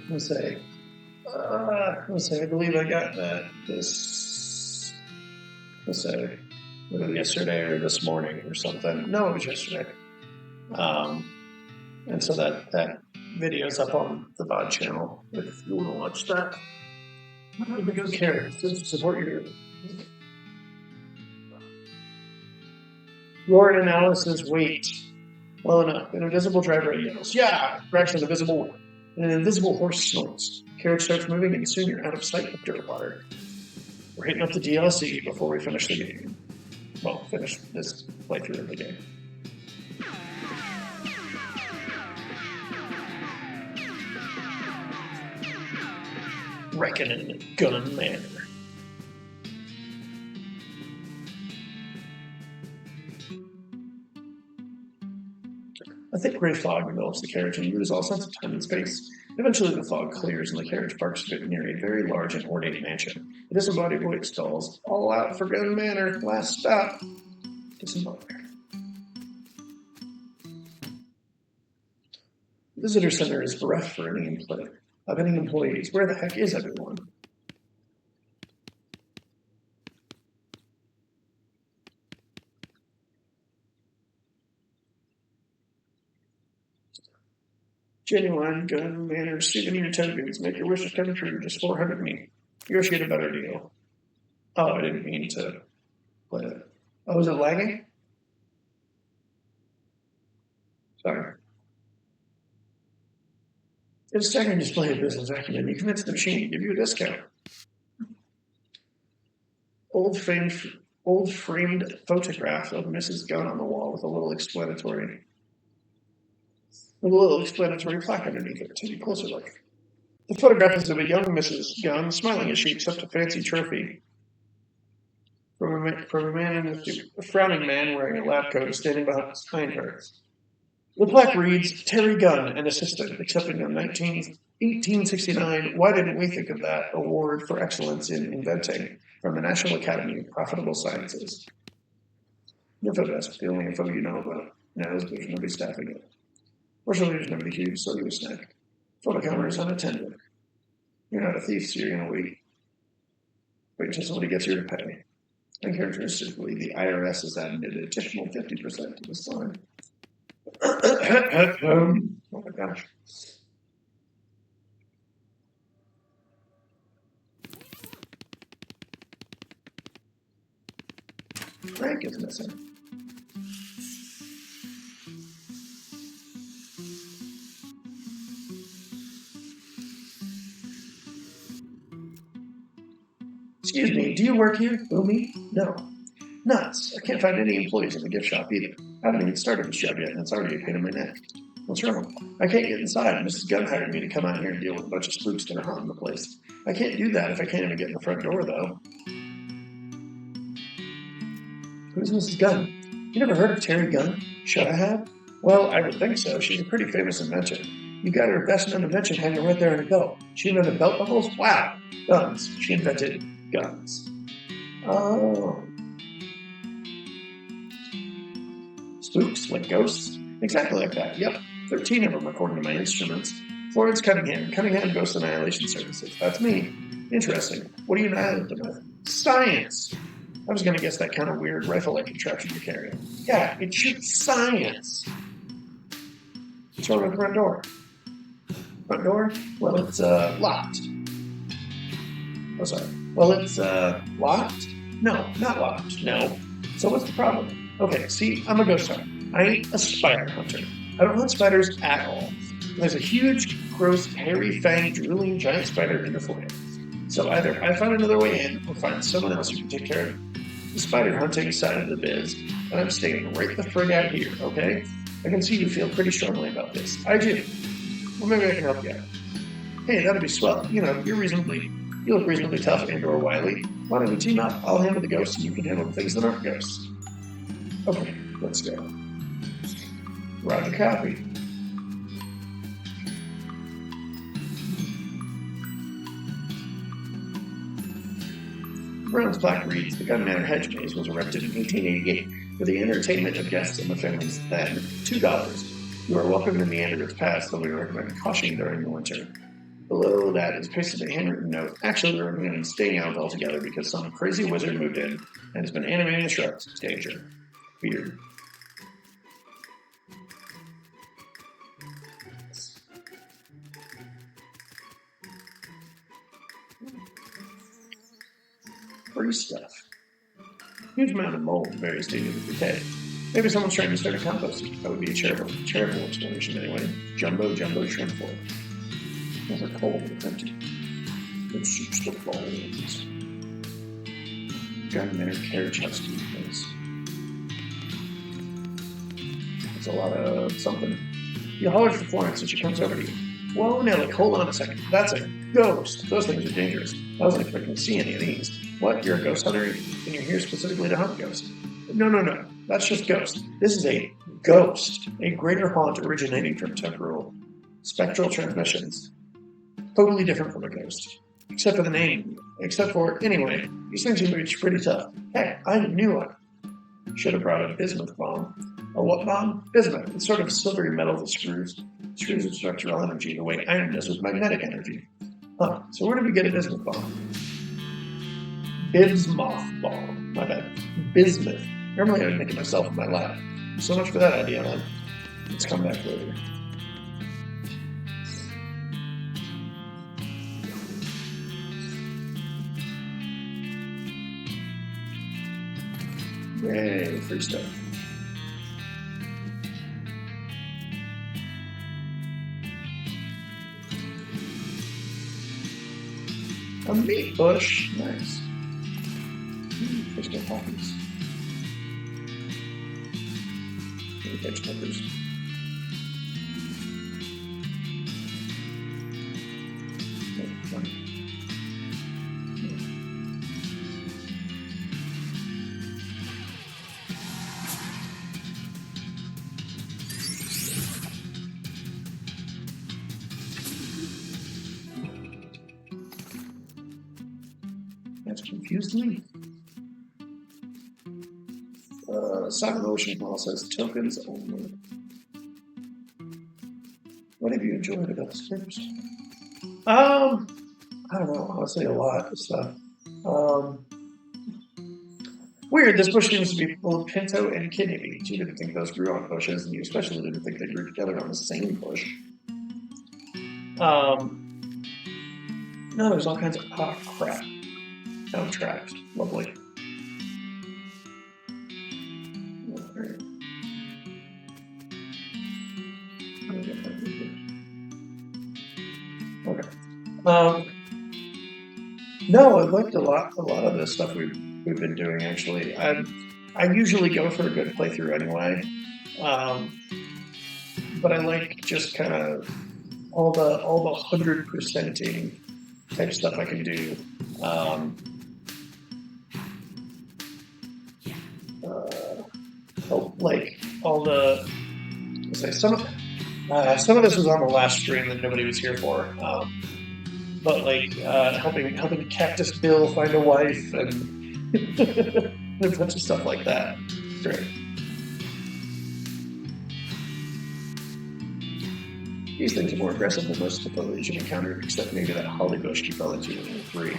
Let's say, I believe I got that yesterday or this morning or something. No, it was yesterday. And so that video's up on the VOD channel if you want to watch that. Because care, support your analysis weight well enough. An invisible driver yells, "Yeah!" cracks an invisible horse snorts. Carriage starts moving, and soon you're out of sight of dirt water. We're hitting up the DLC before we finish the game. Well, finish this playthrough of the game. Reckoning Gun Manor. A thick gray fog envelops the carriage and you lose all sense of time and space. Eventually the fog clears and the carriage parks near a very large and ornate mansion. A disembodied voice calls, "All out for Gun Manor, last stop." Disembodied. The visitor center is bereft for any employees. Where the heck is everyone? Genuine Gun Manor souvenir tokens. Make your wishes come true. Just 400 me. Negotiate a better deal. Oh, I didn't mean to play it. Oh, is it lagging? Sorry. It's a staggering display of business acumen. You convince the machine to give you a discount. Old framed photograph of Mrs. Gunn on the wall with a little explanatory plaque underneath it. Take a closer look. The photograph is of a young Mrs. Gunn smiling as she accepts a fancy trophy from a man in a frowning man wearing a lab coat standing behind her. The plaque reads, "Terry Gunn, an assistant, accepting a 1869 Why Didn't We Think of That award for excellence in inventing from the National Academy of Profitable Sciences." Info desk, the only info you know about now is there's nobody staffing it. Fortunately, there's nobody here to sell you a snack. Photo counter is unattended. You're not a thief, so you're going to wait until somebody gets here to pay. Uncharacteristically, the IRS has added an additional 50% to the sign. Oh my gosh. Frank is missing. Excuse me, do you work here, Boomy? No. Nuts. I can't find any employees in the gift shop either. I haven't even started this job yet, and it's already a pain in my neck. What's wrong? I can't get inside. Mrs. Gunn hired me to come out here and deal with a bunch of spooks that are haunting the place. I can't do that if I can't even get in the front door, though. Who's Mrs. Gunn? You never heard of Terry Gunn? Should I have? Well, I would think so. She's a pretty famous invention. You got her best known invention hanging right there in a belt. She invented belt buckles? Wow. Guns. She invented guns. Oh. Spooks, like ghosts? Exactly like that, yep. 13 of them according to my instruments. Florence Cunningham, Ghost Annihilation Services. That's me. Interesting. What do you annihilate them with? Science! I was going to guess that kind of weird rifle-like contraption you're carrying. Yeah, it shoots science! What's wrong with the front door? Front door? Well, it's, locked. Oh, sorry. Well, it's, locked? No, not locked. No. So what's the problem? Okay, see, I'm a ghost hunter. I ain't a spider hunter. I don't hunt spiders at all. There's a huge, gross, hairy, fanged, drooling, giant spider in the foyer. So either I find another way in, or find someone else who can take care of it. the spider hunting side of the biz, and I'm staying right the frig out here, okay? I can see you feel pretty strongly about this. I do. Well, maybe I can help you out. Hey, that'd be swell. You know, you look reasonably tough and/or wily. Why don't we team up? I'll handle the ghosts, and you can handle the things that aren't ghosts. Okay, let's go. Roger copy. Brown's plaque reads, the Gunman Hedge Maze was erected in 1888 for the entertainment of guests and the families then $2. You are welcome to meander its paths, though we recommend caution during the winter. Below that is pasted a handwritten note. Actually, we're recommending staying out altogether because some crazy wizard moved in and has been animating the shrubs. Danger. Weird. Free stuff. Huge amount of mold in various stages of decay. Maybe someone's trying to start a composting. That would be a charitable explanation anyway. Jumbo shrimp fork. Those are cold and empty. Good soups to bones. Gunman care chest things. It's a lot of something. You hollered for Florence and she comes over to you. Whoa, Nelly, hold on a second. That's a ghost. Those things are dangerous. I wasn't expecting to see any of these. What? You're a ghost hunter and you're here specifically to hunt ghosts? No. That's just ghost. This is a ghost. A greater haunt originating from temporal spectral transmissions. Totally different from a ghost. Except for the name. Anyway, these things are pretty tough. Heck, I knew one. Should have brought a bismuth bomb. A what bomb? Bismuth. It's sort of silvery metal that screws with structural energy the way iron does with magnetic energy. Huh. So where did we get a bismuth bomb? Bismuth bomb. My bad. Bismuth. Normally I would make it myself in my lab. So much for that idea, man. Let's come back later. Yay, free stuff. A meat bush. Nice. Crystal poppies. Catch peppers. That's confused me. Cyber Ocean Hall says tokens only. What have you enjoyed about scripts? I don't know, honestly, a lot of stuff. Weird, this bush seems to be full of pinto and kidney beans. You didn't think those grew on bushes, and you especially didn't think they grew together on the same bush. No, there's all kinds of crap. Found traps. Lovely. Okay. No, I liked a lot of the stuff we've been doing. Actually, I usually go for a good playthrough anyway, but I like just kind of all the 100%ing type stuff I can do. Like all the some of this was on the last stream that nobody was here for, but like helping Cactus Bill find a wife and a bunch of stuff like that. Great. These things are more aggressive than most of the foliage you've encountered, except maybe that holly bush you fell into in 3.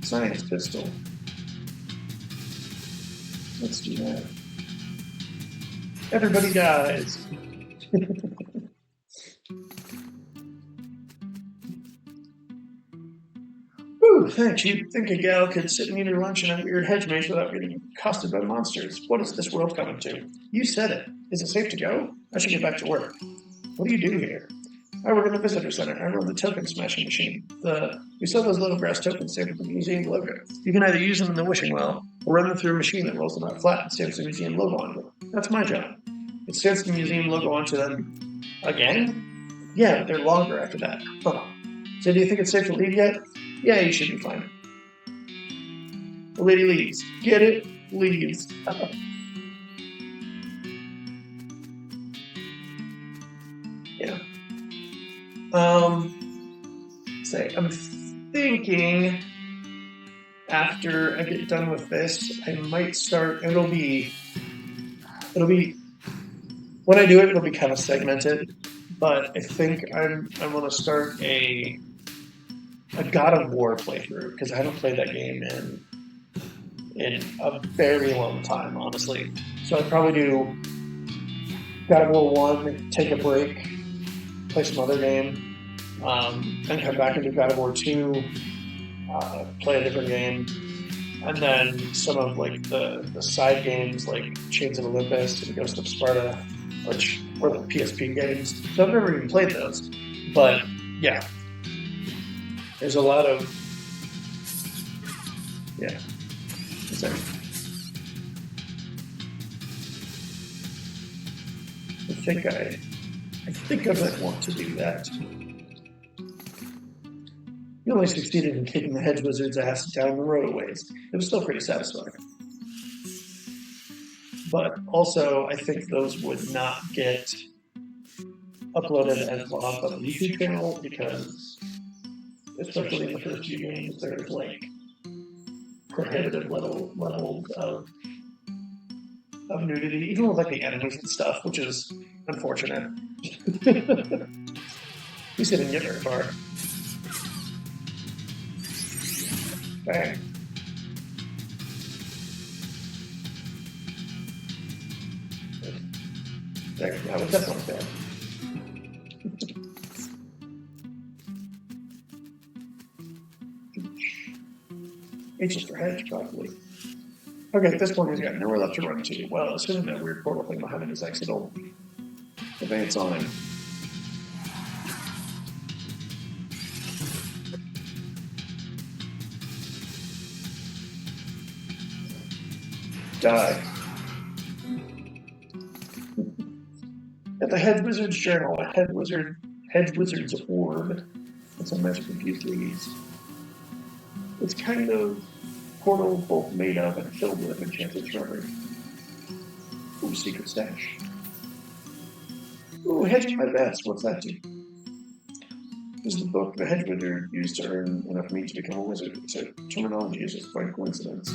Science pistol. Let's do that. Everybody dies. Whew, thanks. You'd think a gal could sit and eat her lunch in a weird hedge maze without getting accosted by monsters. What is this world coming to? You said it. Is it safe to go? I should get back to work. What do you do here? I work in the visitor center. I run the token smashing machine. We sell those little brass tokens stamped with the museum logo. You can either use them in the wishing well, or run them through a machine that rolls them out flat and stamps the museum logo onto them. That's my job. It stamps the museum logo onto them again? Yeah, but they're longer after that. Huh. So do you think it's safe to leave yet? Yeah, you should be fine. The lady leaves. Get it? Leaves. Yeah. Say, I'm thinking after I get done with this, I might start. It'll be. When I do it, it'll be kind of segmented. But I think I'm going to start a God of War playthrough because I haven't played that game in a very long time, honestly. So I'd probably do God of War 1, take a break, play some other game, and come back and do God of War 2, play a different game, and then some of like the side games like Chains of Olympus and Ghost of Sparta, which were the PSP games. So I've never even played those. But yeah, there's a lot of Sorry. I think I might want to do that. You only succeeded in kicking the hedge wizard's ass down the road a ways. It was still pretty satisfying. But also, I think those would not get uploaded as vlogs on the YouTube channel because, especially in the first few games, there's like prohibitive levels of nudity, even with like the enemies and stuff, which is unfortunate. At least I didn't get very far. Bang. That was definitely bad. H is for hedge, probably. Okay, at this point, he's got nowhere left to run to. Well, assuming that weird portal thing behind him is accidental. Advance on him. Die. At the Head Wizard's Journal, a Head Wizard's Orb. That's a magic confused leads. It's kind of portal both made of and filled with enchanted shrubbery. Ooh, secret stash. Ooh, hedging my bets. What's that do? This is the book the hedge wizard used to earn enough meat to become a wizard. So terminology is just by coincidence.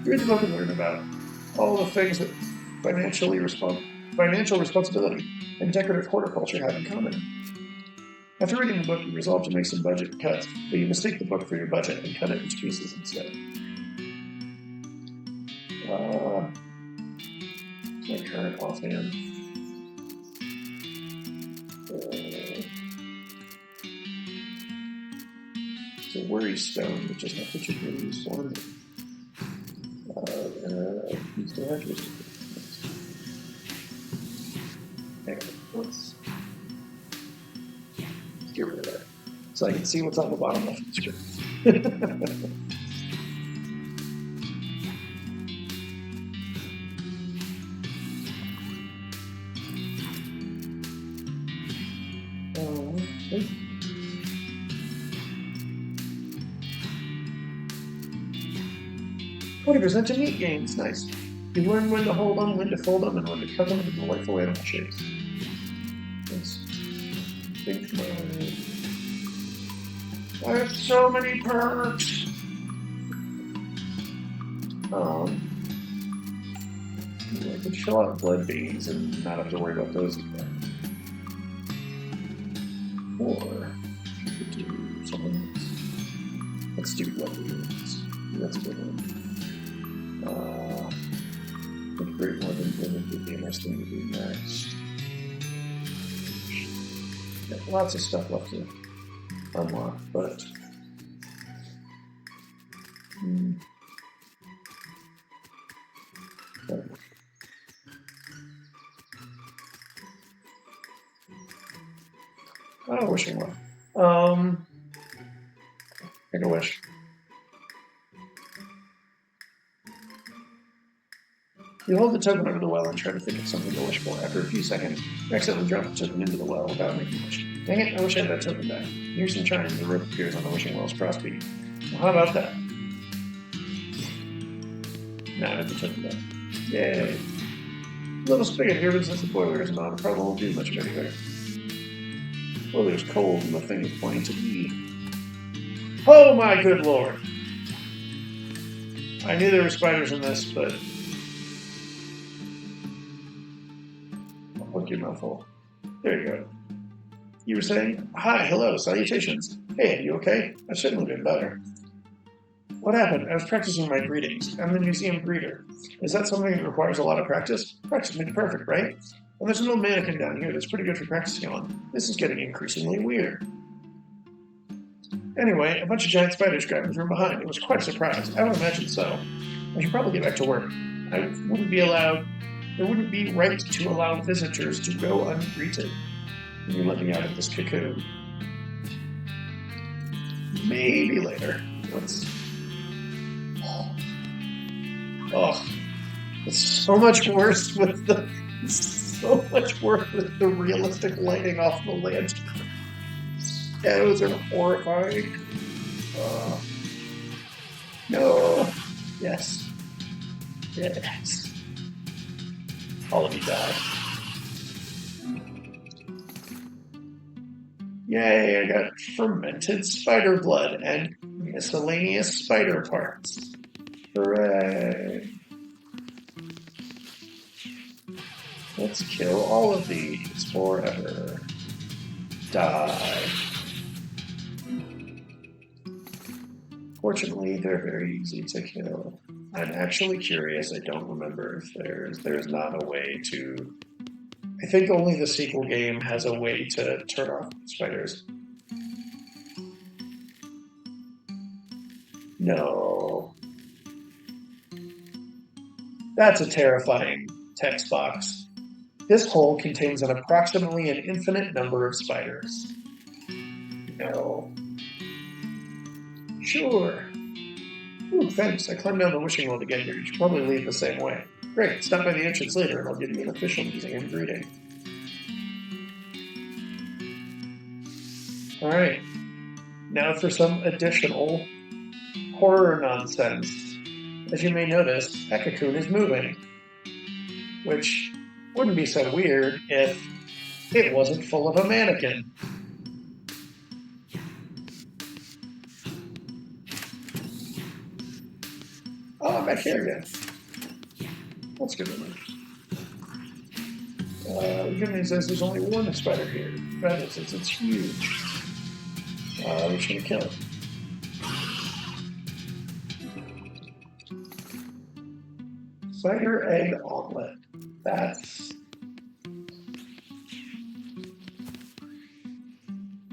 Read the book and learn about all the things that financial responsibility and decorative horticulture have in common. After reading the book, you resolve to make some budget cuts, but you mistake the book for your budget and cut it into pieces instead. My current offhand. It's a worry stone, which is not particularly useful. Let's get rid of that so I can see what's on the bottom of the screen. Okay. 20% to meat gains, nice. You learn when to hold them, when to fold them, and when to cut them into delightful animal shapes. Let's think I have so many perks. I could fill out blood beans and not have to worry about those again. Or you could do something else. Let's do blood beans. That's a good one. The great more than women would be a nice thing to do next. Got lots of stuff left to unlock, but Oh, wishing well. Make a wish. You hold the token under the well and try to think of something to wish for. After a few seconds, you accidentally drop the token into the well without making a wish. Dang it, I wish I had that token back. You hear some chime and the rope appears on the wishing well's crossbeam. Well, how about that? Now I have the token back. Yay. Little spigot here, but since the boiler isn't on, it probably won't do much of anything. Oh, there's cold and the thing is pointing to E. Oh my good lord! I knew there were spiders in this, but I'll look your mouth full. There you go. You were saying, hi, hello, salutations. Hey, you okay? I've certainly been better. What happened? I was practicing my greetings. I'm the museum greeter. Is that something that requires a lot of practice? Practice makes perfect, right? Well, there's an old mannequin down here that's pretty good for practicing on. This is getting increasingly weird. Anyway, a bunch of giant spiders grabbed me from behind. It was quite a surprise. I would imagine so. I should probably get back to work. It wouldn't be right to allow visitors to go ungreeted. You let me out of this cocoon. Maybe later. Oh, it's so much worse with the realistic lighting off the lantern. Shadows are horrifying. No. Yes. Yes. All of you die. Yay, I got fermented spider blood and miscellaneous spider parts. Hooray. Let's kill all of these forever. Die. Fortunately, they're very easy to kill. I'm actually curious. I don't remember if there's not a way to... I think only the sequel game has a way to turn off spiders. No. That's a terrifying text box. This hole contains an approximately an infinite number of spiders. No. Sure. Ooh, thanks. I climbed down the wishing well to get here. You should probably leave the same way. Great. Stop by the entrance later and I'll give you an official museum greeting. Alright. Now for some additional horror nonsense. As you may notice, that cocoon is moving. Which wouldn't be so weird if it wasn't full of a mannequin. Oh, I'm back here again. That's good enough. The good news is there's only one spider here. That is, it's huge. We're just gonna kill it. Spider egg omelet. That's...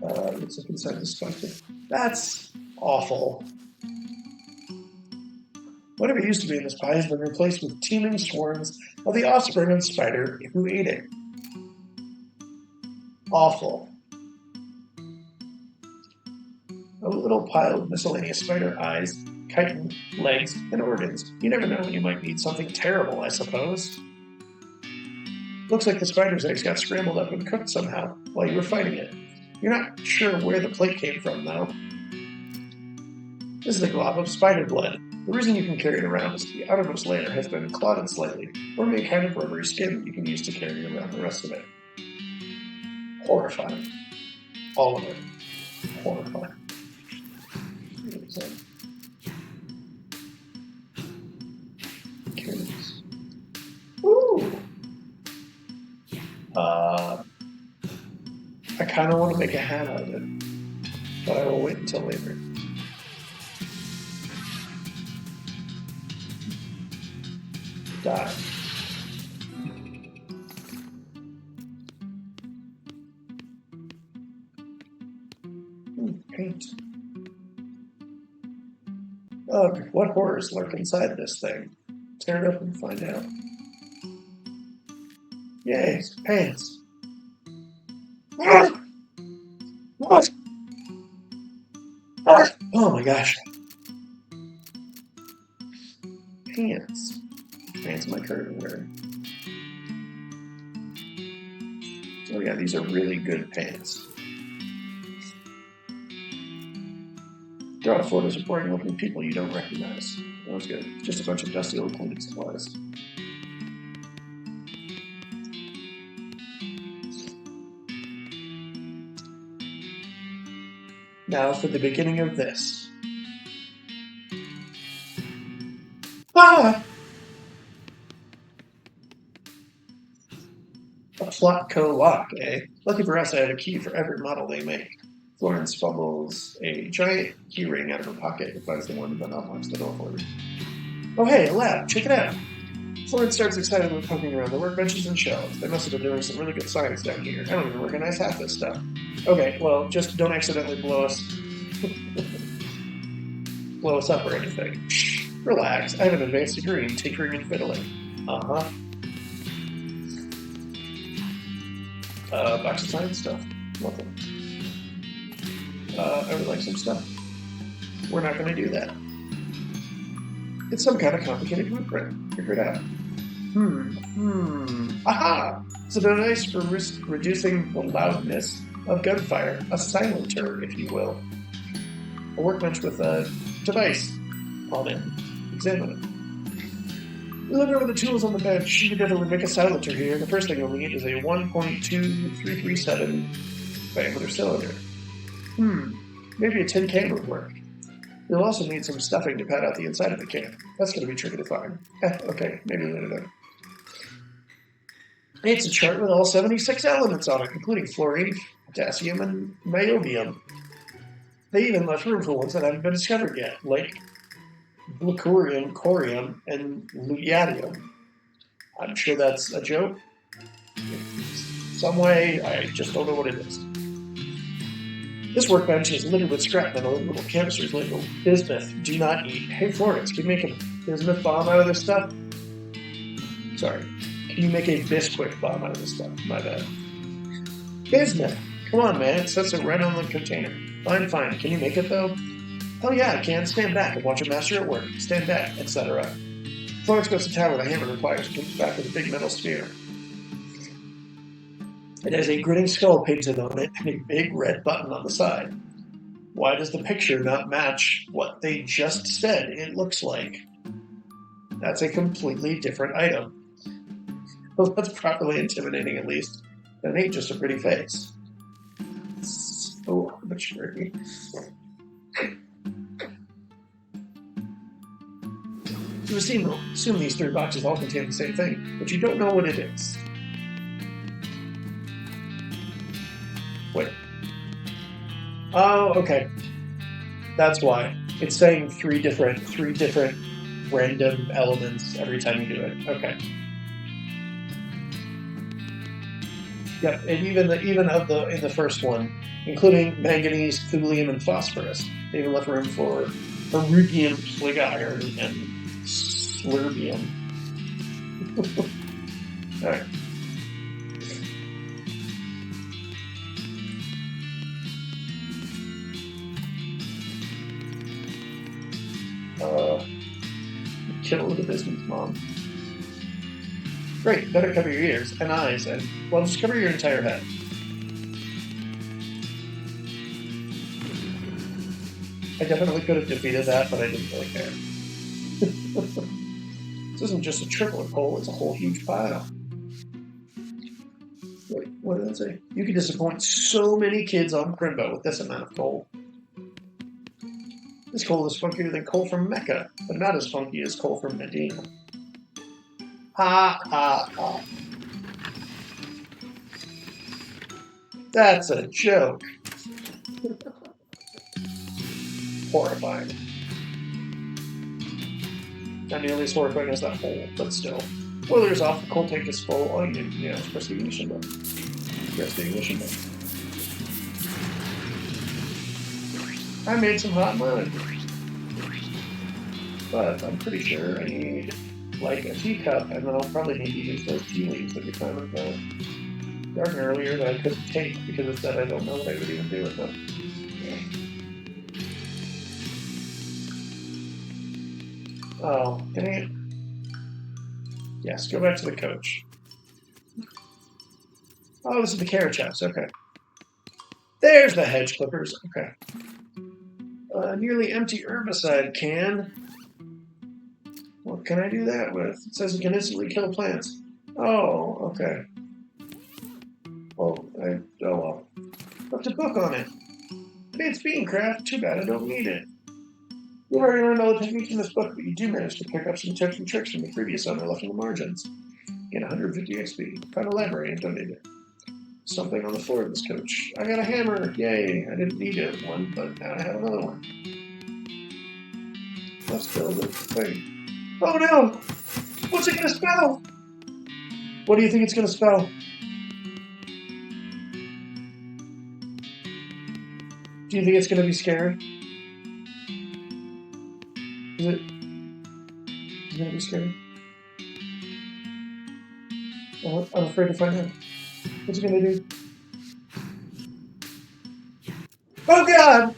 looks like inside the spider. That's awful. Whatever used to be in this pie has been replaced with teeming swarms of the offspring of the spider who ate it. Awful. A little pile of miscellaneous spider eyes, chitin, legs, and organs. You never know when you might need something terrible, I suppose. Looks like the spider's eggs got scrambled up and cooked somehow while you were fighting it. You're not sure where the plate came from, though. This is a glob of spider blood. The reason you can carry it around is the outermost layer has been clotted slightly, or made kind of rubbery skin that you can use to carry around the rest of it. Horrifying. All of it. Horrifying. Curious. Ooh! I kind of want to make a hat out of it, but I will wait until later. Die. Paint. Ugh, what horrors lurk inside this thing? Tear it up and find out. Yay, pants. Oh my gosh. Pants. Pants my curtain wear. Oh yeah, these are really good pants. They're out of photos of boring looking people you don't recognize. That was good. Just a bunch of dusty old cleaning supplies. Now for the beginning of this. Ah! A Plotco lock, eh? Lucky for us, I had a key for every model they make. Florence fumbles a giant key ring out of her pocket and finds the one that unlocks the door for her. Oh hey, a lab, check it out. Florence starts excitedly poking around the workbenches and shelves. They must have been doing some really good science down here. I don't even recognize half this stuff. Okay, well, just don't accidentally blow us up or anything. Shh, relax. I have an advanced degree in tinkering and fiddling. Uh-huh. Box of science stuff. Nothing. I would like some stuff. We're not going to do that. It's some kind of complicated blueprint. Figure it out. Aha! It's a device for reducing the loudness of gunfire. A silencer, if you will. A workbench with a device on it. Examine it. We look over the tools on the bench. You could definitely make a silencer here. The first thing you'll need is a 1.2337 diameter cylinder. Maybe a tin can would work. You'll also need some stuffing to pad out the inside of the can. That's going to be tricky to find. Okay, maybe later then. It's a chart with all 76 elements on it, including fluorine, potassium, and niobium. They even left room for ones that haven't been discovered yet, like glucurium, corium, and lutetium. I'm sure that's a joke. Some way, I just don't know what it is. This workbench is littered with scrap metal and little canisters labeled bismuth, do not eat. Hey Florence, can you make a bismuth bomb out of this stuff? Sorry. Can you make a Bisquick bomb out of this stuff? My bad. Bismuth! Come on, man. It says it right on the container. Fine. Can you make it, though? Hell yeah, I can. Stand back and watch a master at work. Stand back, etc. Florence goes to town with a hammer and pliers and comes back with a big metal sphere. It has a grinning skull painted on it and a big red button on the side. Why does the picture not match what they just said it looks like? That's a completely different item. Well, that's properly intimidating, at least. That ain't just a pretty face. So arbitrary. You assume these three boxes all contain the same thing, but you don't know what it is. Wait. Oh, okay. That's why. It's saying three different random elements every time you do it. Okay. Yep, and even in the first one, including manganese, thulium, and phosphorus, they even left room for rubium, pig iron, and slurbium. All right. Kill the business, Mom. Great, better cover your ears and eyes, and, well, just cover your entire head. I definitely could have defeated that, but I didn't really care. This isn't just a trickle of coal, it's a whole huge pile. Wait, what did that say? You can disappoint so many kids on Primbo with this amount of coal. This coal is funkier than coal from Mecca, but not as funky as coal from Medina. Ha ha ha. That's a joke. Horrifying. Not nearly as horrifying as that hole, but still. Boiler's off, the coal tank is full. All you need to do is press the ignition button. Press the ignition button. I made some hot mud. But I'm pretty sure I need like a teacup, and then I'll probably need to use those tea leaves every time I'm done. garden earlier that I couldn't take because it said I don't know what I would even do with them. Oh, dang it. Yes, go back to the coach. Oh, this is the carrot chest. Okay. There's the hedge clippers. Okay. Nearly empty herbicide can. What can I do that with? It says it can instantly kill plants. Oh, okay. Oh well. Left a book on it. Advanced Beancraft. Too bad I don't need it. You've already learned all the techniques in this book, but you do manage to pick up some tips and tricks from the previous owner left in the margins. Get 150 XP. Find a library and donate it. Something on the floor of this coach. I got a hammer. Yay. I didn't need one, but now I have another one. Let's build a thing. Oh no! What's it gonna spell? What do you think it's gonna spell? Do you think it's gonna be scary? Is it gonna be scary? I'm afraid to find out. What's it gonna do? Oh god!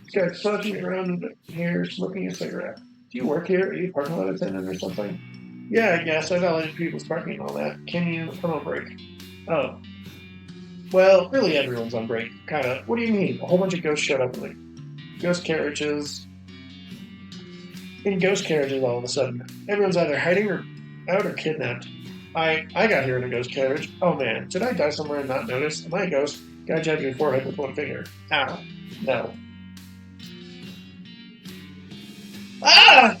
This guy's slouching around here, smoking a cigarette. Do you work here? Are you a parking lot attendant or something? Yeah, I guess. I validated people's parking and all that. Can you come on break? Oh. Well, really everyone's on break. Kinda. What do you mean? A whole bunch of ghosts showed up in the ghost carriages. In ghost carriages all of a sudden. Everyone's either hiding or out or kidnapped. I got here in a ghost carriage. Oh man, did I die somewhere and not notice? Am I a ghost? Gotta jab your forehead with one finger. Ow. No. Ah!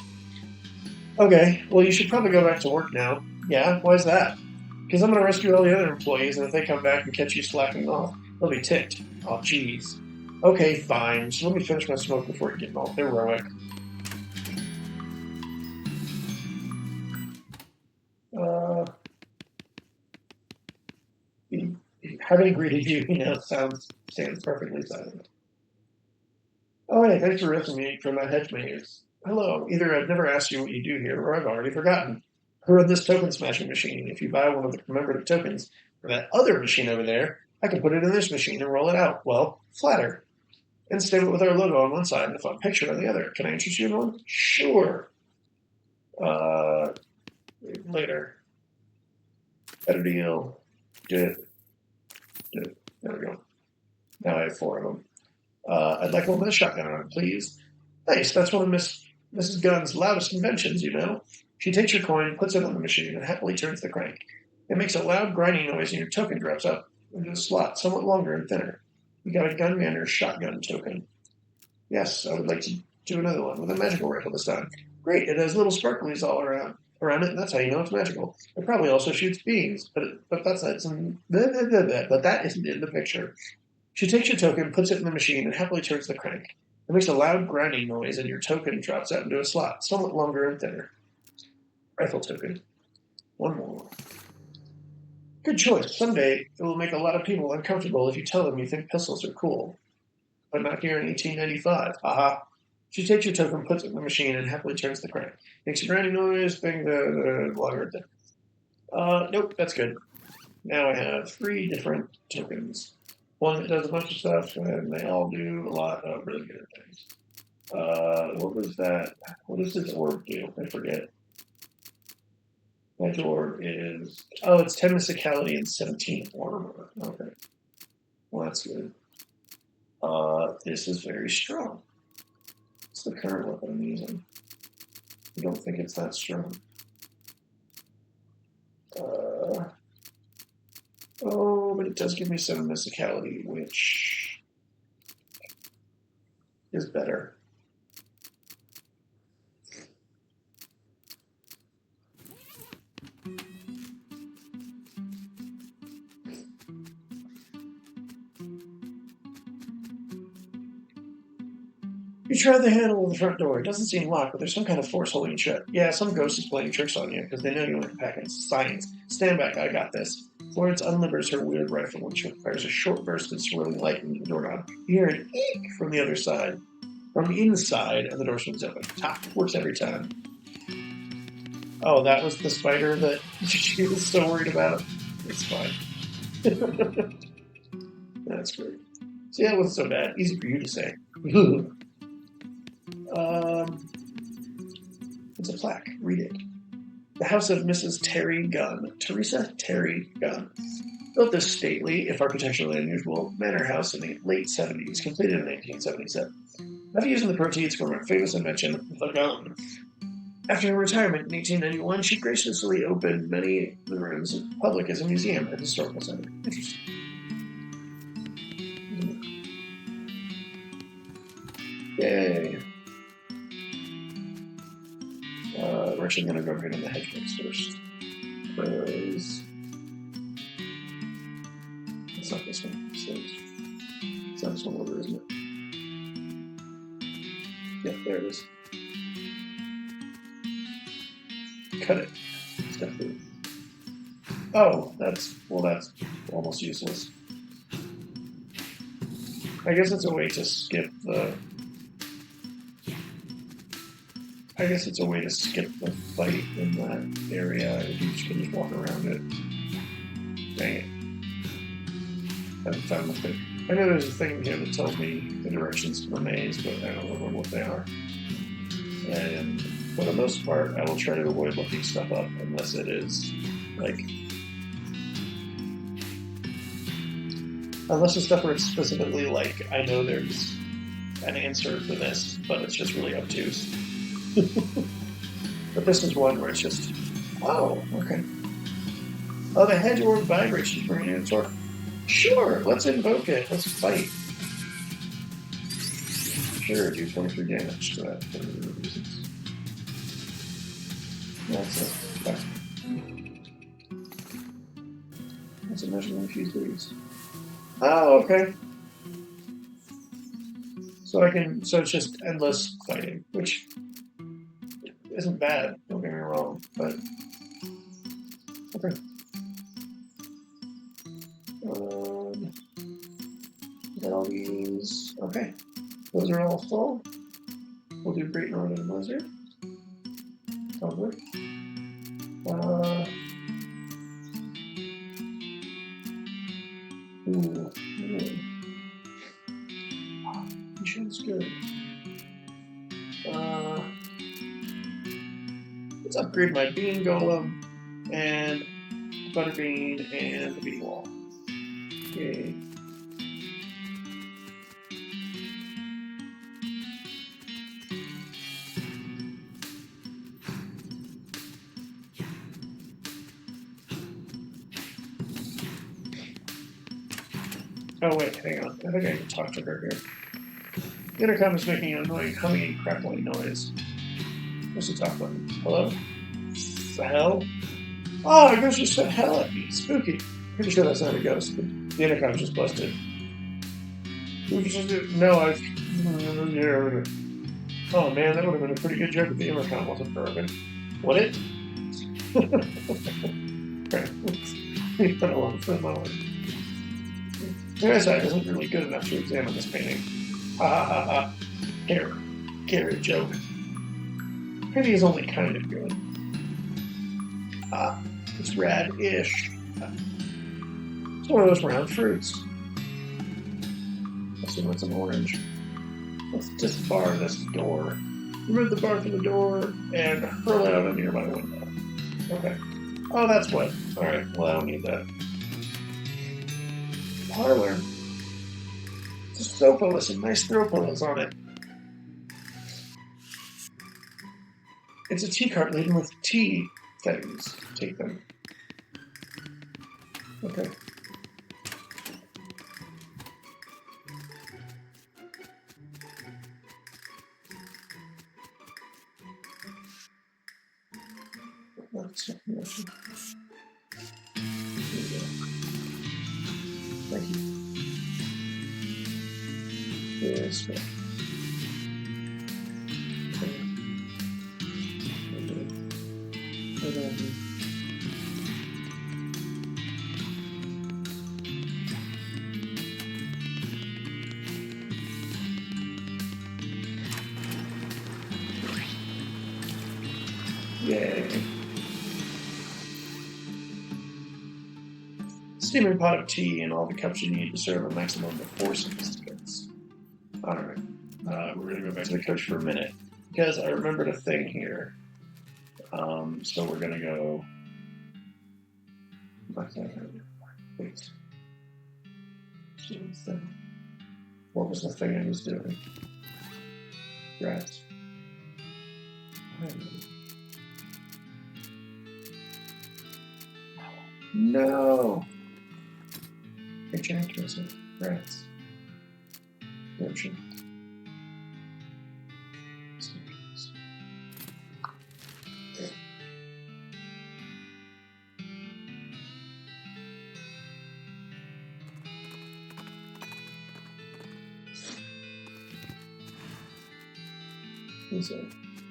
Okay, well, you should probably go back to work now. Yeah, why's that? Because I'm going to rescue all the other employees, and if they come back and catch you slacking off, they'll be ticked. Oh, jeez. Okay, fine. So let me finish my smoke before getting all heroic. Having greeted you, stands perfectly silent. Oh, hey, thanks for rescuing me from that hedge maze. Hello. Either I've never asked you what you do here, or I've already forgotten. I run this token smashing machine. If you buy one of the commemorative tokens for that other machine over there, I can put it in this machine and roll it out. Well, flatter. And stamp it with our logo on one side and a fun picture on the other. Can I interest you in one? Sure. Later. Better deal. Did. There we go. Now I have 4 of them. I'd like one with a shotgun on it, please. Nice. That's one of Mrs. Gunn's loudest inventions, you know. She takes your coin, puts it on the machine, and happily turns the crank. It makes a loud grinding noise, and your token drops up into a slot, somewhat longer and thinner. You got a gunman or shotgun token. Yes, I would like to do another one with a magical rifle this time. Great, it has little sparklies all around it, and that's how you know it's magical. It probably also shoots beams, but that's not some. But that isn't in the picture. She takes your token, puts it in the machine, and happily turns the crank. It makes a loud grinding noise, and your token drops out into a slot, somewhat longer and thinner. Rifle token. One more. Good choice. Someday it will make a lot of people uncomfortable if you tell them you think pistols are cool. But not here in 1895. Haha. She takes your token, puts it in the machine, and happily turns the crank. Makes a grinding noise, thing the longer. Nope, that's good. Now I have 3 different tokens. One that does a bunch of stuff, and they all do a lot of really good things. What was that? What does this orb do? I forget. That orb is... Oh, it's 10 mysticality and 17 armor. Okay. Well, that's good. This is very strong. It's the current weapon I'm using. I don't think it's that strong. Oh, but it does give me 7 mysticality, which is better. You tried the handle of the front door. It doesn't seem locked, but there's some kind of force holding it shut. Yeah, some ghost is playing tricks on you because they know you went to pack in science. Stand back, I got this. Florence unlivers her weird rifle and fires a short burst of swirling light into the doorknob. You hear an eek from the other side. From the inside, and the door swings open. Top works every time. Oh, that was the spider that she was so worried about. It's fine. That's great. So yeah, it wasn't so bad. Easy for you to say. It's a plaque. Read it. The house of Mrs. Terry Gunn, Teresa Terry Gunn, built this stately, if architecturally unusual, manor house in the late 70s, completed in 1977. After using the proceeds from her famous invention, the gun. After her retirement in 1891, she graciously opened many of the rooms in public as a museum and historical center. Interesting. Yay. We're actually going to go right on the hedgehogs first. Because it's not this one. It's not this one over, isn't it? Yeah, there it is. Cut it. Step through. Oh, that's almost useless. I guess it's a way to skip the. I guess it's a way to skip the fight in that area if you can just walk around it. Dang it. I haven't found the thing. I know there's a thing here that tells me the directions to the maze, but I don't remember what they are. And for the most part, I will try to avoid looking stuff up unless it is, like... Unless it's stuff where it's specifically like, I know there's an answer for this, but it's just really obtuse. But this is one where it's just, oh, okay. Oh, the hedge orb vibrates. She's bringing in a sword. Sure, let's invoke it. Let's fight. Sure, do 23 damage to that for reasons. That's it. Okay. That's a measure of fuse these. Oh, okay. So it's just endless fighting, which isn't bad, don't get me wrong, but okay. Got all these. Okay. Those are all full. We'll do Great Northern Blizzard. Probably. Ooh. Mission's good. Let's upgrade my Bean Golem and Butterbean and the Bean Wall. Okay. Oh wait, hang on. I think I can talk to her here. The intercom is making an annoying humming and crackling noise. What's the top button? Hello? The hell? Oh, a ghost just said hell at me. Spooky. Pretty sure that's not a ghost. The intercom's just busted. No, I've... Oh man, that would have been a pretty good joke if the intercom wasn't broken. Would it? We've been alone for a moment. The eyesight isn't really good enough to examine this painting. Ha ha ha ha. Carry joke. Maybe is only kind of good. Ah, it's rad-ish. It's one of those round fruits. Let's see what's an orange. Let's disbar this door. Remove the bar from the door and hurl it out a nearby window. Okay. Oh, that's what. Alright, well, I don't need that. Parlor. It's a sofa with some nice throw pillows on it. It's a tea cart laden with tea things. Take them. Okay. Thank you. Yes. Yay. steaming pot of tea and all the cups you need to serve a maximum of 4 sophisticates. Alright, we're going to go back to the coach for a minute, because I remembered a thing here. So we're going to go... Wait. What was the thing I was doing? Rats. No! Ejaculate. Rats. Ocean.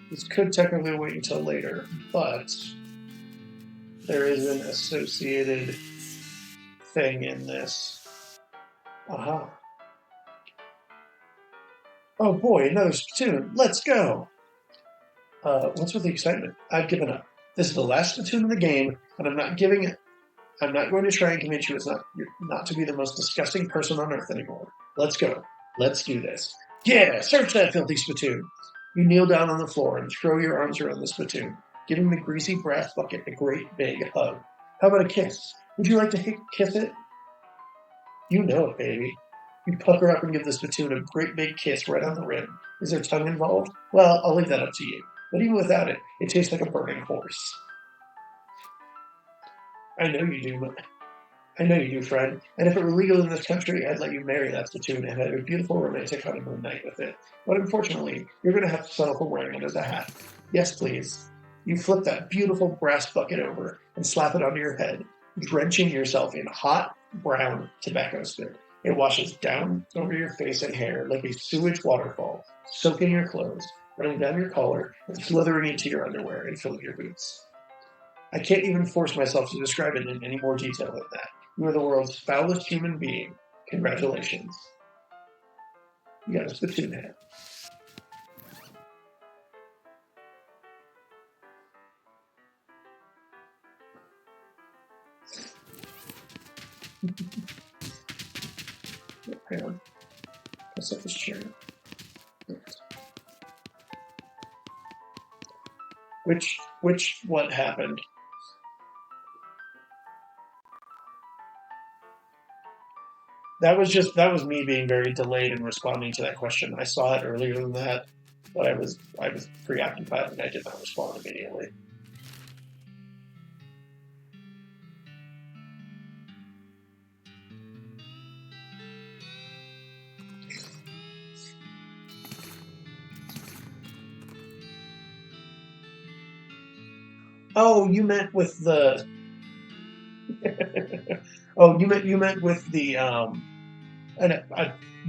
This could technically wait until later, but there is an associated thing in this. Aha. Oh boy, another spittoon. Let's go! What's with the excitement? I've given up. This is the last spittoon in the game, and I'm not giving it. I'm not going to try and convince you not to be the most disgusting person on earth anymore. Let's go. Let's do this. Yeah, search that filthy spittoon. You kneel down on the floor and throw your arms around the spittoon, giving the greasy brass bucket a great big hug. How about a kiss? Would you like to kiss it? You know it, baby. You pucker up and give the spittoon a great big kiss right on the rim. Is there tongue involved? Well, I'll leave that up to you. But even without it, it tastes like a burning horse. I know you do, friend. And if it were legal in this country, I'd let you marry that spittoon and have a beautiful romantic honeymoon night with it. But unfortunately, you're going to have to settle for wearing it as a hat. Yes, please. You flip that beautiful brass bucket over and slap it onto your head, drenching yourself in hot, brown tobacco spit. It washes down over your face and hair like a sewage waterfall, soaking your clothes, running down your collar, and slithering into your underwear and filling your boots. I can't even force myself to describe it in any more detail than that. You are the world's foulest human being. Congratulations. You got a spittoon hat. Hang on. I'll set this chair. What happened? That was me being very delayed in responding to that question. I saw it earlier than that, but I was preoccupied and I did not respond immediately. Oh, you meant with the. Oh, you meant with the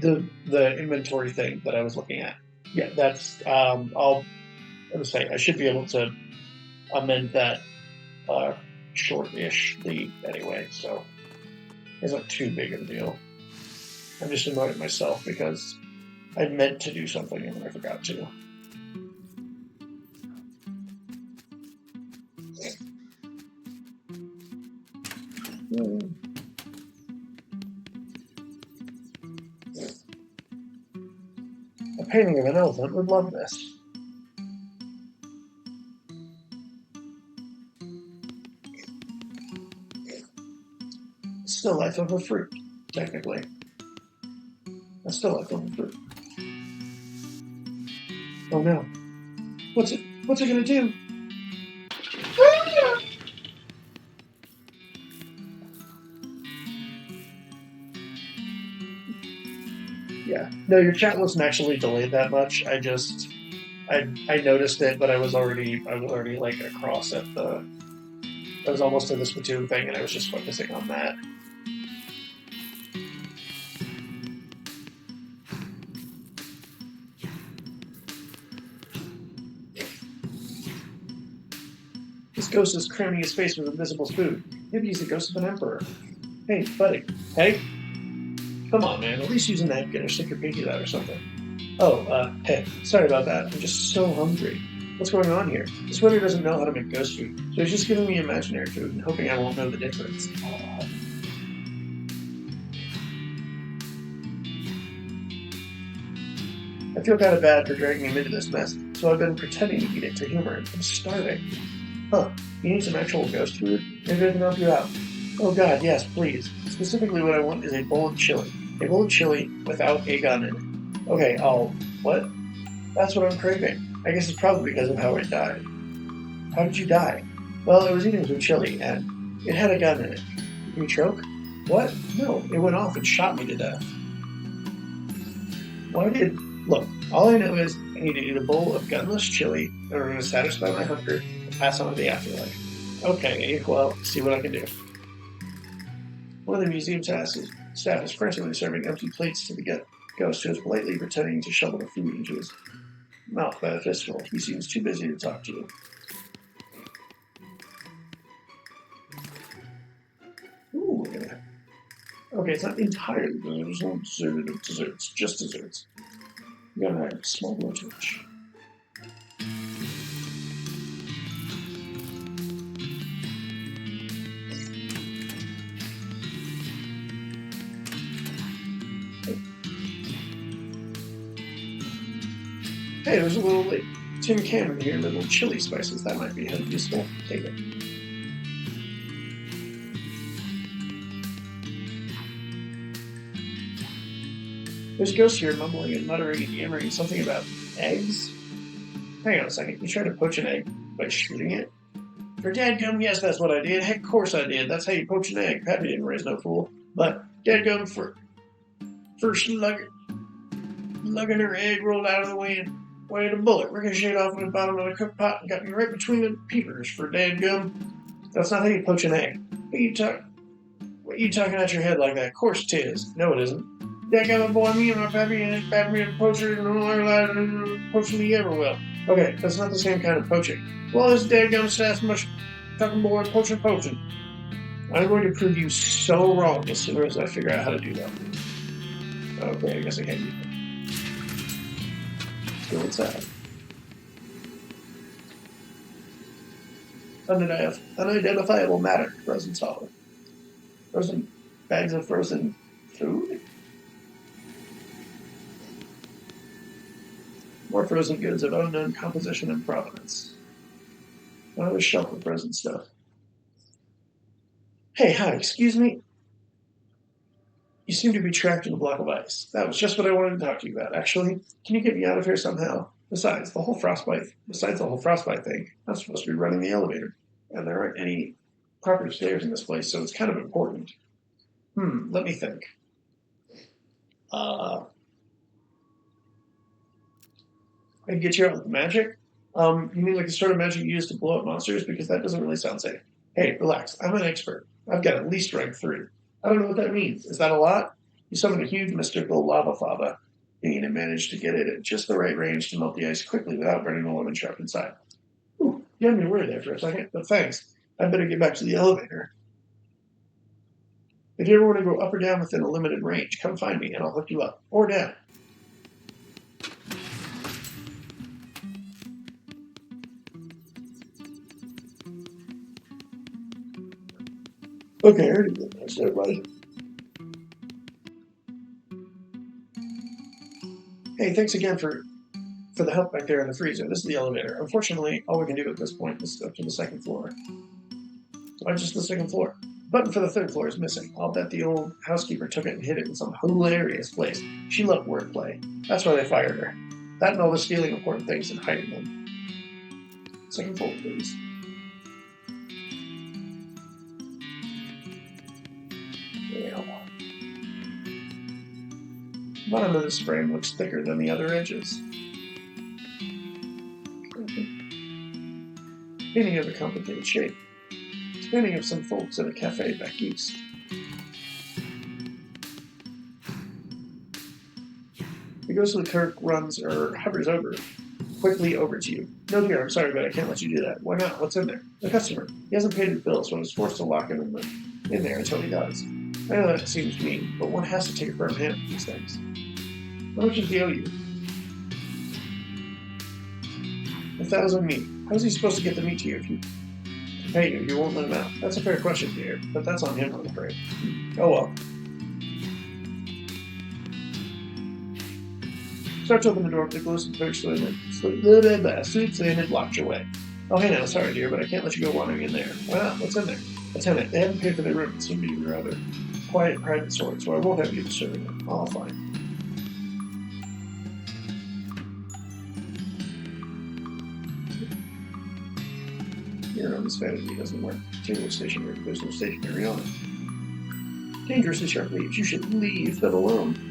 the inventory thing that I was looking at. Yeah, that's I'll say I should be able to amend that short-ishly anyway, so it's not too big of a deal. I'm just annoyed at myself because I meant to do something and I forgot to. A painting of an elephant would love this. Still life of a fruit, technically. A still life of a fruit. Oh no. What's it gonna do? Yeah. No, your chat wasn't actually delayed that much. I noticed it, but I was already like across at the. I was almost to the Splatoon thing, and I was just focusing on that. This ghost is cramming his face with invisible food. Maybe he's the ghost of an emperor. Hey, buddy. Hey? Come on, man. At least use a napkin or stick your pinky out or something. Oh, hey. Sorry about that. I'm just so hungry. What's going on here? The sweater doesn't know how to make ghost food, so he's just giving me imaginary food and hoping I won't know the difference. I feel kind of bad for dragging him into this mess, so I've been pretending to eat it to humor him. I'm starving. Huh, you need some actual ghost food? Maybe I can help you out. Oh god, yes, please. Specifically what I want is a bowl of chili. A bowl of chili without a gun in it. Okay, what? That's what I'm craving. I guess it's probably because of how I died. How did you die? Well, I was eating some chili, and it had a gun in it. Did you choke? What? No, it went off and shot me to death. Why did... Look, all I know is I need to eat a bowl of gunless chili in order to satisfy my hunger and pass on to the afterlife. Okay, well, see what I can do. One of the museum staff is frantically serving empty plates to the ghost, who is politely pretending to shovel the food into his mouth by a fistful. He seems too busy to talk to you. Ooh, look at that. Okay, it's not entirely dessert. There's no dessert of desserts, just desserts. You got a small blow torch. Hey, there's a little tin can in here, little chili spices. That might be useful. Take it. There's ghosts here mumbling and muttering and yammering something about eggs. Hang on a second. You tried to poach an egg by shooting it? For dadgum, yes, that's what I did. Heck, of course I did. That's how you poach an egg. Pappy didn't raise no fool. But dadgum, first lugging her egg rolled out of the wind. Why a bullet ricocheted off in the bottom of the cook pot and got me right between the peepers. For dadgum, that's not how you poach an egg. What are you talking out your head like that? Of course 'tis. No, it isn't. Dadgum, boy, me and my pappy and poacher and all our lives poaching me ever will. Okay, that's not the same kind of poaching. Well, this dadgum staff's much fucking boy poaching. I'm going to prove you so wrong as soon as I figure out how to do that. Okay, I guess I can't use it. Let's go inside. Unidentifiable matter. Frozen solid. Frozen bags of frozen food. More frozen goods of unknown composition and provenance. Another shelf of frozen stuff. Hey, hi, excuse me? You seem to be trapped in a block of ice. That was just what I wanted to talk to you about, actually. Can you get me out of here somehow? Besides the whole frostbite thing, I'm supposed to be running the elevator. And there aren't any proper stairs in this place, so it's kind of important. Let me think. I can get you out with magic? You mean like the sort of magic you use to blow up monsters? Because that doesn't really sound safe. Hey, relax. I'm an expert. I've got at least rank 3. I don't know what that means. Is that a lot? You summon a huge mystical lava fava being and managed to get it at just the right range to melt the ice quickly without burning the lemon trapped inside. Ooh, you had me worried there for a second, but thanks. I better get back to the elevator. If you ever want to go up or down within a limited range, come find me and I'll hook you up. Or down. Okay, I already did that, everybody. Hey, thanks again for the help back there in the freezer. This is the elevator. Unfortunately, all we can do at this point is up to the 2nd floor. Why just the 2nd floor? The button for the 3rd floor is missing. I'll bet the old housekeeper took it and hid it in some hilarious place. She loved wordplay. That's why they fired her. That and all the stealing important things and hiding them. 2nd floor, please. The bottom of this frame looks thicker than the other edges. Painting of a complicated shape. It's painting of some folks at a cafe back east. The ghostly clerk runs or hovers quickly over to you. No, dear, I'm sorry, but I can't let you do that. Why not? What's in there? The customer. He hasn't paid his bill, so I was forced to lock him in there until he does. I know that seems mean, but one has to take a firm hand on these things. How much does he owe you? 1,000 meat. How is he supposed to get the meat to you if you pay you? You won't let him out. That's a fair question, dear, but that's on him, I'm afraid. Oh well. Start to open the door with the glisten switch so and it blocked your way. Oh, hey now, sorry dear, but I can't let you go wandering in there. Why not? What's in there? A tenant. They haven't paid for their room. It seemed to be rather quiet, private sort, so I won't have you disturbing them. All fine. You know, this vanity doesn't work. Table stationary. There's no stationary on it. Dangerously sharp leaves. You should leave them alone.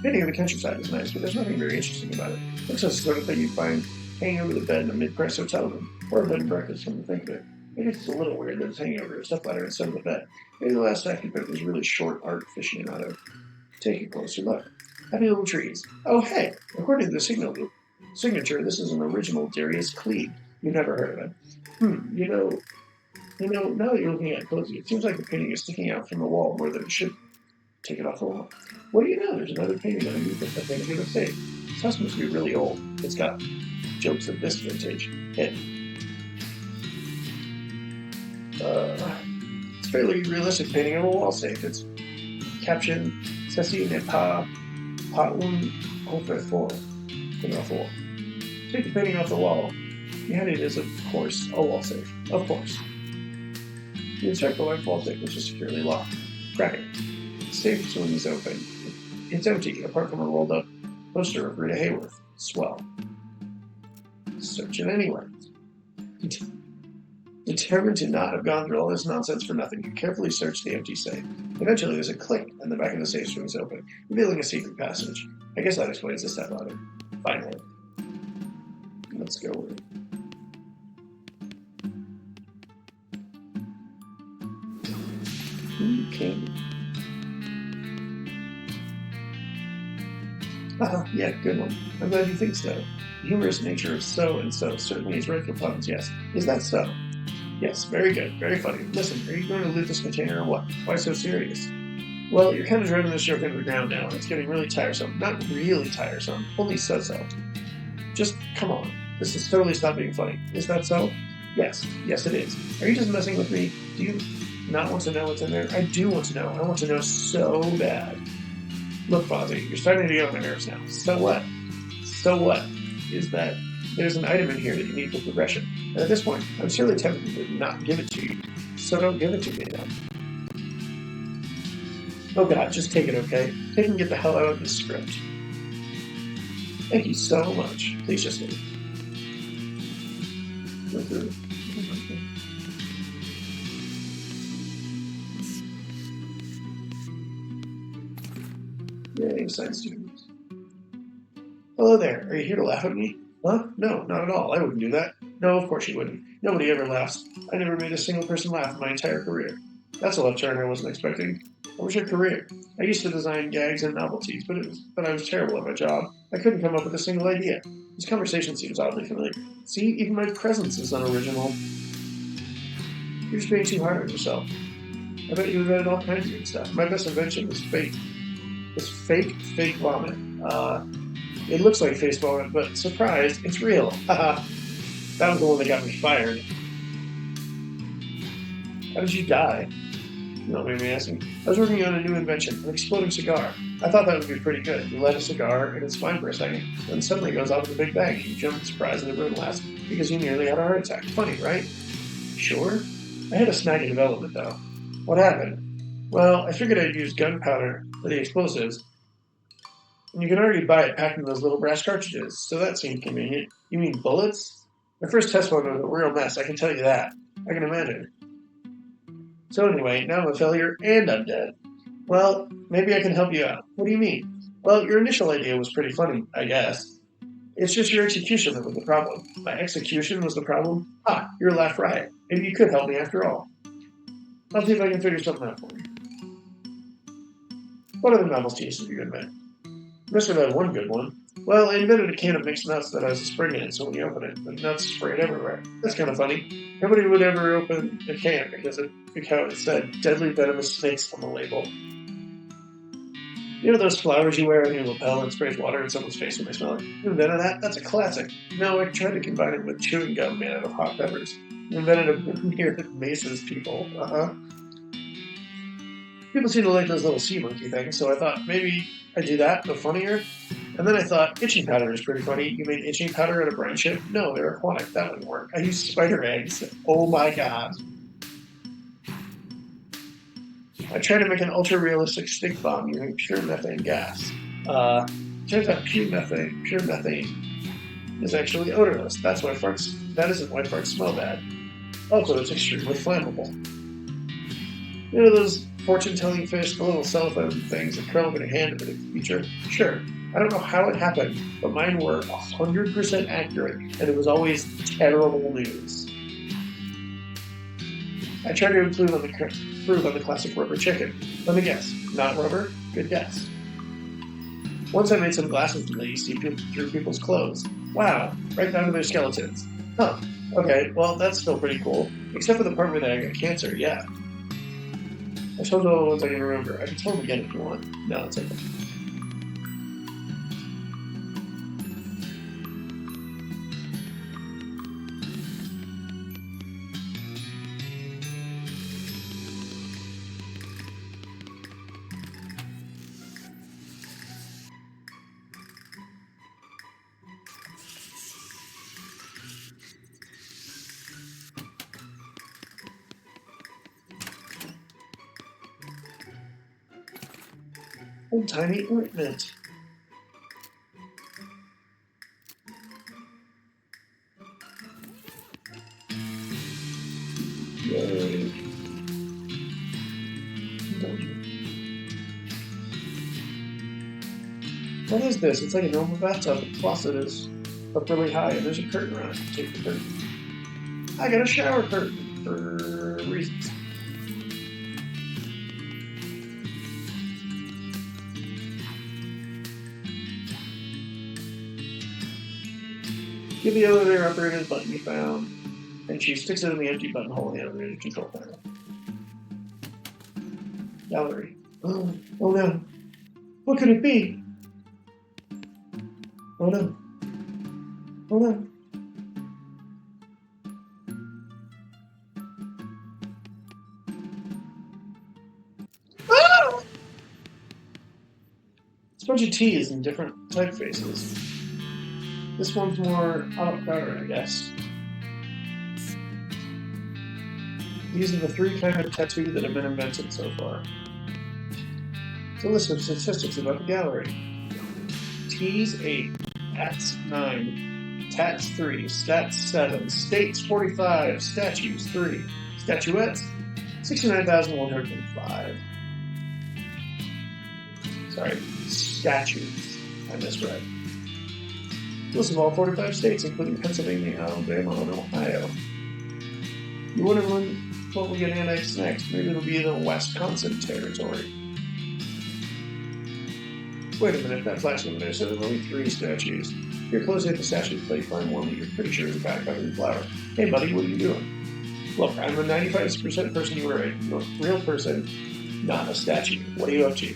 Painting of the countryside is nice, but there's nothing very interesting about it. Looks like the sort of thing you'd find hanging over the bed in a mid-price hotel room, or a bed and breakfast, come to think of it. Maybe it's a little weird that it's hanging over a step ladder instead of the bed. Maybe the last act you picked was really short art aficionado. Take a closer look. Happy little trees. Oh, hey! According to the signature, this is an original Darius Cleave. You've never heard of it. You know, now that you're looking at it closely, it seems like the painting is sticking out from the wall more than it should. Take it off the wall. What do you know? There's another painting underneath the thing in the safe. This house must be really old. It's got jokes of this vintage. It's a fairly realistic painting of a wall safe. It's captioned Ceci n'est pas un coffre-fort. Take the painting off the wall. Behind it is, of course, a wall safe. Of course. The encircle like wall safe, which is securely locked. Crack it. The safe swings open. It's empty, apart from a rolled up poster of Rita Hayworth. Swell. Search it anyway. Determined to not have gone through all this nonsense for nothing, you carefully search the empty safe. Eventually, there's a click, and the back of the safe swings open, revealing a secret passage. I guess that explains the stepladder. Finally. Let's go with it. Okay. Yeah, good one. I'm glad you think so. The humorous nature of so and so certainly is right for puns, yes. Is that so? Yes, very good, very funny. Listen, are you going to loot this container or what? Why so serious? Well, you're kind of driving this joke into the ground now, and it's getting really tiresome. Not really tiresome, only so-so. Just, come on. This has totally stopped being funny. Is that so? Yes it is. Are you just messing with me? Do you not want to know what's in there? I do want to know. I want to know so bad. Look, Fozzie, you're starting to get on my nerves now. So what? So what? Is that there's an item in here that you need for progression. And at this point, I'm surely tempted to not give it to you. So don't give it to me then. Oh god, just take it, okay? Take and get the hell out of this script. Thank you so much. Please just leave. Yay, science students. Hello there. Are you here to laugh at me? Huh? No, not at all. I wouldn't do that. No, of course you wouldn't. Nobody ever laughs. I never made a single person laugh in my entire career. That's a left turn I wasn't expecting. What was your career? I used to design gags and novelties, but I was terrible at my job. I couldn't come up with a single idea. This conversation seems oddly familiar. See, even my presence is unoriginal. You're just being too hard on yourself. I bet you invented all kinds of good stuff. My best invention was fake. This fake vomit. It looks like face vomit, but surprise, it's real. Haha. That was the one that got me fired. How did you die? You don't mind me asking. I was working on a new invention, an exploding cigar. I thought that would be pretty good. You light a cigar, and it's fine for a second. Then suddenly it goes off with a big bang. You jump in surprise, and everyone laughs because you nearly had a heart attack. Funny, right? Sure. I had a snag in development, though. What happened? Well, I figured I'd use gunpowder for the explosives, and you can already buy it packed in those little brass cartridges, so that seemed convenient. You mean bullets? My first test one was a real mess, I can tell you that. I can imagine. So anyway, now I'm a failure and I'm dead. Well, maybe I can help you out. What do you mean? Well, your initial idea was pretty funny, I guess. It's just your execution that was the problem. My execution was the problem? You're a laugh riot. Maybe you could help me after all. I'll see if I can figure something out for you. What other novelties did you invent? Must have had one good one. Well, I invented a can of mixed nuts that has a spring in it, so when you open it, the nuts sprayed everywhere. That's kind of funny. Nobody would ever open a can because it said deadly venomous snakes on the label. You know those flowers you wear on your lapel and sprays water in someone's face when they smell it? You invented that? That's a classic. No, I tried to combine it with chewing gum made out of hot peppers. You invented a beer that maces people. People seem to like those little sea monkey things, so I thought maybe I'd do that, but funnier. And then I thought itching powder is pretty funny. You made itching powder at a brine ship? No, they're aquatic. That wouldn't work. I used spider eggs. Oh my god. I tried to make an ultra-realistic stink bomb using pure methane gas. Turns out pure methane is actually odorless. That isn't why farts smell bad. Also, it's extremely flammable. You know those fortune-telling fish, the little cellophane things that curl up in a hand in the future? Sure. I don't know how it happened, but mine were 100% accurate, and it was always terrible news. I tried to improve on the classic rubber chicken. Let me guess. Not rubber? Good guess. Once I made some glasses that you see through people's clothes. Wow. Right down to their skeletons. Huh. Okay, well, that's still pretty cool. Except for the part where I got cancer, yeah. I told you all the ones I can remember. I can tell them again if you want. No, it's okay. Oh, tiny ointment. Yay. What is this? It's like a normal bathtub. The faucet is up really high, and there's a curtain around it. Take the curtain. I got a shower curtain for reasons. Give the elevator operator the button you found, and she sticks it in the empty buttonhole in the elevator control panel. Gallery. Oh no. What could it be? Oh no. Oh no. Ah! It's a bunch of T's in different typefaces. This one's more avant-garde, I guess. These are the 3 kinds of tattoo that have been invented so far. It's a list of statistics about the gallery. T's 8, Tats 9, Tats 3, Stats 7, States 45, Statues 3, Statuettes 69,105. Sorry, statues. I misread. List of all 45 states, including Pennsylvania, Alabama, and Ohio. You wonder what will get annexed next? Maybe it'll be the Wisconsin territory. Wait a minute, that flashing there said there were only 3 statues. If you're closely at the statue's plate, find one that you're pretty sure is a back covered in flour. Hey buddy, what are you doing? Look, I'm a 95% person you were a real person, not a statue. What are you up to?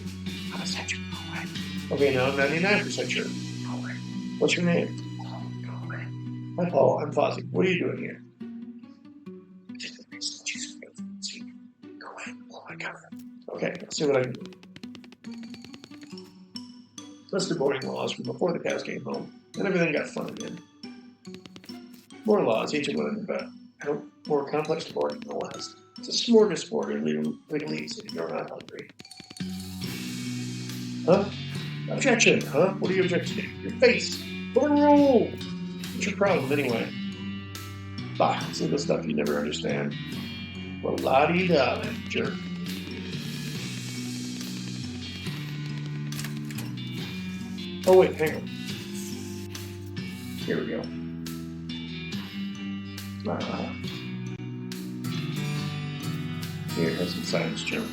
I'm a statue. Go away. Okay, now I'm 99% sure. Go away. What's your name? Paul. Go away. Hi Paul, I'm Fozzie. What are you doing here? Go away. Oh my god. Okay, let's see what I can do. List of boarding laws from before the cows came home, and everything got fun again. More laws, each of them about more complex boarding than the last. It's a smorgasbord of legalese if you're not hungry. Huh? Objection, huh? What are you objecting to? Your face! Overruled! What's your problem, anyway? Bah, it's legal stuff you never understand. Well, la-di-da, then, jerk. Oh, wait, hang on. Here we go. Here, have some science junk.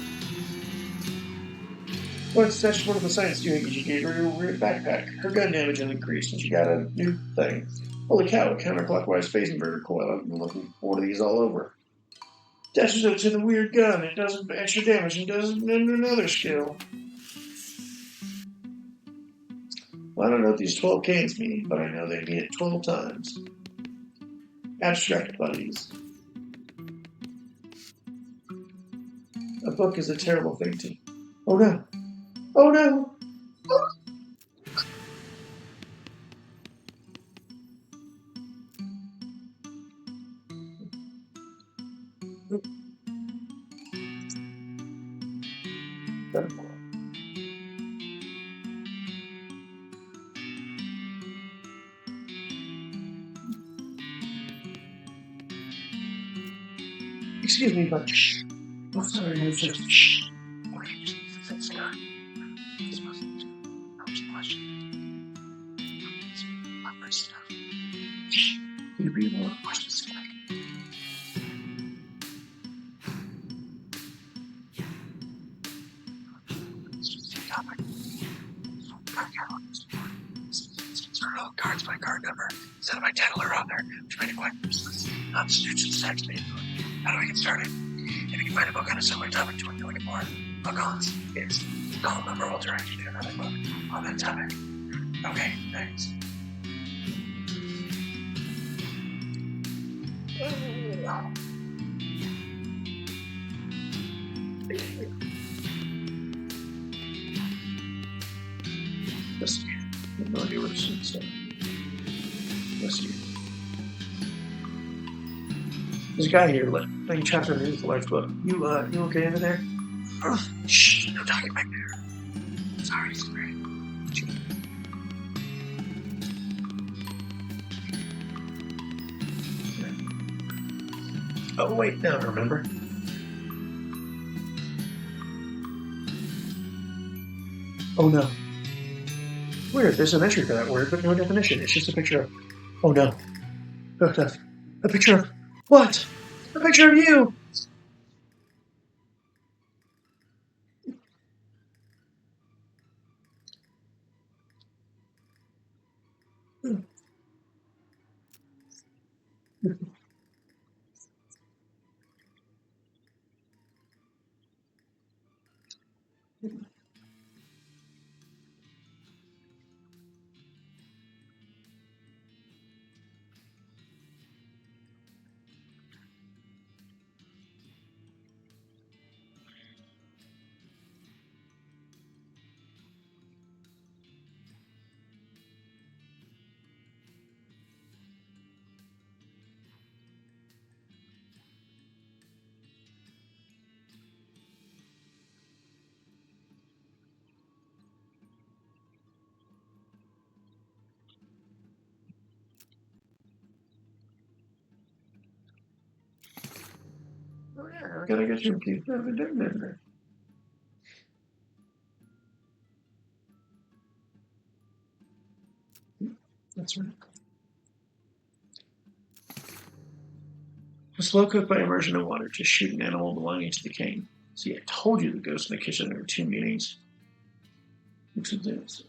What's that's one of the science students she gave her a weird backpack. Her gun damage had increased, and she got a new thing. Holy cow, a counterclockwise phase inverter coil. I've been looking for one of these all over. Dashes it to the weird gun. It does extra damage and does another skill. Well, I don't know what these 12 cans mean, but I know they mean it 12 times. Abstract buddies. A book is a terrible thing to... Oh no! Oh no! Excuse me, but shh. Oh, sorry, it's just shh. Okay, just sit down. This wasn't a question. I'm very stuff. Shh. You read more questions like. Cards by card number. Instead of my title or on there, which made it quite useless. Not suits and sex made. How do I get started? If you can find a book on a similar topic to what you're looking for, book on is call number will direct you to another book on that topic. Okay, thanks. Let's see. I have no idea what it's saying. Let's see. There's a guy here, playing chapter in his life book. You okay over there? Shh, no talking back there. Sorry, sorry. Oh, wait, now I remember. Oh no. Weird, there's an entry for that word, but no definition. It's just a picture of... Oh no. A picture of... What? A picture of you! Oh yeah, I gotta get you keep there. That's right. A slow cook by immersion in water to shoot an animal belonging to the king. See, I told you the ghost in the kitchen there were 2 meanings. Looks at this.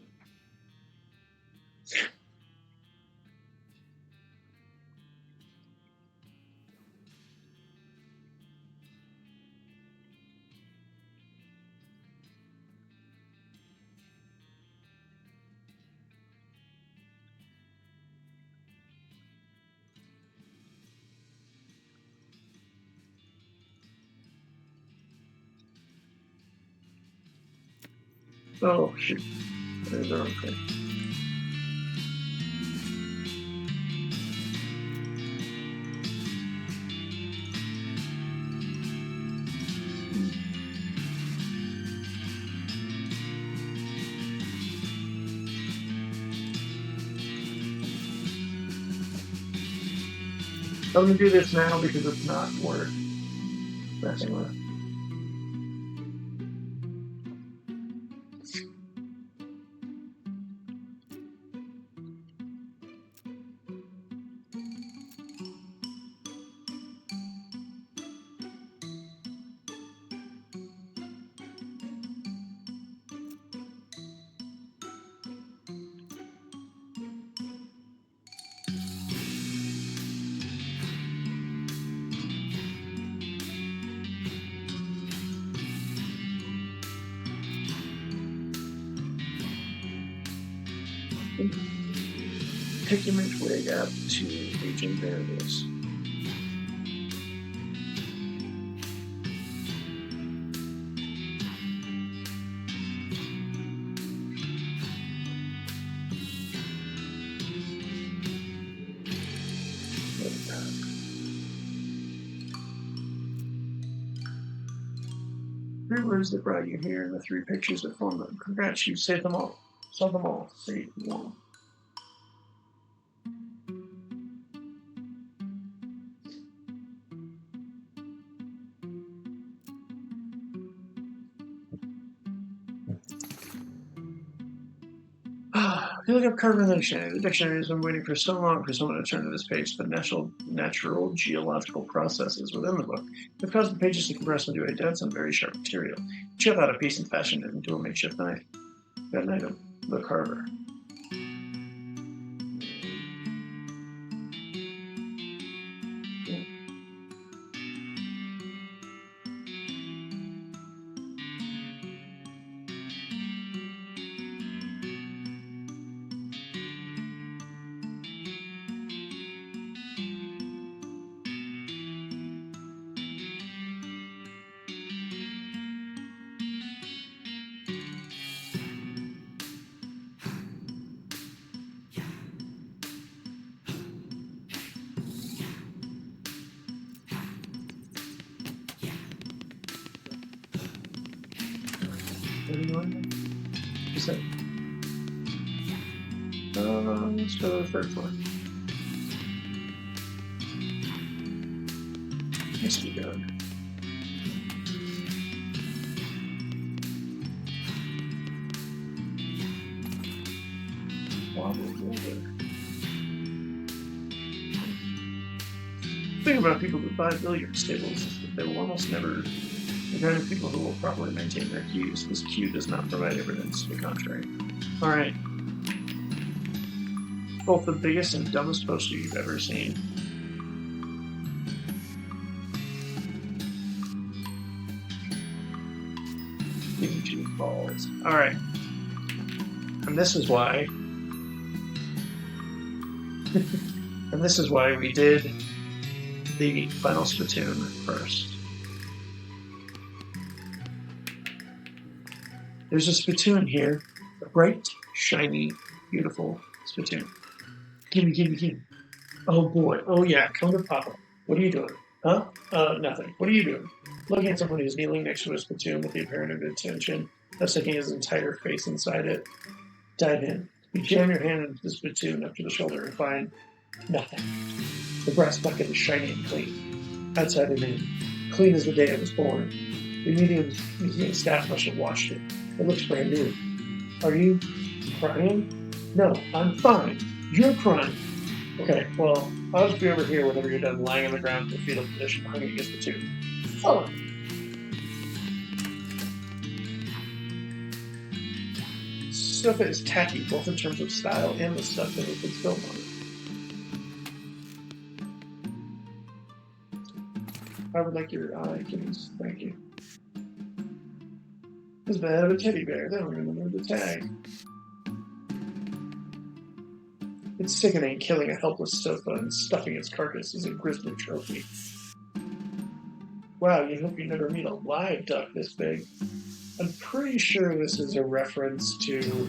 Oh, shoot. There's our own thing. I'm gonna do this now because it's not worth messing with. Document way up to agent variables. 3 words that brought you here and the 3 pictures that formed them. Congrats, you saved them all. Saw them all. Saved them all. If you look up Carver in the dictionary has been waiting for so long for someone to turn to this page. The natural geological processes within the book have caused the pages to compress into a dense and very sharp material. Chip out a piece and fashion it into a makeshift knife. That item, the Carver. You said, let's go to the third floor. Let's be good. The thing about people who buy billiards tables is that they will almost never. The kind of people who will properly maintain their cues. This cue does not provide evidence to the contrary. Alright. Both the biggest and dumbest poster you've ever seen. Give me 2 balls. Alright. And this is why. And this is why we did the final spittoon first. There's a spittoon here, a bright, shiny, beautiful spittoon. Gimme. Oh boy, oh yeah, come to Papa. What are you doing? Huh? Nothing. What are you doing? Looking at someone who's kneeling next to a spittoon with the apparent intention of sticking his entire face inside it. Dive in. You jam your hand into the spittoon up to the shoulder and find nothing. The brass bucket is shiny and clean. Outside and in. Clean as the day it was born. The museum staff must have washed it. It looks brand new. Are you crying? No, I'm fine. You're crying. Okay, well, I'll just be over here whenever you're done lying on the ground in the fetal position, hung against the tube. Follow me. Sofa is tacky, both in terms of style and the stuff that it was built on. I would like your eye, please. Thank you. It's the head of a teddy bear. Then we're going to remove the tag. It's sickening killing a helpless sofa and stuffing its carcass as a grisly trophy. Wow, you hope you never meet a live duck this big. I'm pretty sure this is a reference to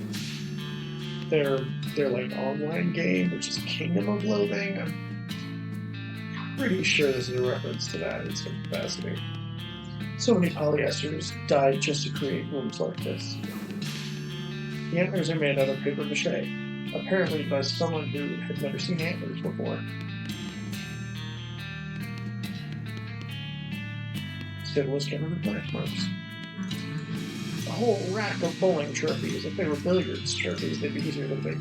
their like online game, which is Kingdom of Loathing. I'm pretty sure this is a reference to that in some capacity. So many polyesters died just to create rooms like this. The antlers are made out of paper mache, apparently by someone who had never seen antlers before. Instead was covered with black marks. A whole rack of bowling trophies. If they were billiards trophies, they'd be easier to make.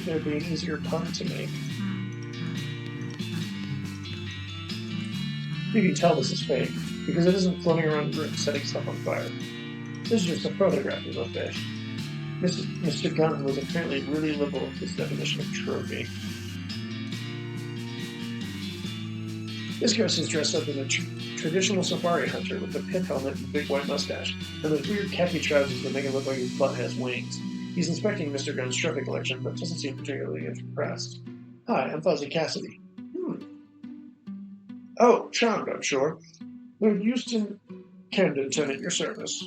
They'd be an easier pun to make. You can tell this is fake, because it isn't floating around the room setting stuff on fire. This is just a photograph of a fish. Mr. Gunn was apparently really liberal with his definition of trophy. This guy is dressed up in a traditional safari hunter with a pit helmet and a big white mustache, and those weird khaki trousers that make it look like his butt has wings. He's inspecting Mr. Gunn's trophy collection, but doesn't seem particularly impressed. Hi, I'm Fuzzy Cassidy. Oh, charmed, I'm sure. Lord Houston Camden, at your service.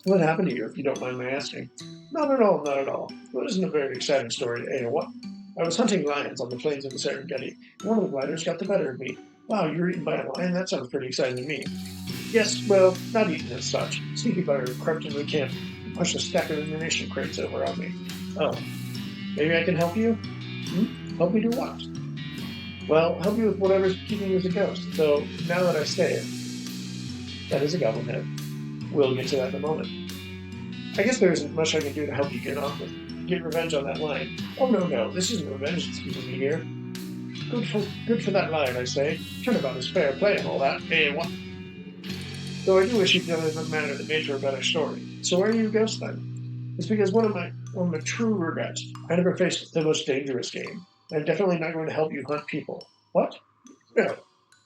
What happened to you, if you don't mind my asking? Not at all. Well, it isn't a very exciting story, eh, or what? I was hunting lions on the plains of the Serengeti, and one of the gliders got the better of me. Wow, you were eaten by a lion? That sounds pretty exciting to me. Yes, well, not eaten as such. Sneaky butter crept into the camp and pushed a stack of ammunition crates over on me. Oh, maybe I can help you? Help me do what? Well, help you with whatever's keeping you as a ghost. Though, now that I say it, that is a goblin head. We'll get to that in a moment. I guess there isn't much I can do to help you get revenge on that lion. Oh, no, this isn't revenge that's keeping me here. Good for that lion, I say. Turnabout is fair play and all that. Eh, what? Though I do wish you'd done it in a manner that made for a better story. So why are you a ghost then? It's because one of my true regrets. I never faced the most dangerous game. I'm definitely not going to help you hunt people. What? No.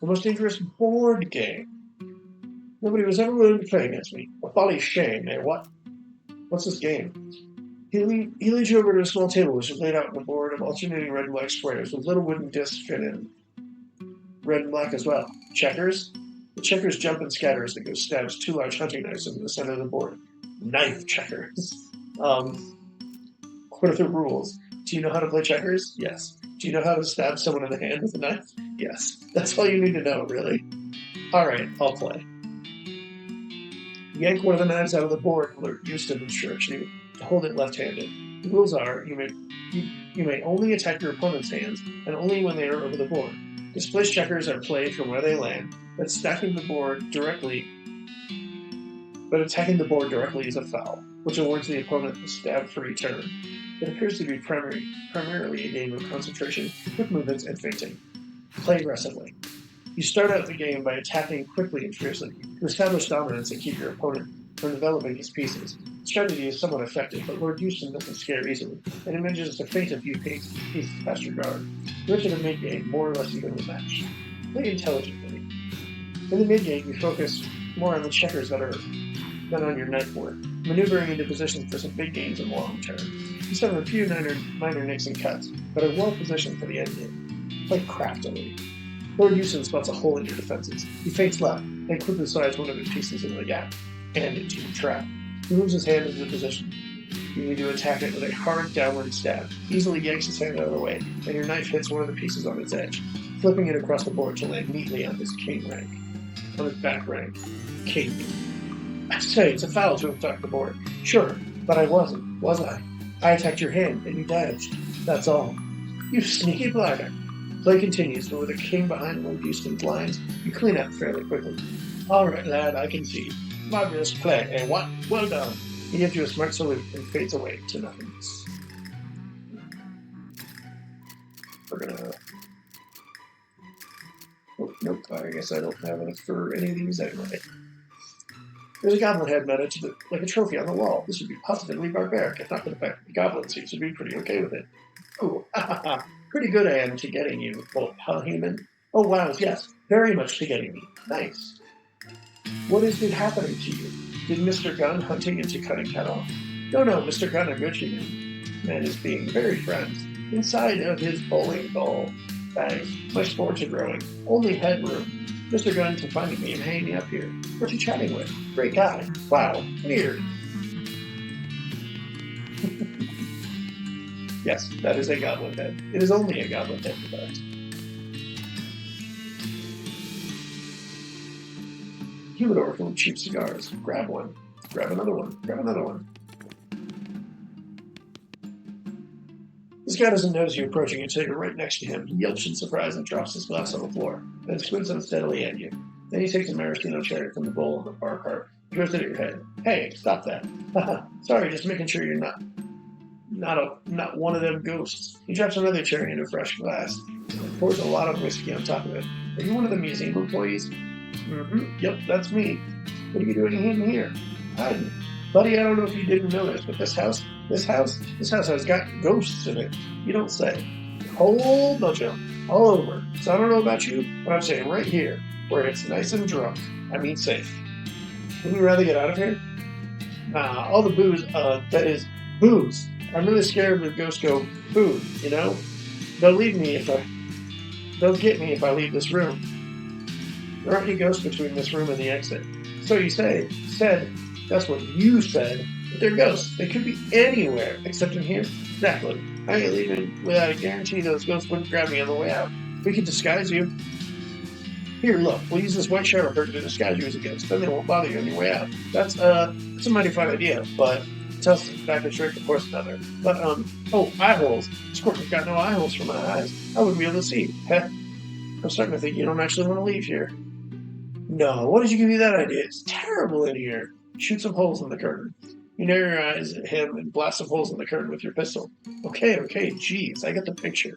The most dangerous board game. Nobody was ever willing to play against me. A folly shame, eh? What? What's this game? He leads you over to a small table which is laid out on a board of alternating red and black squares with little wooden discs fit in. Red and black as well. Checkers? The checkers jump and scatter as the ghost stabs two large hunting knives into the center of the board. Knife checkers. What are the rules? Do you know how to play checkers? Yes. Do you know how to stab someone in the hand with a knife? Yes. That's all you need to know, really. Alright, I'll play. Yank one of the knives out of the board and alert Houston instructs you to hold it left-handed. The rules are you may only attack your opponent's hands, and only when they are over the board. Displaced checkers are played from where they land, but attacking the board directly is a foul, which awards the opponent a stab-free turn. It appears to be primarily a game of concentration, quick movements, and feinting. Play aggressively. You start out the game by attacking quickly and fiercely to establish dominance and keep your opponent from developing his pieces. The strategy is somewhat effective, but Lord Houston doesn't scare easily, and it manages to feint a few pieces past your guard. You enter the mid-game more or less evenly matched. Play intelligently. In the mid-game, you focus more on the checkers than on your knife work, maneuvering into position for some big gains in the long term. You suffer a few minor nicks and cuts, but are well positioned for the end game. Play craftily. Lord Houston spots a hole in your defenses. He feints left and quickly slides one of his pieces into the gap and into your trap. He moves his hand into position. You need to attack it with a hard downward stab. Easily yanks his hand out of the way, and your knife hits one of the pieces on its edge, flipping it across the board to land neatly on his king rank. On his back rank. King. I say, it's a foul to attack the board. Sure, but I wasn't, was I? I attacked your hand, and you dodged. That's all. You sneaky blackguard. Play continues, but with a king behind Lord Houston's lines, you clean up fairly quickly. All right, lad, I can see. Marvelous play, eh? What? Well done. He gives you a smart salute and fades away to nothingness. We're gonna... Oh, nope, I guess I don't have enough for any of these anyway. There's a goblin head mounted like a trophy on the wall. This would be positively barbaric, if not for the fact that the goblin seems to be pretty okay with it. Ooh, ha ha ha. Pretty good I am to getting you, huh, human? Oh, wow, yes, very much to getting me. Nice. What is it happening to you? Did Mr. Gunn hunting into cutting cat off? No, Mr. Gunn, a good human. Man is being very friends. Inside of his bowling ball bag, my sports are growing. Only headroom. Mr. Gunn confided me and hanging me up here. What's he chatting with? Great guy. Wow, weird. Yes, that is a goblin head. It is only a goblin head for that. Humidor full of cheap cigars. Grab one. Grab another one. Grab another one. This guy doesn't notice you approaching until you're right next to him. He yelps in surprise and drops his glass on the floor, then squints unsteadily at you. Then he takes a maraschino cherry from the bowl of the bar cart and throws it at your head. Hey, stop that. Sorry, just making sure you're not one of them ghosts. He drops another cherry into a fresh glass and pours a lot of whiskey on top of it. Are you one of the museum employees? Mm-hmm. Yep, that's me. What are you doing in here? Hiding. Buddy, I don't know if you didn't notice, but this house has got ghosts in it. You don't say. A whole bunch of them. All over. So I don't know about you, but I'm saying right here, where it's nice and drunk. I mean safe. Wouldn't you rather get out of here? Nah, all the booze, that is, booze. I'm really scared when ghosts go, boo, you know? They'll get me if I leave this room. There aren't any ghosts between this room and the exit. So you said, that's what you said, but they're ghosts. They could be anywhere, except in here. Exactly. I ain't leaving without a guarantee those ghosts wouldn't grab me on the way out. We could disguise you. Here, look, we'll use this white shower curtain to disguise you as a ghost. Then they won't bother you on your way out. That's a mighty fine idea, but tells us back and shrink, of course, another. But, oh, eye holes. Scorpion's got no eye holes for my eyes. I wouldn't be able to see. Heh. I'm starting to think you don't actually want to leave here. No, what did you give you that idea? It's terrible in here. Shoot some holes in the curtain. You narrow your eyes at him and blast some holes in the curtain with your pistol. Okay, jeez, I get the picture.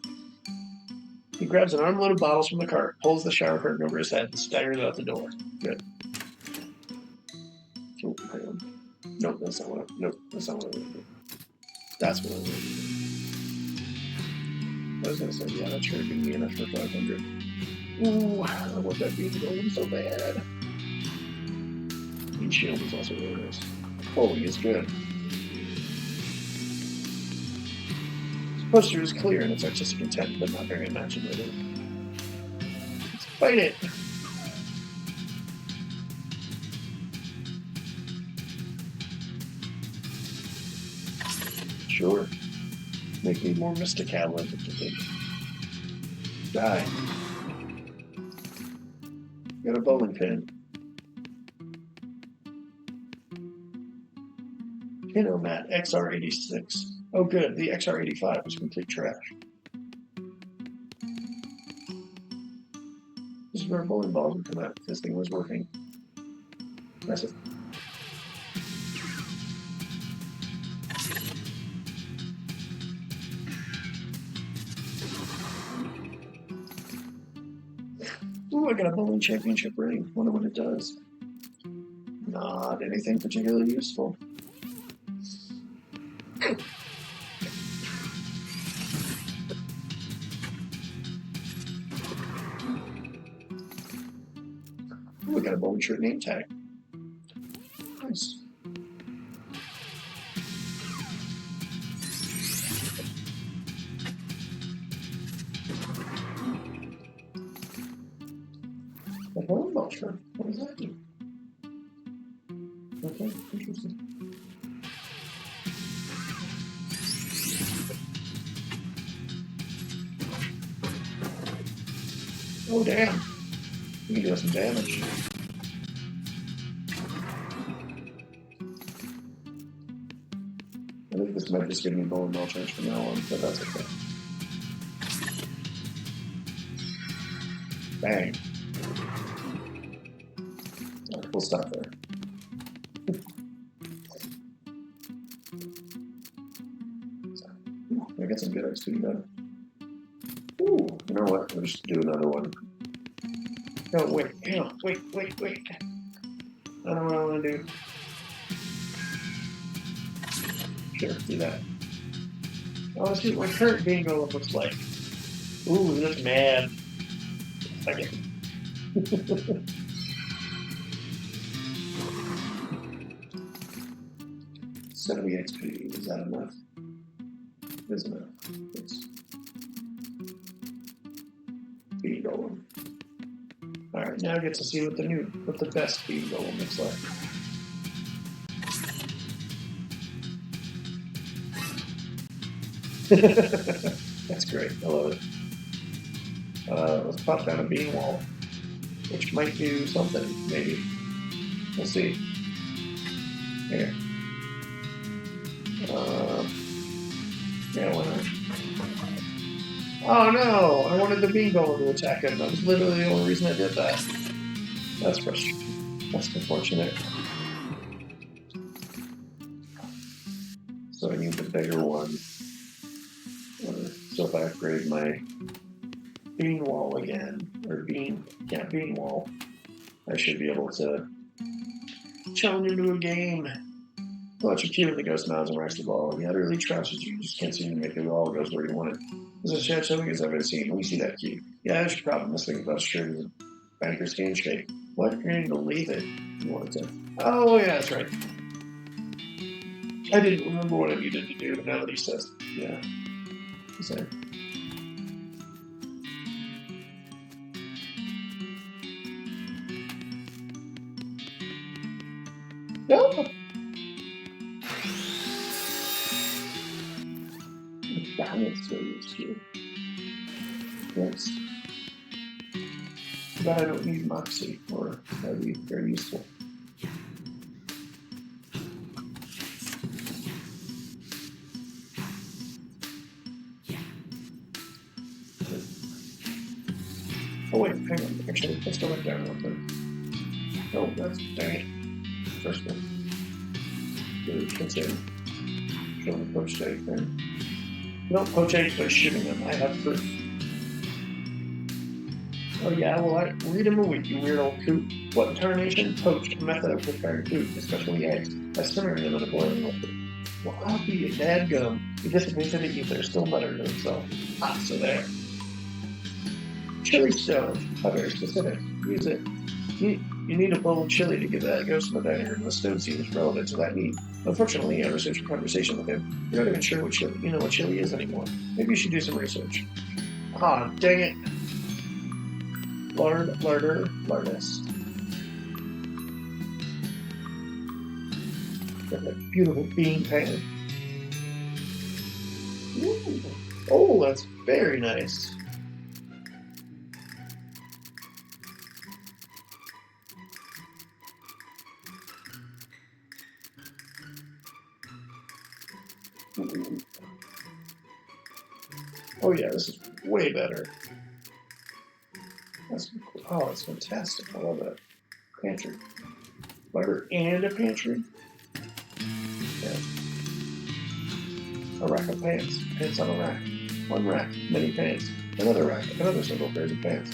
He grabs an armload of bottles from the cart, pulls the shower curtain over his head, and staggers out the door. Good. Oh, hang on. Nope, that's not what I want to do. That's what I want to do. I was going to say, yeah, that sure would be enough for 500. Ooh, I want that bean golden so bad. Bean shield is also really nice. Holy, it's good. This poster is clear in its artistic intent, but not very imaginative. Let's fight it! Sure. Make me more mystical, I think. Die. Got a bowling pin. Pinomat XR86. Oh good, the XR85 was complete trash. This is where bowling balls would come out if this thing was working. That's it. Ooh, I got a bowling championship ring. Wonder what it does. Not anything particularly useful. Ooh, I got a bowling shirt name tag. Nice. A bowling ball shirt. What does that do? Okay, interesting. Oh damn. We can do us some damage. I think this might just give me bowling ball charge from now on, but that's okay. Bang. Right, we'll stop there. I got some good XP done. Ooh, you know what? We'll just do another one. No, wait, hang on, wait. I don't know what I want to do. Sure, do that. I want to see what my current being golem looks like. Ooh, he looks mad. Second. 70 XP, is that enough? Is enough. Yes. Bean golem. Alright, now I get to see what the best bean golem looks like. That's great, I love it. Let's pop down a bean wall, which might do something, maybe. We'll see. Here. Yeah, why not? Oh no! I wanted the bean golem to attack him. That was literally the only reason I did that. That's frustrating. That's unfortunate. So I need the bigger one. So if I upgrade my bean wall again, or bean wall, I should be able to challenge into a game. Watch your cue when the ghost nods and racks the ball. He utterly crouches you just can't seem to make the ball goes where you want it. This is as showing as I've ever seen. Let me see that cue. Yeah, that's your problem. This thing about sure is a banker's handshake. What? You're going to leave it. You wanted to. Oh, yeah, that's right. I didn't remember what I needed to do, but now that he says, yeah. He's saying. No! Damn it, so it's cute. Yes. But I don't need moxie, or that would be very useful. Oh wait, hang on. Actually, let's go back down one thing. Oh, that's dang it. First one. Continue. Show the poached egg thing. You don't poach eggs by shooting them. I have proof. Oh yeah, well, read him a week, you weird old coot. What in tarnation? Poached, a method of preparing food, especially eggs, by simmering them in a boiling liquid. Well, I'll be a dadgum. He dissipates in the ether, still muttering to himself. Ah, so there. Chili stone. How very specific. Use it. You need a bowl of chili to give that ghost in the diner, and the stone seems relevant to that need. Unfortunately, ever since your conversation with him, you're not even sure what chili is anymore. Maybe you should do some research. Ah, dang it. Lardist. Got that beautiful bean pan. Ooh. Oh, that's very nice. Ooh. Oh yeah, this is way better. That's fantastic. I love that. Pantry. Butter and a pantry. Yeah. A rack of pants. Pants on a rack. One rack, many pants. Another rack, another single pair of pants.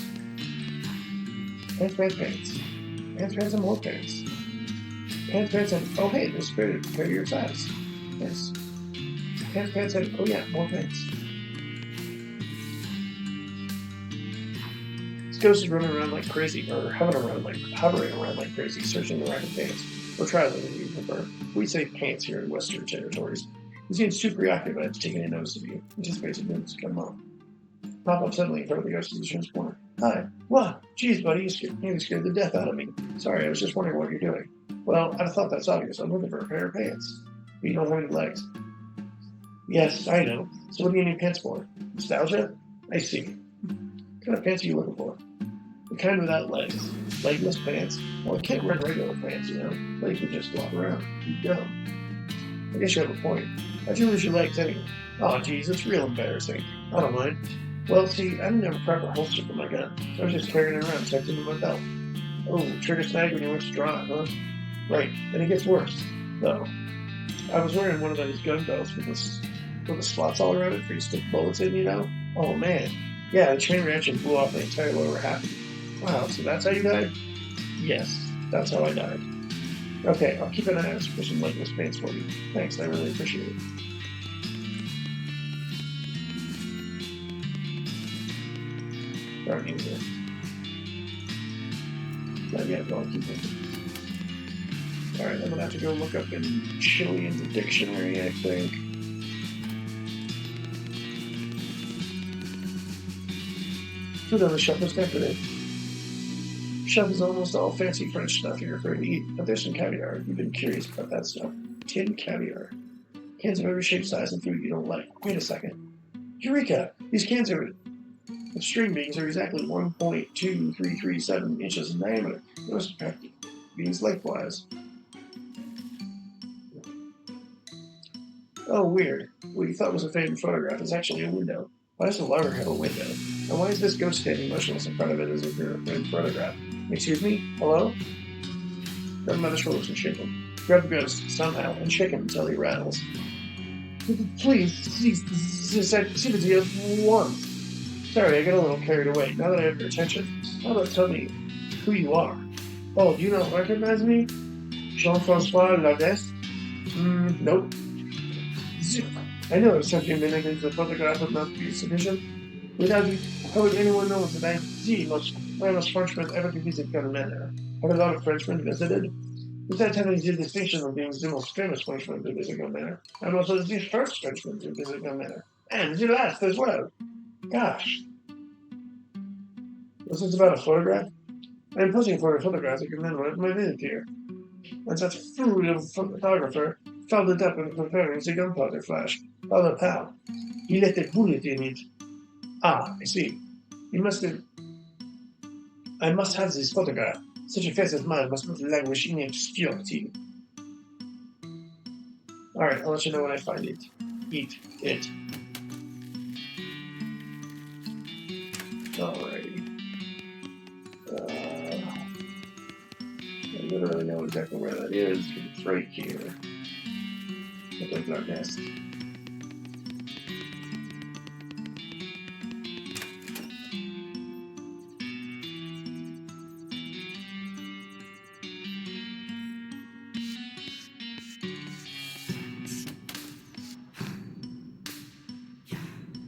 Pants, pants, pants. Pants, pants, and more pants. Pants, pants, and oh hey, there's a pair of your size. Yes. Pants, pants, and oh yeah, more pants. This ghost is running around like crazy, or hovering around like crazy, searching the rack of pants. Or trousers, if you prefer. We say pants here in Western territories. He seems too preoccupied to take any notice of you. Anticipates his moves to come up. Pop up suddenly in front of the ghost in the insurance corner. Hi. What? Geez, buddy, you scared the death out of me. Sorry, I was just wondering what you're doing. Well, I thought that's obvious. I'm looking for a pair of pants. But you don't have any legs. Yes, I know. So what do you need pants for? Nostalgia? I see. What kind of pants are you looking for? The kind without legs. Legless pants? Well, I can't wear regular pants, you know. Legs would just walk around. You dumb. I guess you have a point. How'd you lose your legs anyway? Oh, geez, it's real embarrassing. I don't mind. Well, see, I didn't have a proper holster for my gun. So I was just carrying it around tucked into my belt. Oh, trigger snag when you went to draw it, huh? Right, and it gets worse, though. I was wearing one of those gun belts with the slots all around it for you to stick bullets in, you know? Oh, man. Yeah, the chain reaction blew off the entire lower half. Wow, so that's how you died? Yes, that's how I died. Okay, I'll keep an eye out for some legless pants for you. Thanks, I really appreciate it. Darn easier. Not yet, but I'll keep it. Alright, I'm gonna have to go look up in chili in the dictionary, I think. Food on the shelf is decorative. Shelf is almost all fancy French stuff you're afraid to eat, but there's some caviar. You've been curious about that stuff. Tin caviar. Cans of every shape, size, and food you don't like. Wait a second. Eureka! These cans of string beans are exactly 1.2337 inches in diameter. They must have packed beans lengthwise. Oh, weird. What you thought was a faded photograph is actually a window. Why does the larder have a window? And why is this ghost standing motionless in front of it as if you're a framed photograph? Excuse me? Hello? Grab him by the shoulders and shake him. Grab the ghost, somehow, and shake him until he rattles. Please, see the deal once. Sorry, I got a little carried away. Now that I have your attention, how about tell me who you are? Oh, do you not recognize me? Jean-Francois Lardest? Nope. I know if something negative the photograph would not be sufficient. Without you, how would anyone know that I'm the most famous Frenchman ever to visit Gun Manor? Have a lot of Frenchmen visited? Besides having the distinction of being the most famous Frenchman to visit Gun Manor, I'm also the first Frenchman to visit Gun Manor. And the last as well. Gosh. Was this about a photograph? I'm posing for a photograph that commemorate my visit here. And that fool of a photographer fouled it up in preparing the gunpowder flash. Father Pal. He left a bullet in it. Ah, I see. He must have... I must have this photograph. Such a face as mine must not languish in obscurity. Alright, I'll let you know when I find it. Eat it. Alrighty. I literally know exactly where that is. It's right here. Look like our nest.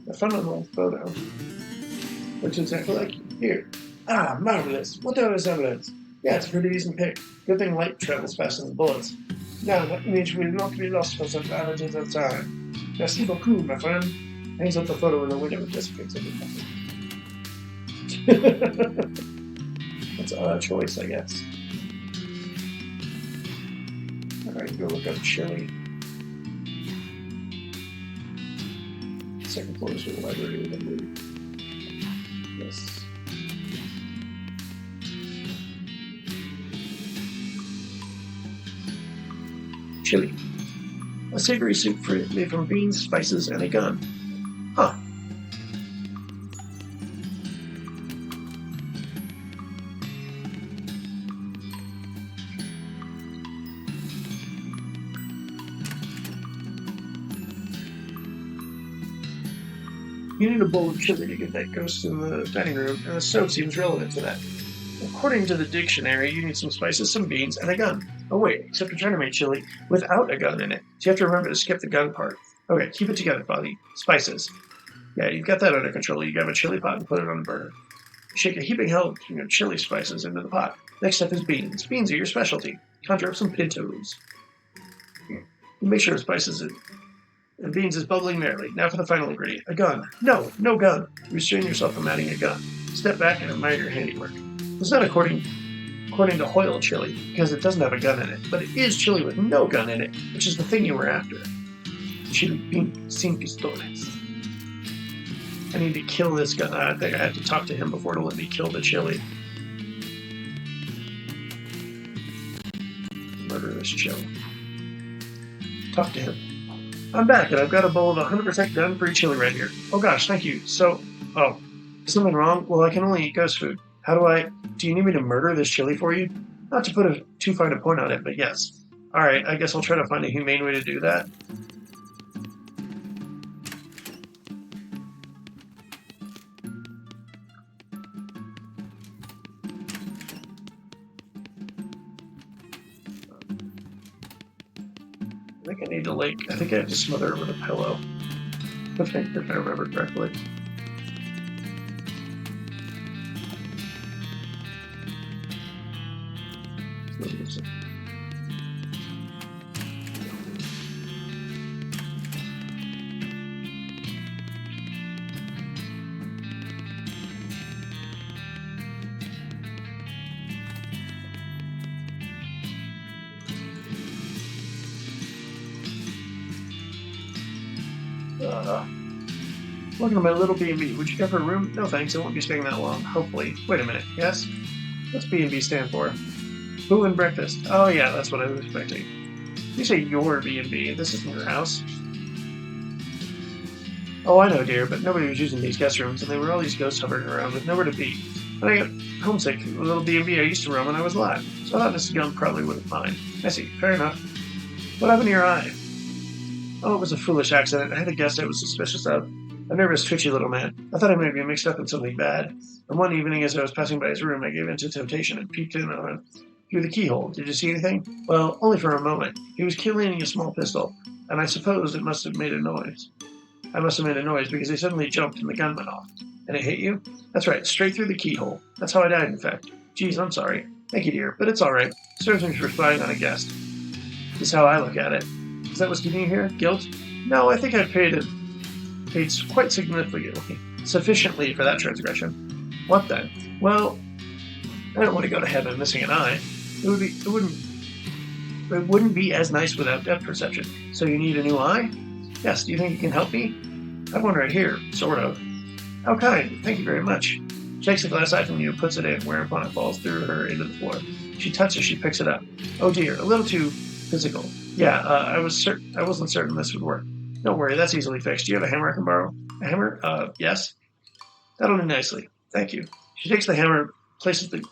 I found an old photo. Looks exactly like you. Here. Ah, marvelous. What a resemblance. Yeah, it's a pretty decent pic. Good thing light travels faster than bullets. Now, that image will not be lost for such averages of time. Merci beaucoup, my friend. Hangs up the photo in the window and dissipates every nothing. That's a choice, I guess. Alright, go look up chili. Second floor is where the library is, I believe. Yes. Chili. A savory soup made from beans, spices, and a gun. Huh. You need a bowl of chili to get that ghost in the dining room, and the stove seems relevant to that. According to the dictionary, you need some spices, some beans, and a gun. Oh wait, except you're trying to make chili without a gun in it, so you have to remember to skip the gun part. Okay, keep it together, Bobby. Spices. Yeah, you've got that under control. You grab a chili pot and put it on the burner. Shake a heaping help chili spices into the pot. Next step is beans. Beans are your specialty. Conjure up some pintos. You make sure the spices and beans is bubbling merrily. Now for the final ingredient, a gun. No gun. Restrain yourself from adding a gun. Step back and admire your handiwork. It's not according to Hoyle chili, because it doesn't have a gun in it, but it is chili with no gun in it, which is the thing you were after. Chili sin pistoles. I need to kill this guy. I think I have to talk to him before to let me kill the chili. Murder this chili. Talk to him. I'm back, and I've got a bowl of 100% gun-free chili right here. Oh gosh, thank you. So, is something wrong? Well, I can only eat ghost food. Do you need me to murder this chili for you? Not to put too fine a point on it, but yes. Alright, I guess I'll try to find a humane way to do that. I think I need to I think I have to smother it with a pillow. If I remember correctly. Welcome to my little B&B. Would you care for a room? No thanks, I won't be staying that long. Hopefully. Wait a minute, yes? What's B&B stand for? Boo and breakfast. Oh yeah, that's what I was expecting. You say your B&B, this isn't your house. Oh, I know, dear, but nobody was using these guest rooms, and there were all these ghosts hovering around with nowhere to be. And I got homesick from the little B&B I used to run when I was alive, so I thought Mrs. Young probably wouldn't mind. I see, fair enough. What happened to your eye? Oh, it was a foolish accident. I had a guest I was suspicious of. A nervous, twitchy little man. I thought I might be mixed up in something bad. And one evening, as I was passing by his room, I gave in to temptation and peeked in on him through the keyhole. Did you see anything? Well, only for a moment. He was cleaning a small pistol, and I suppose it must have made a noise. I must have made a noise because he suddenly jumped and the gun went off. And it hit you? That's right, straight through the keyhole. That's how I died, in fact. Geez, I'm sorry. Thank you, dear, but it's all right. Serves me for spying on a guest. Is how I look at it. Is that what's keeping you here? Guilt? No, I think I've paid quite sufficiently for that transgression. What then? Well, I don't want to go to heaven missing an eye. It wouldn't be as nice without depth perception. So you need a new eye? Yes. Do you think you can help me? I have one right here, sort of. How kind. Thank you very much. Takes the glass eye from you, puts it in, whereupon it falls through her into the floor. She touches, she picks it up. Oh dear, a little too physical. Yeah, I wasn't certain this would work. Don't worry, that's easily fixed. Do you have a hammer I can borrow? A hammer? Yes. That'll do nicely. Thank you. She takes the hammer, places the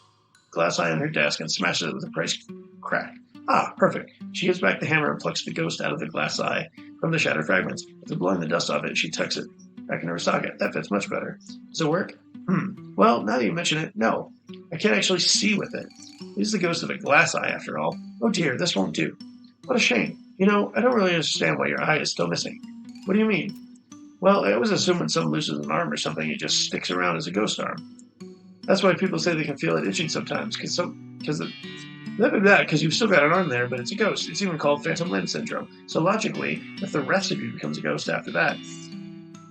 glass eye on her desk, and smashes it with a price crack. Ah, perfect. She gives back the hammer and plucks the ghost out of the glass eye from the shattered fragments. After blowing the dust off it, she tucks it back into her socket. That fits much better. Does it work? Well, now that you mention it, no. I can't actually see with it. It is the ghost of a glass eye, after all. Oh dear, this won't do. What a shame. You know, I don't really understand why your eye is still missing. What do you mean? Well, I always assume when someone loses an arm or something, it just sticks around as a ghost arm. That's why people say they can feel it itching sometimes, because you've still got an arm there, but it's a ghost. It's even called phantom limb syndrome. So logically, if the rest of you becomes a ghost after that,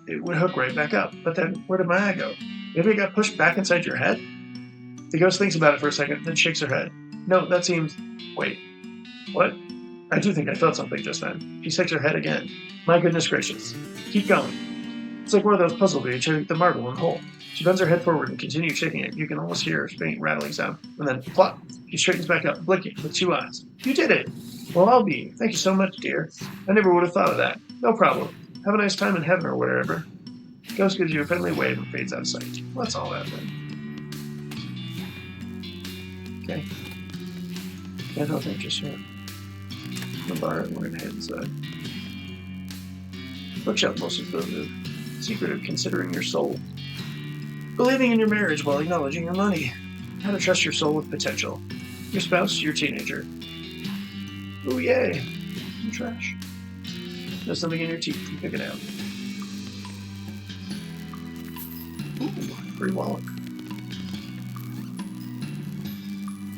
it would hook right back up. But then, where did my eye go? Maybe it got pushed back inside your head? The ghost thinks about it for a second, then shakes her head. No, that seems... Wait. What? I do think I felt something just then. She shakes her head again. My goodness gracious. Keep going. It's like one of those puzzles where you check the marble in the hole. She bends her head forward and continues shaking it. You can almost hear a faint rattling sound. And then, plop! She straightens back up, blinking with 2 eyes. You did it! Well, I'll be. Thank you so much, dear. I never would have thought of that. No problem. Have a nice time in heaven or wherever. Ghost gives you a friendly wave and fades out of sight. Well, that's all that then. Okay. I don't think just yet. The bar, and we're gonna head inside. Bookshelf most of the secret of considering your soul. Believing in your marriage while acknowledging your money. How to trust your soul with potential. Your spouse, your teenager. Ooh, yay. Some trash. There's something in your teeth. You pick it out. Ooh, free wallet.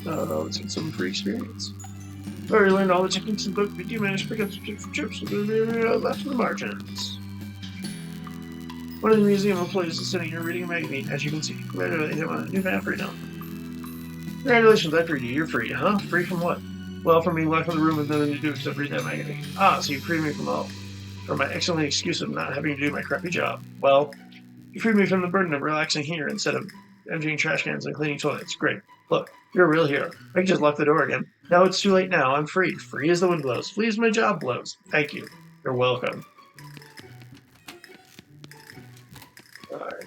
Let's get some free experience. I've already learned all the techniques in the book, but you managed to pick up some chips left in the margins. One of the museum employees is sitting here reading a magazine, as you can see. Congratulations on a new map freedom. Congratulations, I freed you. You're free, huh? Free from what? Well, from being locked in the room with nothing to do except read that magazine. Ah, so you freed me from my excellent excuse of not having to do my crappy job. Well, you freed me from the burden of relaxing here instead of emptying trash cans and cleaning toilets. Great. Look, you're a real hero. I can just lock the door again. Now it's too late now. I'm free. Free as the wind blows. Free as my job blows. Thank you. You're welcome. Alright.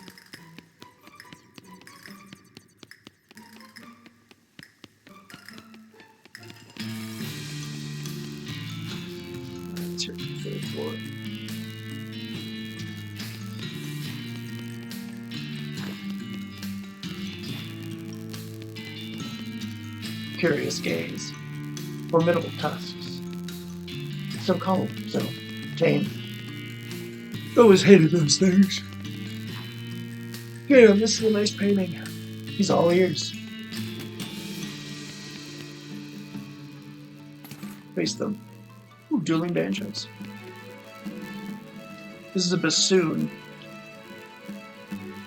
Let's hit the third floor. Curious gaze. Formidable tusks. So calm, so tame. Always hated those things. Yeah, this is a nice painting. He's all ears. Face them. Ooh, dueling banjos. This is a bassoon.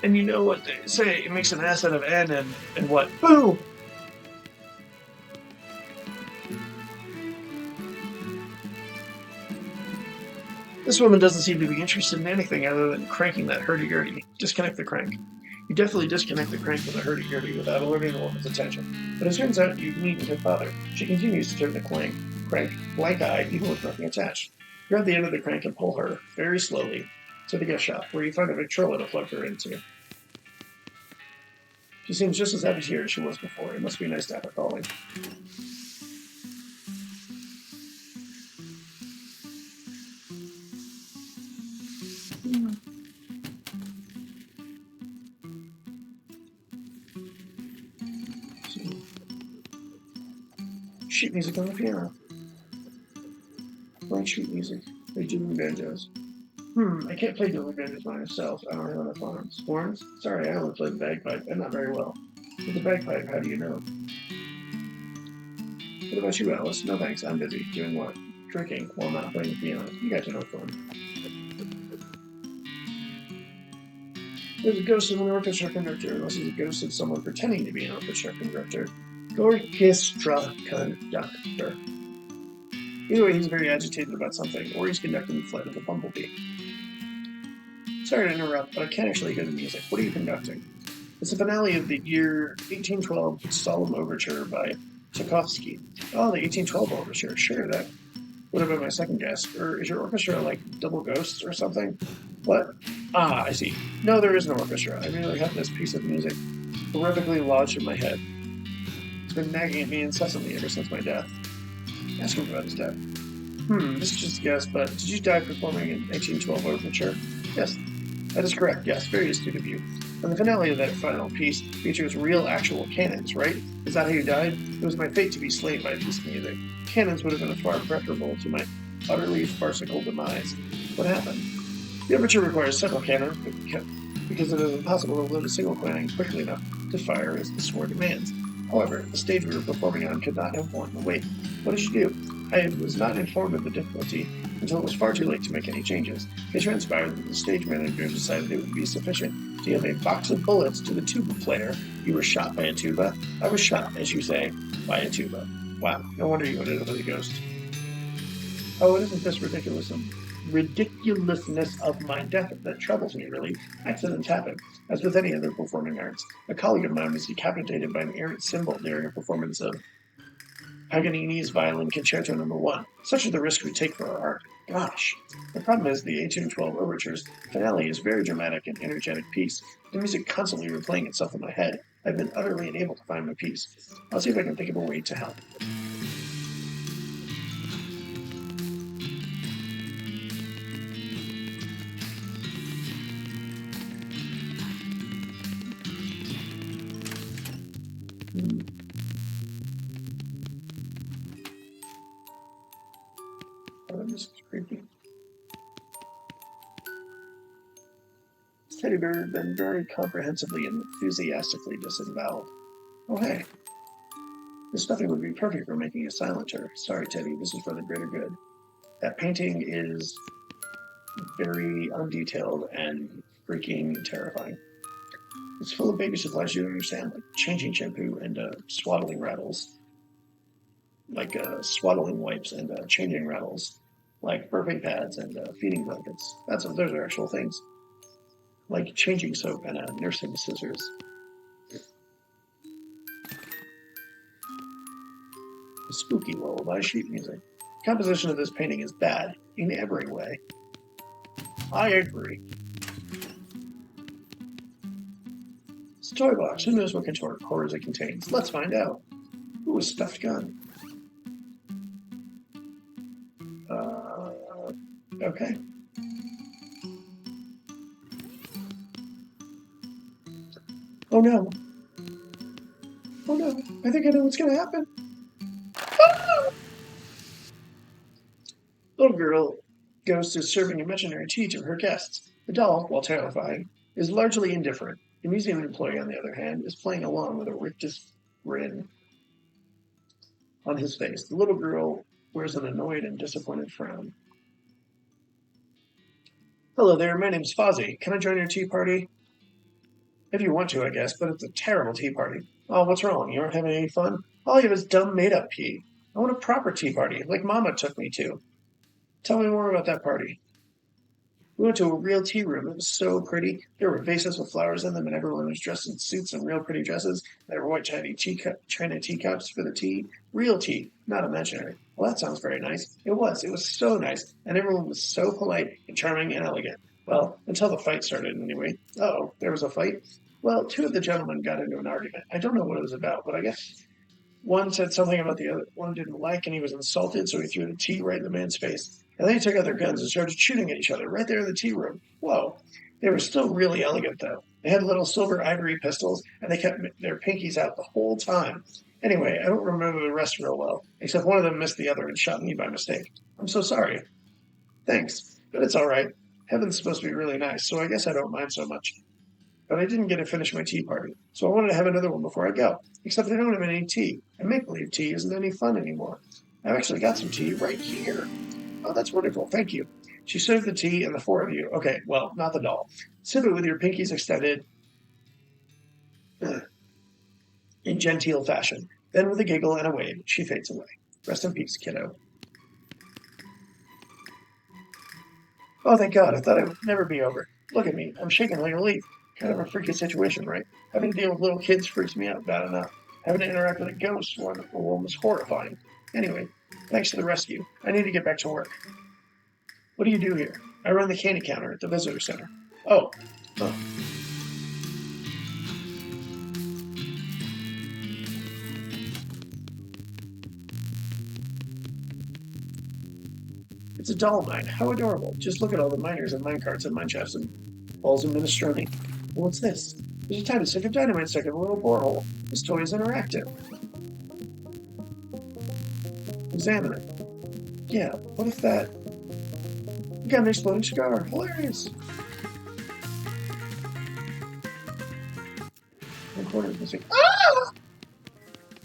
And you know what they say, it makes an ass out of N and what? Boom! This woman doesn't seem to be interested in anything other than cranking that hurdy-gurdy. Disconnect the crank. You definitely disconnect the crank with a hurdy-gurdy without alerting the woman's attention. But it turns out you meet with her father. She continues to turn the crank blank-eyed, even with nothing attached. Grab the end of the crank and pull her, very slowly, to the gift shop, where you find a Victrola to plug her into. She seems just as happy here as she was before. It must be nice to have her calling. Sheet music on the piano. Playing sheet music. They dueling banjos. I can't play dueling banjos by myself. I don't have enough arms. Horns? Sorry, I only play the bagpipe, and not very well. With the bagpipe, how do you know? What about you, Alice? No thanks, I'm busy. Doing what? Drinking while not playing the piano. You guys are no fun. There's a ghost of an orchestra conductor, unless it's a ghost of someone pretending to be an orchestra conductor. Orchestra conductor. Either way, he's very agitated about something, or he's conducting the flight of a bumblebee. Sorry to interrupt, but I can't actually hear the music. What are you conducting? It's the finale of the year 1812 Solemn Overture by Tchaikovsky. Oh, the 1812 Overture. Sure, that would have been my second guess. Or is your orchestra like Double Ghosts or something? What? Ah, I see. No, there is no orchestra. I merely have this piece of music horrifically lodged in my head. It's been nagging at me incessantly ever since my death. Ask him about his death. This is just a guess, but did you die performing an 1812 Overture? Yes, that is correct. Yes, very astute of you. And the finale of that final piece features real, actual cannons, right? Is that how you died? It was my fate to be slain by a piece of music. Cannons would have been far preferable to my utterly farcical demise. What happened? The overture requires several cannons because it is impossible to load a single cannon quickly enough to fire as the score demands. However, the stage we were performing on could not have borne the weight. What did you do? I was not informed of the difficulty until it was far too late to make any changes. It transpired that the stage manager decided it would be sufficient to give a box of bullets to the tuba player. You were shot by a tuba. I was shot, as you say, by a tuba. Wow, no wonder you ended up with a ghost. Oh, isn't this ridiculousness of my death that troubles me, really? Accidents happen, as with any other performing arts. A colleague of mine was decapitated by an errant cymbal during a performance of Paganini's Violin Concerto No. 1. Such are the risks we take for our art. Gosh. The problem is the 1812 Overture's finale is a very dramatic and energetic piece. The music constantly replaying itself in my head. I've been utterly unable to find my piece. I'll see if I can think of a way to help. Oh, this is creepy. Teddy bear had been very comprehensively and enthusiastically disemboweled. Oh, hey. This stuffing would be perfect for making a silencer. Sorry, Teddy, this is for the greater good. That painting is very undetailed and freaking terrifying. It's full of baby supplies you don't understand, like changing shampoo and swaddling rattles, like swaddling wipes and changing rattles, like burping pads and feeding blankets. Those are actual things, like changing soap and nursing scissors. Spooky lullaby sheet music. Composition of this painting is bad in every way. I agree. It's a toy box. Who knows what horrors it contains? Let's find out. Ooh, a stuffed gun. Okay. Oh no. Oh no. I think I know what's going to happen. Little girl goes to serving imaginary tea to her guests. The doll, while terrifying, is largely indifferent. The museum employee, on the other hand, is playing along with a rictus grin on his face. The little girl wears an annoyed and disappointed frown. Hello there, my name's Fozzie. Can I join your tea party? If you want to, I guess, but it's a terrible tea party. Oh, what's wrong? You aren't having any fun? All you have is dumb made-up tea. I want a proper tea party, like Mama took me to. Tell me more about that party. We went to a real tea room. It was so pretty. There were vases with flowers in them, and everyone was dressed in suits and real pretty dresses. There were white china teacups for the tea. Real tea, not imaginary. Well, that sounds very nice. It was. It was so nice. And everyone was so polite and charming and elegant. Well, until the fight started, anyway. Oh, there was a fight? Well, two of the gentlemen got into an argument. I don't know what it was about, but I guess one said something about the other one didn't like, and he was insulted, so he threw the tea right in the man's face. And then he took out their guns and started shooting at each other right there in the tea room. Whoa. They were still really elegant, though. They had little silver ivory pistols, and they kept their pinkies out the whole time. Anyway, I don't remember the rest real well, except one of them missed the other and shot me by mistake. I'm so sorry. Thanks, but it's all right. Heaven's supposed to be really nice, so I guess I don't mind so much. But I didn't get to finish my tea party, so I wanted to have another one before I go. Except I don't have any tea, and make-believe tea isn't any fun anymore. I've actually got some tea right here. Oh, that's wonderful. Thank you. She served the tea and the four of you. Okay, well, not the doll. Sip it with your pinkies extended in genteel fashion. Then with a giggle and a wave, she fades away. Rest in peace, kiddo. Oh, thank God. I thought it would never be over. Look at me. I'm shaking like a leaf. Kind of a freaky situation, right? Having to deal with little kids freaks me out bad enough. Having to interact with a ghost one was horrifying. Anyway, thanks for the rescue. I need to get back to work. What do you do here? I run the candy counter at the visitor center. Oh. Huh. It's a doll mine. How adorable. Just look at all the miners and minecarts and mineshafts and balls of minestrone. What's this? There's a tiny stick of dynamite stuck in a little borehole. This toy is interactive. Examine it. Yeah, what if that... You got an exploding cigar. Hilarious. One corner is missing. Ah!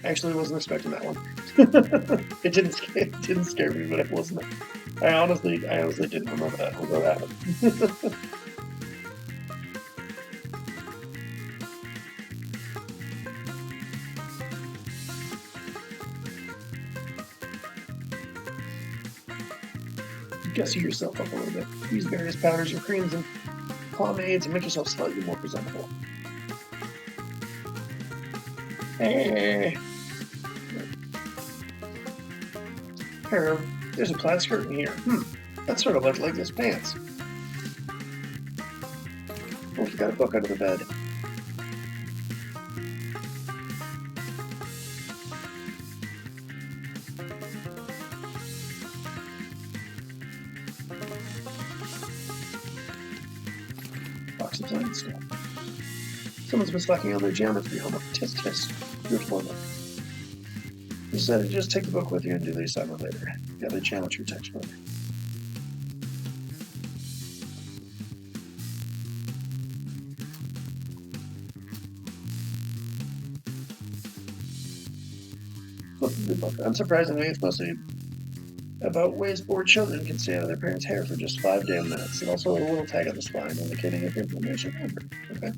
I actually wasn't expecting that one. It didn't scare me, but it wasn't. I honestly didn't remember that until that happened. Gussy yourself up a little bit. Use various powders and creams and pomades and make yourself slightly more presentable. Hey. Here, there's a plaid skirt in here. That's sort of like legless pants. Oh, you got a book under the bed. Box of science stuff. Someone's been slacking on their geometry homework. Tisk tisk. Good for them. You decided to just take the book with you and do the assignment later. Got the geometry textbook. Flip the book. Unsurprisingly, it's mostly about ways bored children can stay out of their parents' hair for just 5 damn minutes. And also a little tag on the spine indicating if inflammation. Okay.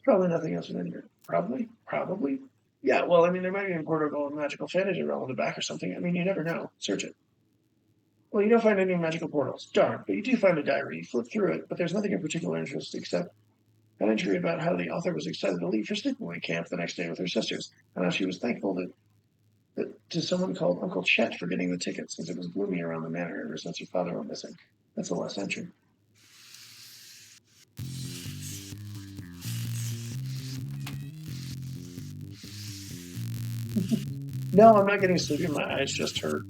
Probably nothing else in here. Probably. Yeah, well, I mean, there might be a portable magical fantasy realm in the back or something. I mean, you never know. Search it. Well, you don't find any magical portals. Darn, but you do find a diary. You flip through it, but there's nothing of particular interest except an entry about how the author was excited to leave for sleepaway camp the next day with her sisters, and how she was thankful to someone called Uncle Chet for getting the tickets, since it was gloomy around the manor ever since her father went missing. That's the last entry. No, I'm not getting sleepy. My eyes just hurt.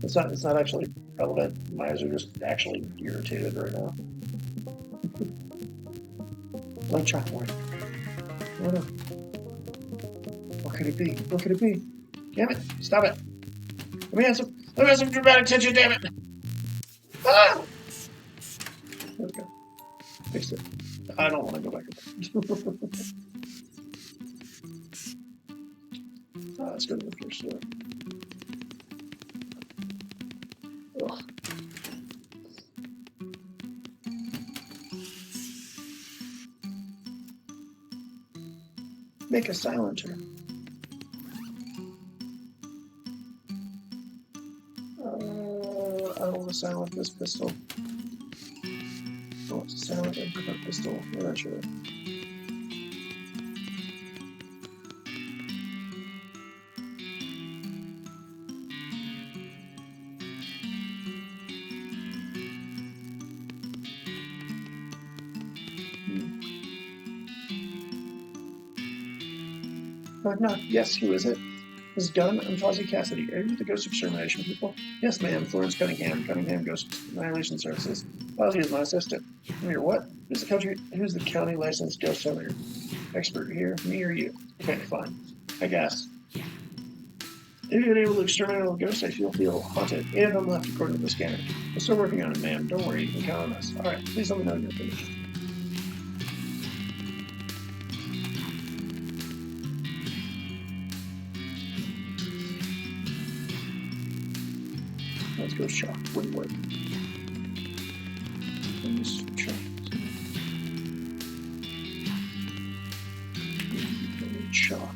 It's not actually relevant. My eyes are just actually irritated right now. Like chalkboard. What could it be? What could it be? Damn it! Stop it! Let me have some dramatic tension. Damn it! Ah! There we go. Fixed it. I don't want to go back to that. Let's go to the first floor. Ugh. Make a silencer. I want to silence this pistol. I want to silence a different pistol. I'm not sure. Knock. Yes, who is it? This is Gunn. I'm Fozzie Cassidy. Are you the ghost extermination people? Yes, ma'am. Florence Cunningham. Cunningham Ghost Annihilation Services. Fozzie is my assistant. I'm here. What? Who's the county licensed ghost hunter expert here? Me or you? Okay, fine. I guess. If you've been able to exterminate all the ghosts, I feel haunted. 8 of them left according to the scanner. We're still working on it, ma'am. Don't worry. You can count on us. Alright, please let me know when you're finished. Let's go shock. Wouldn't work. Let's shock. Shock.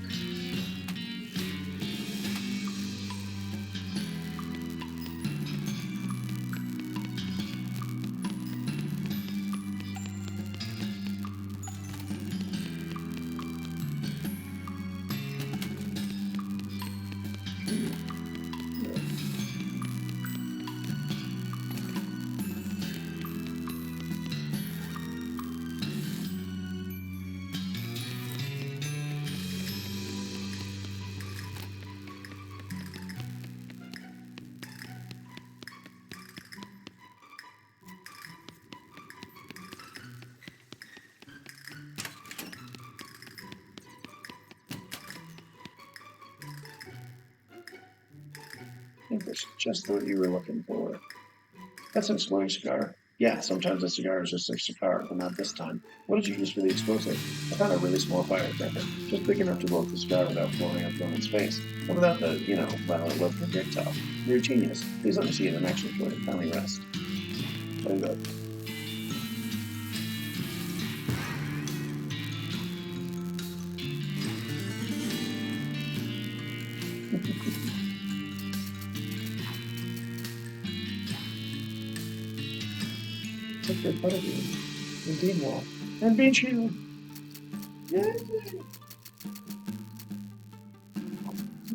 think that's just what you were looking for. That's an exploding cigar. Yeah, sometimes a cigar is just a cigar, but not this time. What did you use for the explosive? I found a really small firecracker, just big enough to blow up the cigar without blowing up Roman's face. And without the, well, it was projectile. You're a genius. Please let me see it in action before you finally rest. Very good. Take good part of you. Indeed, Wall. And beat you. Yay!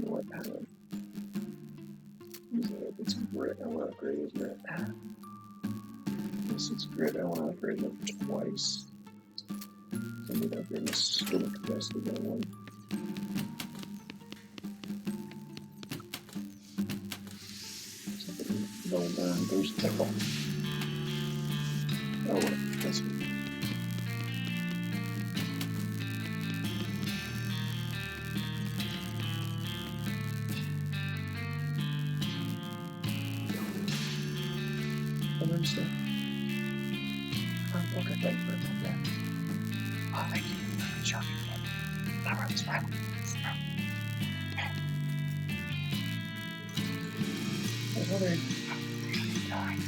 What happened? It's grit. I want to upgrade his grit. Yes, it's grit. I want to upgrade it twice. So I'm going to upgrade my stomach twice to that one. There's Tickle. Oh, what? That's good. Understand. Okay, thank you for that. Oh, thank you for showing me. I wrote this back. I was wondering how you died.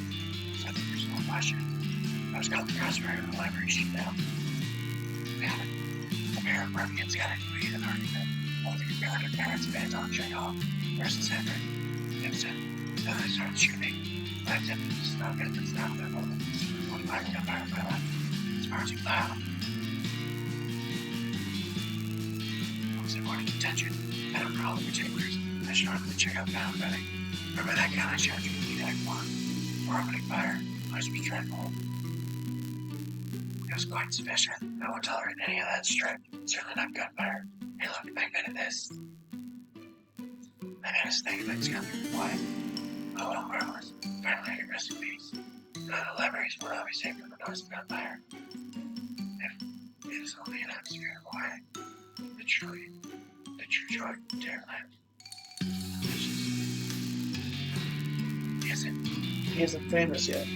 So there's no question. I was caught the crossfire in the library sheet now. Man, the pair of ruffians got into an argument. Only the parent parents banned on Chekhov. Where's the center? Instant. Then they started shooting. I attempted to stop it, but stopped their movement. One fire got fire on my left. It's far too loud. I was in more contention. I don't know all the particulars. I started to check out now, Betty. Remember that gun I showed you in the Act 1? We're opening fire. Must be dreadful. It was quite sufficient. I won't tolerate any of that strict. Certainly not gunfire. Hey, look, I invented this. I made a snake legs gun. Why? Oh, well, marvelous. Finally, rest in peace. The libraries will not be safe from the noise of gunfire. If it is only an atmosphere of quiet, the true joy dare live. He isn't famous yet.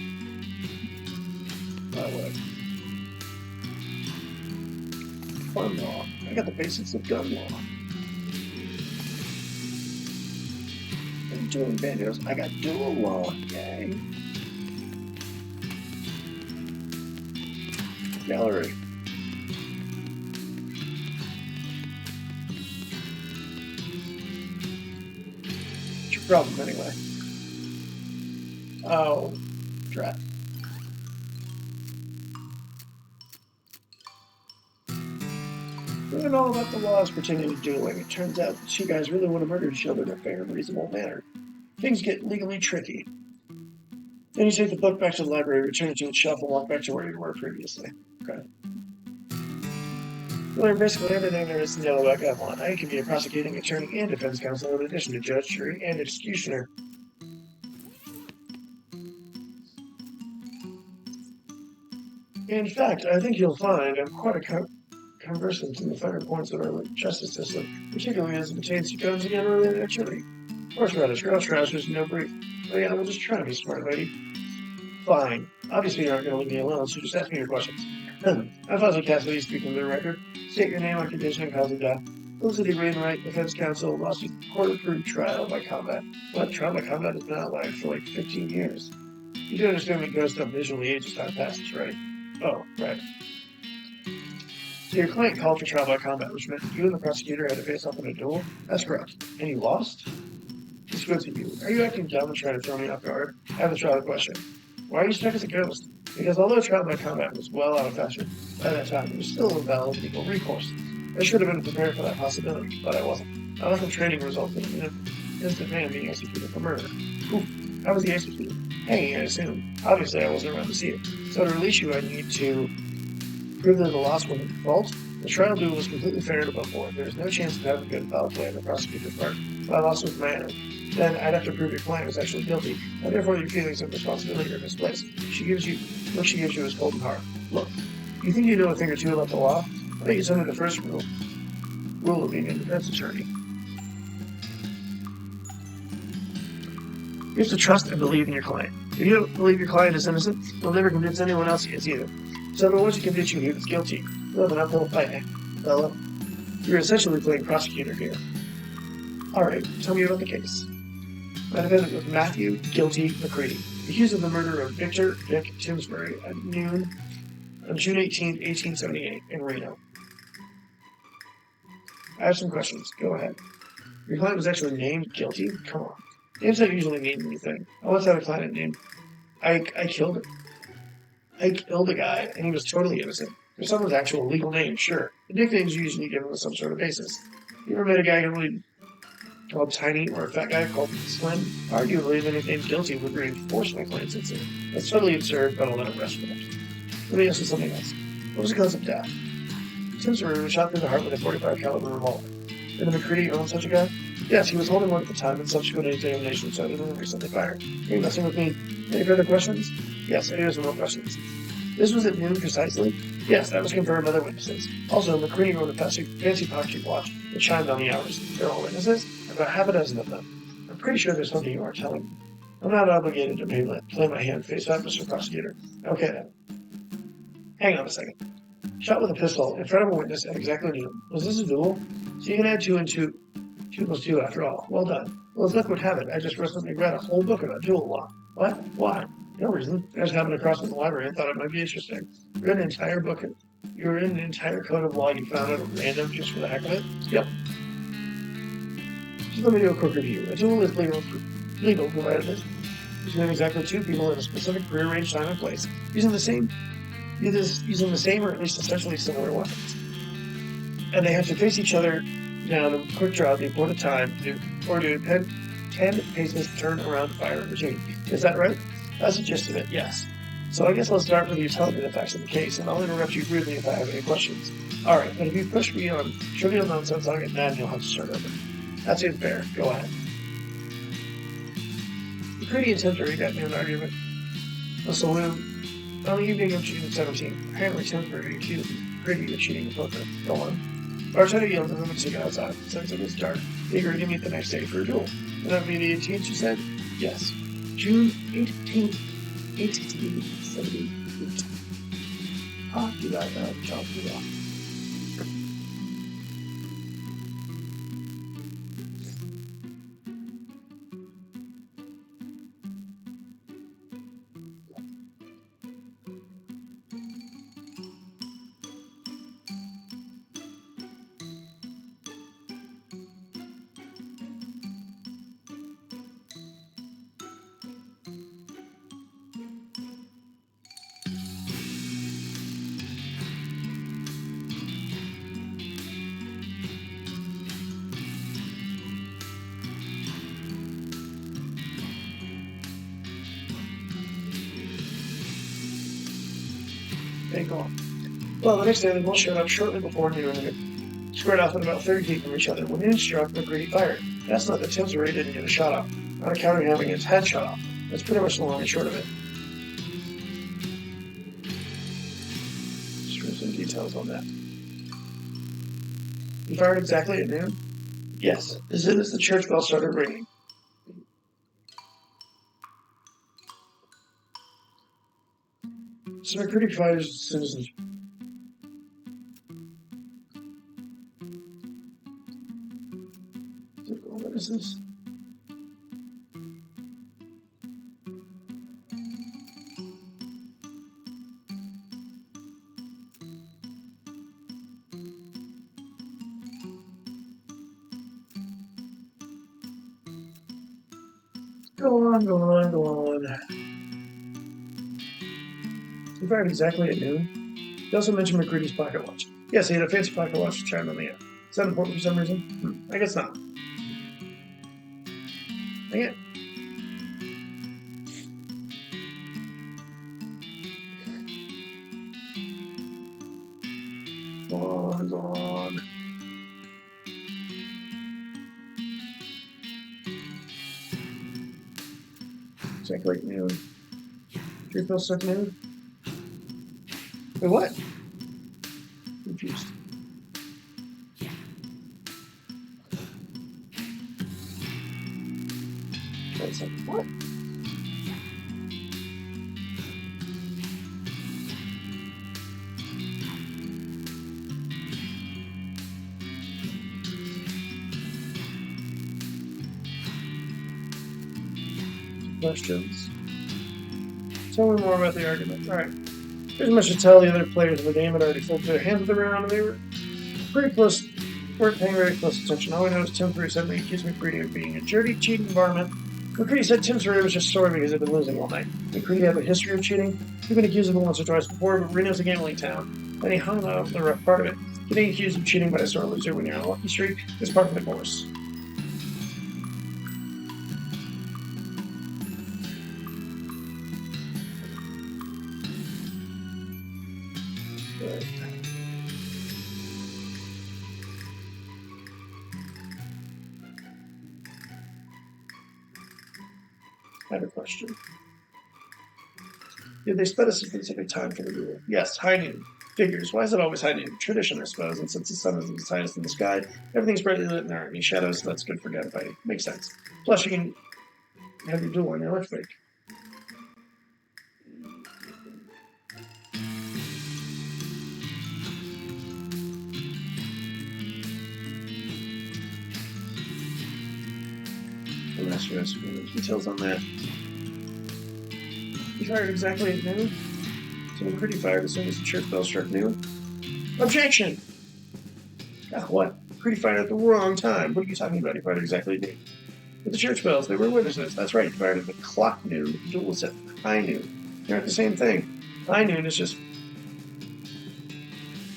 Oh, what? Fun law. I got the basics of gun law. And doing bandos. I got dual law. Yay. Gallery. What's your problem anyway? Oh, drat. We don't know about the laws pertaining to dueling. It turns out the two guys really want to murder each other in a fair and reasonable manner. Things get legally tricky. Then you take the book back to the library, return it to its shelf, and walk back to where you were previously. Okay. You learn basically everything there is to know about gun law. Now you can be a prosecuting attorney and defense counsel in addition to judge, jury, and executioner. In fact, I think you'll find I'm quite a conversant in the finer points of our justice system, particularly as it pertains to guns and unrelated activity. Horseradish, girl trousers, no brief. But yeah, we'll just try to be smart, lady. Fine. Obviously, you aren't going to leave me alone, so just ask me your questions. I'm Fuzzy Cassidy, speaking to the record. State your name on condition of cause of death. Felicity Wainwright, defense counsel, lost a court-approved trial by combat. What? Trial by combat has been outlined for like 15 years. You do understand that ghost stuff visually ages time passes, right? Oh, right. So your client called for trial by combat, which meant you and the prosecutor had to face off in a duel? That's correct. And you lost? She squints at you. Are you acting dumb and trying to throw me off guard? I have a trial question. Why are you stuck as a ghost? Because although trial by combat was well out of fashion by that time, it was still a valid legal recourse. I should have been prepared for that possibility, but I wasn't. My lack of training resulted in an instant man being executed for murder. Oof. How was he executed? Hanging, I assume. Obviously, I wasn't around to see it. So to release you, I need to prove that the loss was at fault. The trial duel was completely fair and above board. There is no chance of having good foul play on the prosecutor's part. My loss was minor. Then I'd have to prove your client was actually guilty, and therefore your feelings of responsibility are misplaced. She gives you is cold and hard. Look, you think you know a thing or two about the law? I bet you some of the first rule of being a defense attorney. You have to trust and believe in your client. If you don't believe your client is innocent, you'll never convince anyone else he is either. So if I want to convince you he was guilty, you'll have an uphill fight, fella. You're essentially playing prosecutor here. Alright, tell me about the case. My defendant was Matthew Guilty McCready, accused of the murder of Victor Vic Timsbury at noon on June 18, 1878, in Reno. I have some questions. Go ahead. Your client was actually named Guilty? Come on. Names don't usually mean anything. I once had a client named I killed a guy, and he was totally innocent. If someone's actual legal name, sure. The nickname's usually given with some sort of basis. You ever met a guy called Tiny or a fat guy called Slim? Arguably, the nickname Guilty would reinforce my client's incident. That's totally absurd, but I'll let it rest for it. Let me ask you something else. What was the cause of death? Timsbury was shot through the heart with a 45 caliber revolver. Did the McCready own such a gun? Yes, he was holding one at the time, and subsequent examination showed it was recently fired. Are you messing with me? Any further questions? Yes, I do have some more questions. This was at noon precisely? Yes, that was confirmed by other witnesses. Also, McCready wrote a fancy pocket watch that chimed on the hours. They're all witnesses? About half a dozen of them. I'm pretty sure there's something you aren't telling me. I'm not obligated to play my hand face up, Mr. Prosecutor. Okay then. Hang on a second. Shot with a pistol in front of a witness at exactly noon. Was this a duel? So you can add 2 and 2. 2 plus 2 after all. Well done. Well, as luck would have it, I just recently read a whole book about duel law. What? Why? No reason. I just happened across it in the library and thought it might be interesting. Read an entire book. You're in an entire code of law you found out at random just for the heck of it? Yep. Just let me do a quick review. A duel is legal provided it between exactly 2 people in a specific prearranged time and place, using the same or at least essentially similar weapons. And they have to face each other down a quick draw at the appointed time or do 10 paces turn around to fire and resume. Is that right? That's the gist of it, yes. So I guess I'll start with you telling me the facts of the case, and I'll interrupt you rudely if I have any questions. Alright, but if you push me on trivial nonsense, I'll get mad and you'll have to start over. That seems fair. Go ahead. McCready and Timsbury got into an argument. A saloon. On the evening of June 17th, apparently Timsbury accused McCready of cheating the poker. Go on. Bartender yelled at them and took outside, since it was dark. They agreed to meet the next day for a duel. Would that be the 18th, you said? Yes. June 18th, 1878. Ah, you got that job well. They go on. Well, the next day, they both showed up shortly before noon and squared off at about 30 feet from each other. When noon struck, McCready fired. That's not that Timsbury didn't get a shot off, on account of having his head shot off. That's pretty much the long and short of it. Just for some details on that. He fired exactly at noon? Yes, as soon as the church bell started ringing. So McCready fired as soon as the... What is this? Go on. He fired exactly at noon. He also mentioned McCready's pocket watch. Yes, he had a fancy pocket watch to chime on the air. Is that important for some reason? I guess not. Dang it. Go on. Exactly at noon. 3 pills stuck noon? Wait, what? Confused. Wait a second. What? questions. Tell me more about the argument. All right. There's much to tell. The other players of the game had already folded their hands with the round, and they were pretty close. Weren't paying very close attention. All we know is Tim 37 accused McCready of being a dirty, cheating varmint. McCready said Tim's career was just sore because he'd been losing all night. McCready had a history of cheating. He'd been accused of it once or twice before, but Reno's a gambling town, and he hung out the rough part of it. Getting accused of cheating by a sore loser when you're on a lucky streak is part of the course. I have a question. Did they set a specific time for the duel? Yes, high noon. Figures. Why is it always high noon? Tradition, I suppose, and since the sun is the highest in the sky, everything's brightly lit and there aren't any shadows, so that's good for gunfighting. Makes sense. Plus, you can have your duel on your earthquake. Details on that. He fired exactly at noon. So McCready fired as soon as the church bell struck noon. Objection! What? McCready fired at the wrong time. What are you talking about? He fired exactly at noon. With the church bells, they were witnesses. That's right, he fired at the clock noon. The duel was at high noon. They're at the same thing. High noon is just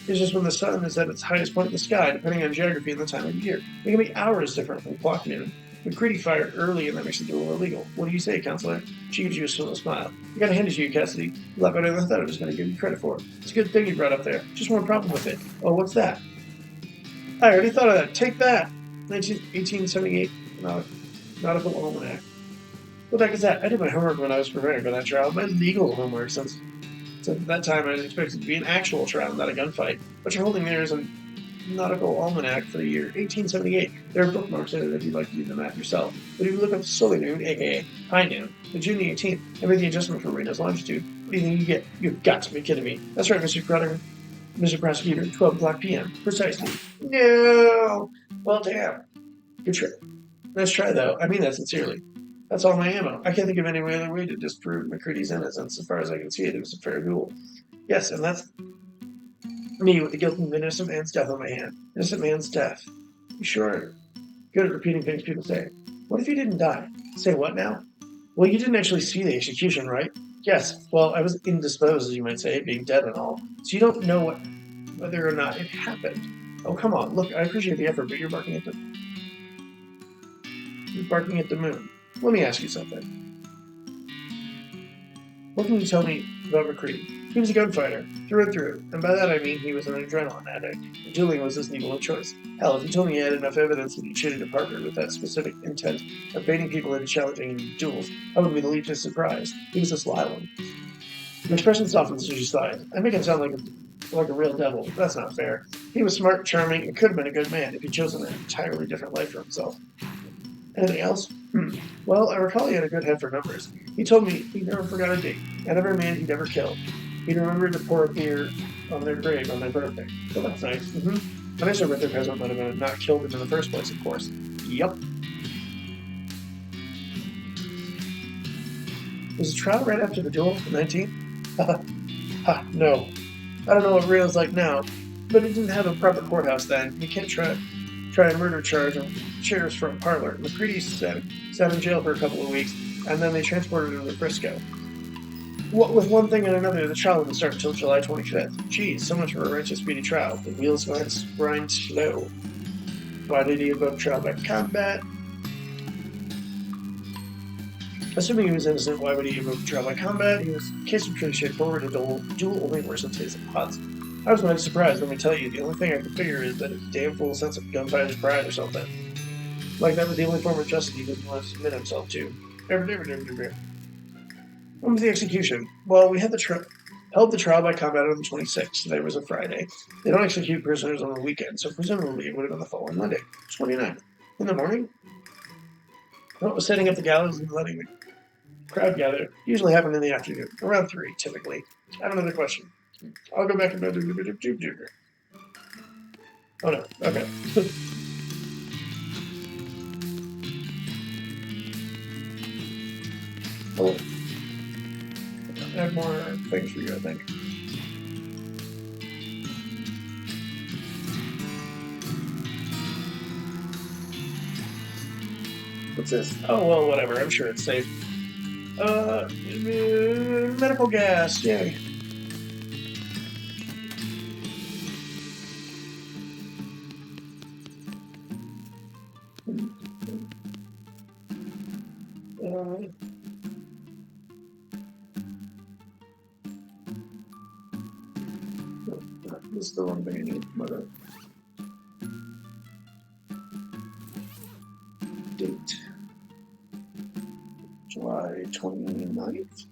when the sun is at its highest point in the sky, depending on geography and the time of year. It can be hours different from clock noon. McCready fired early, and that makes the duel illegal. What do you say, Counselor? She gives you a slow smile. I gotta hand it to you, Cassidy. A lot better than I thought I was gonna give you credit for. It's a good thing you brought up there. Just one problem with it. Oh, what's that? I already thought of that. Take that. 1878 Nautical Almanac. What the heck is that? I did my homework when I was preparing for that trial. My legal homework, since at that time I was expected to be an actual trial, not a gunfight. What you're holding there is a Nautical Almanac for the year 1878. There are bookmarks in it if you'd like to do the math yourself. But if you look up Solar Noon, aka High Noon, the June the 18th, and make the adjustment for Reno's longitude, what do you think you get? You've got to be kidding me. That's right, Mr. Crowder. Mr. Prosecutor, 12 o'clock p.m. Precisely. No! Well, damn. Good try. Nice try, though. I mean that sincerely. That's all my ammo. I can't think of any other way to disprove McCready's innocence. As far as I can see it was a fair duel. Yes, and that's me with the guilt of an innocent man's death on my hand. Innocent man's death. You sure are good at repeating things people say. What if you didn't die? Say what now? Well, you didn't actually see the execution, right? Yes. Well, I was indisposed, as you might say, being dead and all. So you don't know whether or not it happened. Oh, come on. Look, I appreciate the effort, but you're barking at the moon. Let me ask you something. What can you tell me about McCready? He was a gunfighter, through and through, and by that I mean he was an adrenaline addict. Dueling was his needle of choice. Hell, if you told me he had enough evidence that he cheated a partner with that specific intent of baiting people into challenging duels, I would be the least surprised. He was a sly one. The expression softens as you sighed. I make him sound like a real devil. That's not fair. He was smart, charming, and could have been a good man if he'd chosen an entirely different life for himself. Anything else? Well, I recall he had a good head for numbers. He told me he never forgot a date, and every man he'd ever killed. He'd remembered to pour a beer on their grave on their birthday. So that's nice. A nicer birthday present might have been not killed him in the first place, of course. Yup. Was the trial right after the duel, the 19th? No. I don't know what Rio's like now, but it didn't have a proper courthouse then. You can't try a murder charge on sheriff's front parlor. McCready sat in jail for a couple of weeks, and then they transported him to Frisco. What with one thing and another, the trial didn't start until July 25th. Geez, so much for a righteous speedy trial. The wheels grind slow. Why did he invoke trial by combat? Assuming he was innocent, why would he invoke trial by combat? Case was pretty straightforward. A duel only worsens his odds. I was mighty surprised, let me tell you. The only thing I could figure is that it's a damn full sense of gunfighter's pride or something. Like that was the only form of justice he didn't want to submit himself to. When was the execution? Well, we held the trial by combat on the 26th. Today was a Friday. They don't execute prisoners on the weekend, so presumably it would have been the following Monday, 29th. In the morning? What was setting up the gallows and letting the crowd gather usually happened in the afternoon, around 3, typically. I have another question. I'll go back and oh no, okay. Oh, I have more things for you, I think. What's this? Oh, well, whatever. I'm sure it's safe. Medical gas. Yay. This is the one thing I need. Mother. Date. July 29th.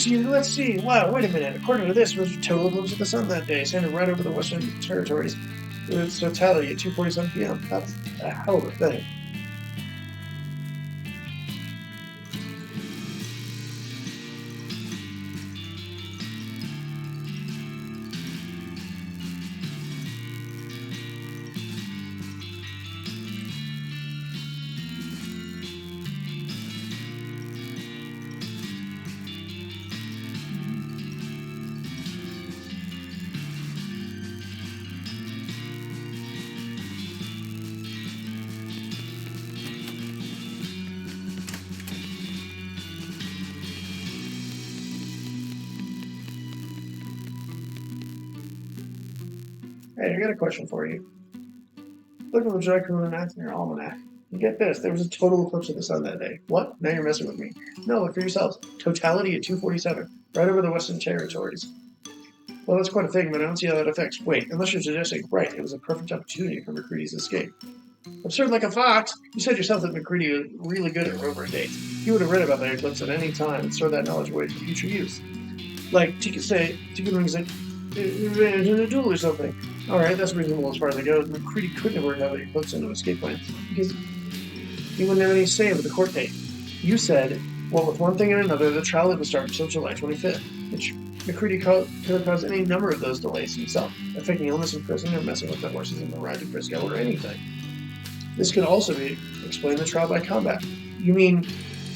Let's see. Wow, wait a minute. According to this, it was a total eclipse of the sun that day, standing right over the Western Territories. With its totality at 2:47 p.m. That's a hell of a thing. Hey, I got a question for you. Look at the Jackson in your almanac. You get this. There was a total eclipse of the sun that day. What? Now you're messing with me. No, look for yourselves. Totality at 2:47, right over the Western Territories. Well, that's quite a thing, but I don't see how that affects. Wait, unless you're suggesting, right, it was a perfect opportunity for McCready's escape. Absurd like a fox. You said yourself that McCready was really good at rover dates. He would have read about that eclipse at any time and stored that knowledge away for future use. Like, you could say, advantage in a duel or something. Alright, that's reasonable as far as it goes. McCready couldn't have worked out the eclipse into escape plan because he wouldn't have any say over the court date. You said, well, with one thing and another, the trial didn't start until July 25th, which McCready could have caused any number of those delays himself, affecting illness in prison or messing with the horses in the ride to Frisco or anything. This could also be explain the trial by combat. You mean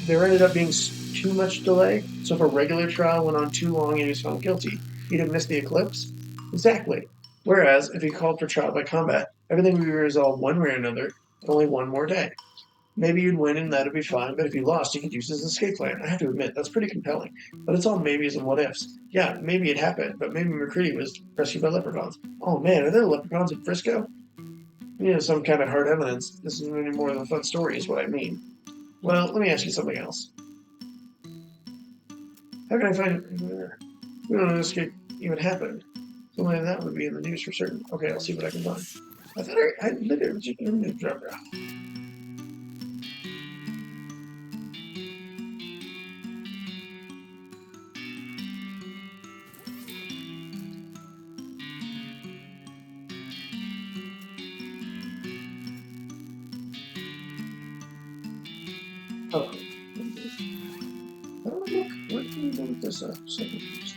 there ended up being too much delay? So if a regular trial went on too long and he was found guilty, he'd have missed the eclipse? Exactly. Whereas if he called for trial by combat, everything would be resolved one way or another in only one more day. Maybe you'd win and that'd be fine, but if you lost, you could use his escape plan. I have to admit, that's pretty compelling. But it's all maybes and what ifs. Yeah, maybe it happened, but maybe McCready was rescued by leprechauns. Oh man, are there leprechauns in Frisco? Some kind of hard evidence. This isn't any more than a fun story, is what I mean. Well, let me ask you something else. How can I find? We don't know this even happened. Something like that would be in the news for certain. Okay, I'll see what I can find. I thought I literally just in the genre. Oh, look. Where can we go with this second piece?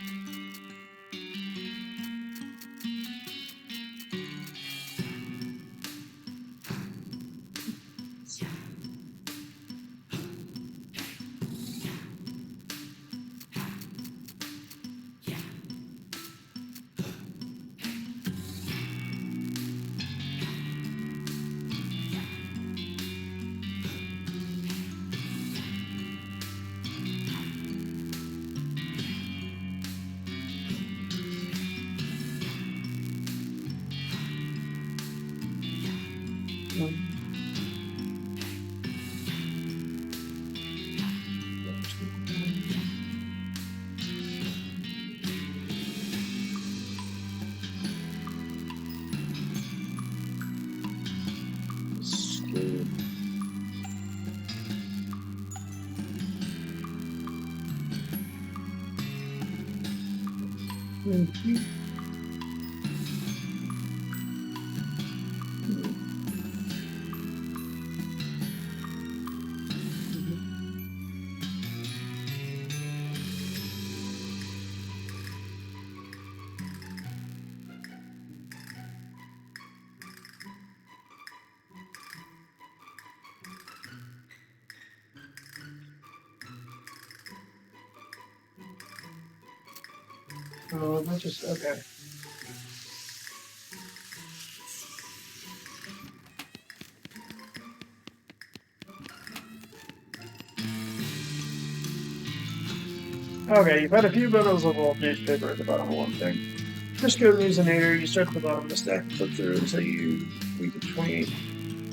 Oh, that's just okay. Okay, you've had a few bundles of old newspaper at the bottom of one thing. Frisco News and Nader, you start at the bottom of the stack and flip through until you week of 28th,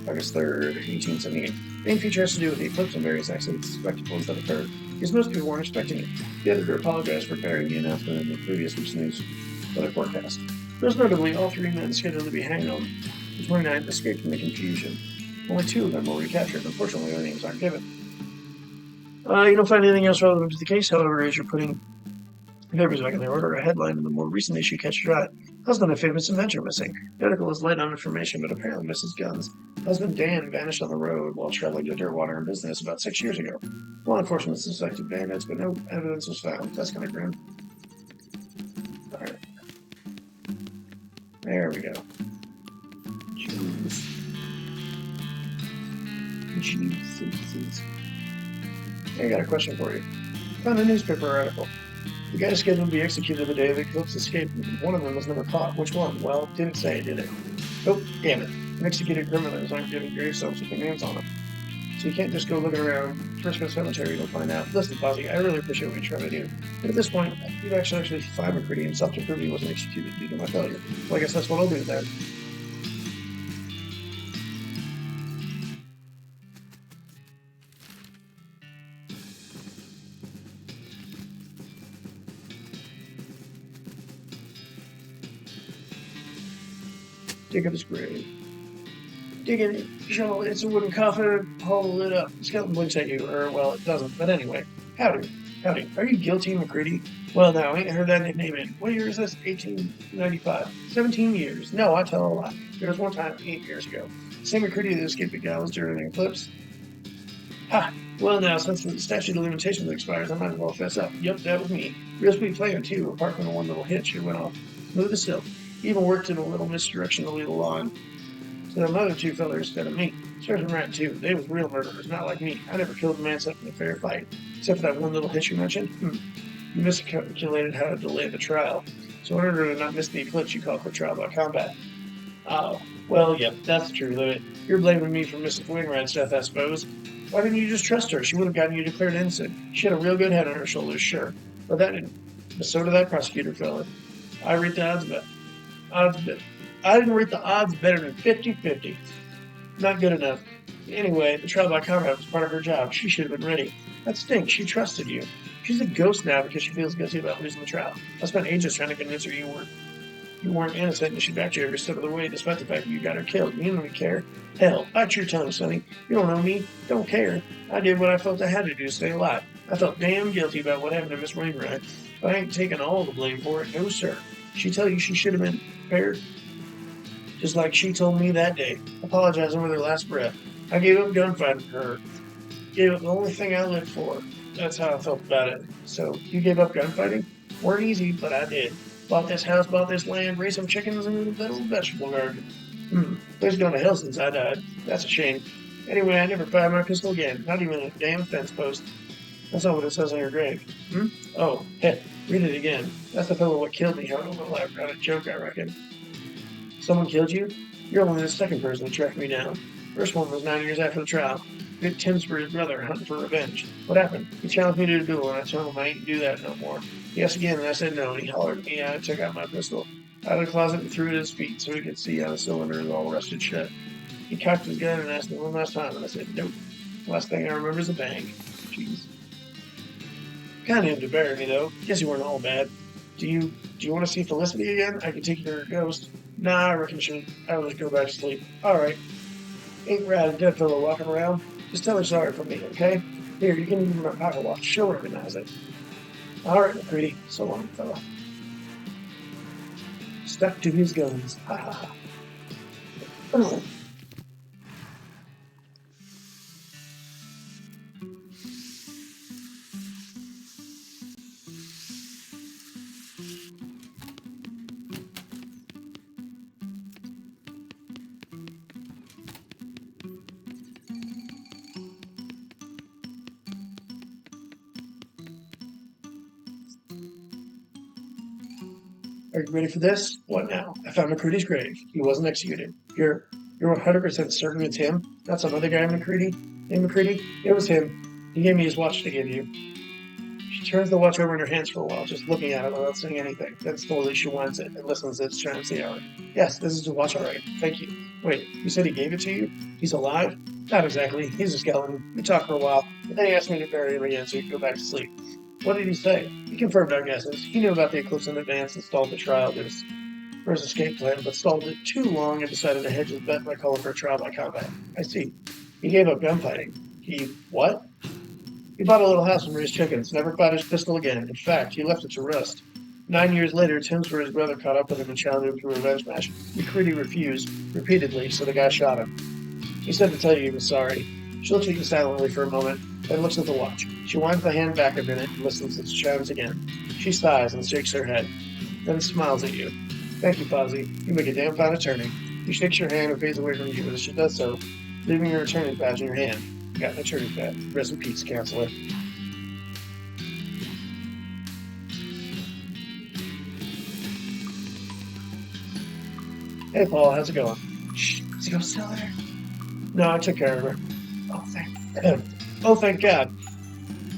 August 3rd, 1878. Main feature has to do with the eclipse and various accidents and spectacles that occurred, because most people weren't expecting it. The editor apologized for carrying the announcement in the previous week's news weather forecast. Most notably, all three men scheduled to be hanged on the 29th escaped from the confusion. Only two of them were recaptured. Unfortunately, their names aren't given. You don't find anything else relevant to the case, however, as you're putting papers back in their order, a headline in the more recent issue catches your eye. Husband of famous inventor missing. The article is light on information, but apparently Mrs. Gunn's husband Dan vanished on the road while traveling to Dirtwater in business about 6 years ago. Law enforcement suspected bandits, but no evidence was found. That's kind of grim. Alright. There we go. Jeez. Jeez. I got a question for you. Found a newspaper article. The guy scheduled to be executed the day the eclipse escaped. One of them was never caught. Which one? Well, didn't say, did it? Oh, damn it. Executed criminals aren't given gravestones with their names on them. So you can't just go looking around Frisco Cemetery to find out. Listen, Fozzie, I really appreciate what you try to do. But at this point, you'd actually find McCready himself to prove he wasn't executed due to my failure. Well, I guess that's what I'll do then. Dig up his grave. Dig in it, shovel it. It's a wooden coffin. Haul the lid up. The skeleton blinks at you, or, well, it doesn't. But anyway, howdy. Howdy. Are you guilty, McCready? Well, now, I ain't heard that nickname in. What year is this? 1895. 17 years. No, I tell a lie. There was one time 8 years ago. Same McCready that escaped the gallows during the eclipse. Ha! Well, now, since the statute of limitations expires, I might as well fess up. Yup, that was me. Real sweet player, too, apart from the one little hitch that went off. Smooth as silk. Even worked in a little misdirection to lead along. So them other two fellers instead of me. Serves them right, too. They was real murderers, not like me. I never killed a man except in a fair fight. Except for that one little hitch you mentioned. You miscalculated how to delay the trial. So in order to not miss the eclipse, you called for trial by combat. Oh, well, yep, that's true, Louis. You're blaming me for Mrs. Wainwright's death, I suppose. Why didn't you just trust her? She would have gotten you declared innocent. She had a real good head on her shoulders, sure. But so did that prosecutor fella. I rate the odds I didn't rate the odds better than 50-50. Not good enough. Anyway, the trial by combat was part of her job. She should have been ready. That stinks. She trusted you. She's a ghost now because she feels guilty about losing the trial. I spent ages trying to convince her you weren't innocent, and she backed you every step of the way, despite the fact that you got her killed. You don't even care. Hell, bite your tongue, Sonny. You don't know me. Don't care. I did what I felt I had to do to stay alive. I felt damn guilty about what happened to Miss Wainwright. But I ain't taking all the blame for it. No, sir. She tell you she should have been prepared, just like she told me that day, apologizing with her last breath. I gave up gunfighting for her. Gave up the only thing I lived for. That's how I felt about it. So, you gave up gunfighting? Weren't easy, but I did. Bought this house, bought this land, raised some chickens, and a little vegetable garden. Place gone to hell since I died. That's a shame. Anyway, I never fired my pistol again. Not even a damn fence post. That's not what it says on your grave. Oh, heck, read it again. That's the fellow what killed me. How a little laugh around a joke, I reckon. Someone killed you? You're only the second person to track me down. First one was 9 years after the trial. Bit Tim's for his brother, hunting for revenge. What happened? He challenged me to a duel, and I told him I ain't do that no more. He asked again, and I said no, and he hollered at me, and I took out my pistol out of the closet and threw it at his feet so he could see how the cylinder is all rusted shut. He cocked his gun and asked me one last time, and I said nope. Last thing I remember is a bang. Jeez. Kind of him to bury me, though. Guess you weren't all bad. Do you want to see Felicity again? I can take you to her ghost. Nah, I reckon I'll just go back to sleep. Alright. Ain't rad a dead fellow walking around. Just tell her sorry for me, okay? Here, you can give her my pocket watch. She'll recognize it. Alright, McCready. So long, fella. Stuck to his guns. Ha ha ha. Are you ready for this? What now? I found McCready's grave. He wasn't executed. You're 100% certain it's him? Not some other guy named McCready? It was him. He gave me his watch to give you. She turns the watch over in her hands for a while, just looking at it without saying anything. Then slowly she winds it and listens as it chimes the hour. Yes, this is his watch, all right. Thank you. Wait, you said he gave it to you? He's alive? Not exactly. He's a skeleton. We talked for a while, but then he asked me to bury him again so he could go back to sleep. What did he say? He confirmed our guesses. He knew about the eclipse in advance and stalled the trial for his escape plan, but stalled it too long and decided to hedge his bet by calling for a trial by combat. I see. He gave up gunfighting. He what? He bought a little house and raised chickens, never fired his pistol again. In fact, he left it to rust. 9 years later, Tim's for his brother caught up with him and challenged him to a revenge match. McCready refused, repeatedly, so the guy shot him. He said to tell you he was sorry. She looks at you silently for a moment, then looks at the watch. She winds the hand back a minute and listens as it chimes again. She sighs and shakes her head, then smiles at you. Thank you, Fozzie. You make a damn fine attorney. She shakes your hand and fades away from you as she does so, leaving your attorney's badge in your hand. You got an attorney's badge. Rest in peace, counselor. Hey, Paul, how's it going? Shh, is the ghost still there? No, I took care of her. Oh, thank God.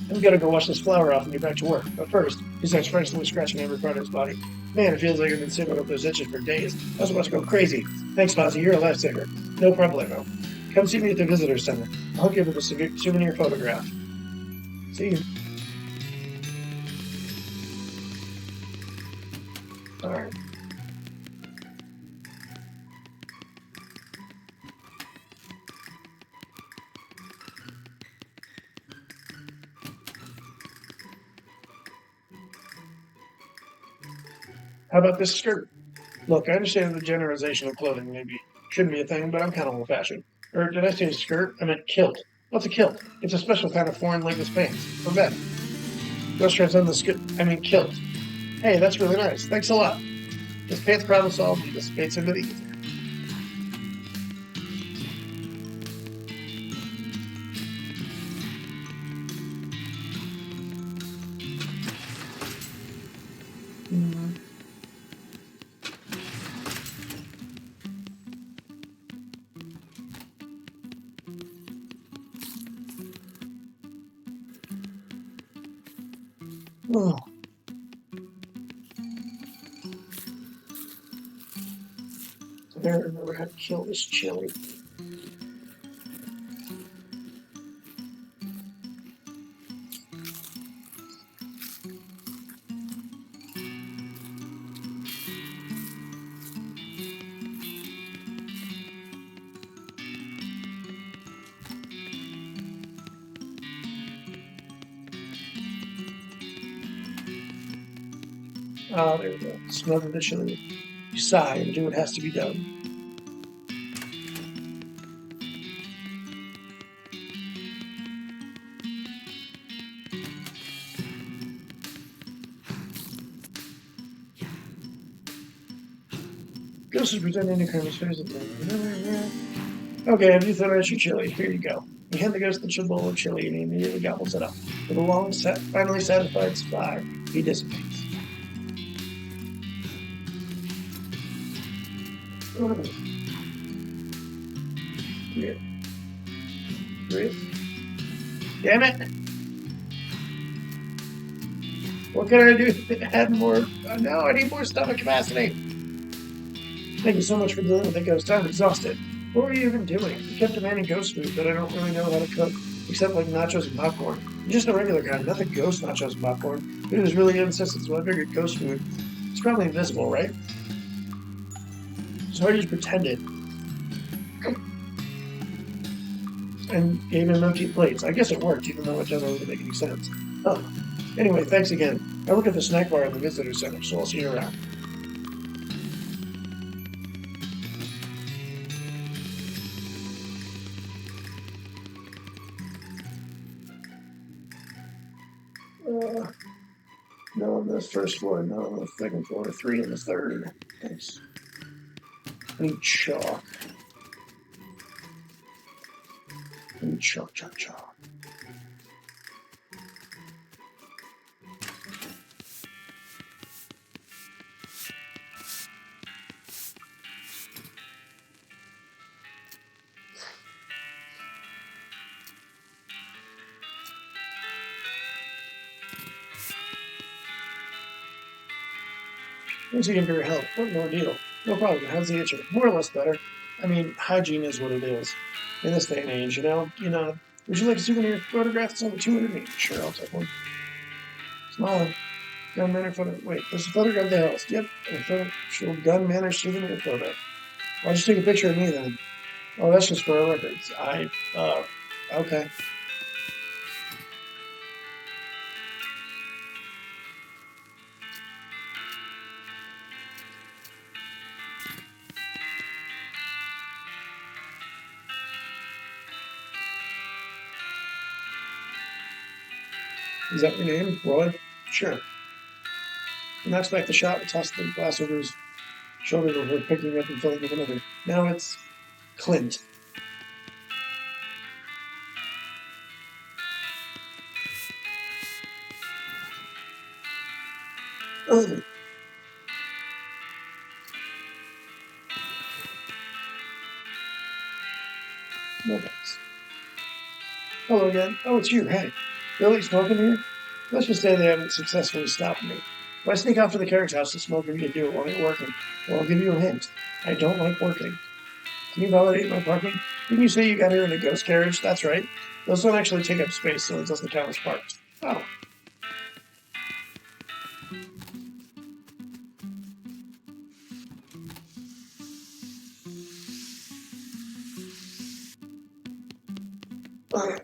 I'm gonna go wash this flower off and get back to work. But first, he starts frantically scratching every part of his body. Man, it feels like I've been saving up those itches for days. I was about to go crazy. Thanks, Fozzie. You're a lifesaver. No problemo. Come see me at the visitor center. I'll hook you up with a souvenir photograph. See you. All right. How about this skirt? Look, I understand the generalization of clothing maybe shouldn't be a thing, but I'm kind of old-fashioned. Or did I say skirt? I meant kilt. What's a kilt? It's a special kind of foreign legless pants. For men. Ghost trans on the skirt. I mean kilt. Hey, that's really nice. Thanks a lot. This pants problem solved. He dissipates into the ether. Oh. I don't remember how to kill this chili. Ah, there we go. Smother the chili. You sigh and do what has to be done. Ghost is pretending to kind of space it. Okay, have you finished your chili? Here you go. You hand the ghost the bowl of chili and he immediately gobbles it up. With a long, finally satisfied sigh, he dissipates. Weird. Damn it! What can I do to add more? No, I need more stomach capacity. Thank you so much for dealing with the ghost. I'm exhausted. What were you even doing? You kept demanding ghost food that I don't really know how to cook, except like nachos and popcorn. I'm just a regular guy, not the ghost nachos and popcorn. It was really insistent, so I figured ghost food. It's probably invisible, right? So I just pretended and gave him empty plates. I guess it worked, even though it doesn't really make any sense. Oh. Anyway, thanks again. I work at the snack bar at the visitor center, so I'll see you around. No on the first floor, no on the second floor, 3 on the third. Thanks. I need chalk. I need chalk. Thanks again for your help. What an ordeal. No problem. How's the itcher? More or less better. I mean, hygiene is what it is. In this day and age, would you like a souvenir photograph? It's only 200 meters. Sure, I'll take one. Smile. Gunman or photo. Wait, there's a photograph of the house. Yep, a photo. Show gunman or souvenir photo. Why'd you take a picture of me then? Oh, that's just for our records. Okay. Is that your name? Roy? Sure. He knocks back the shot and tosses the glass over his shoulder before picking it up and filling it with another. Now it's Clint. Oh, no thanks. Hello again. Oh, it's you. Hey. Really smoking here? Let's just say they haven't successfully stopped me. If I sneak out to the carriage house to smoke and you do it while you're working, well, I'll give you a hint. I don't like working. Can you validate my parking? Didn't you say you got here in a ghost carriage? That's right. Those don't actually take up space, so it doesn't count as parked. Oh. Okay.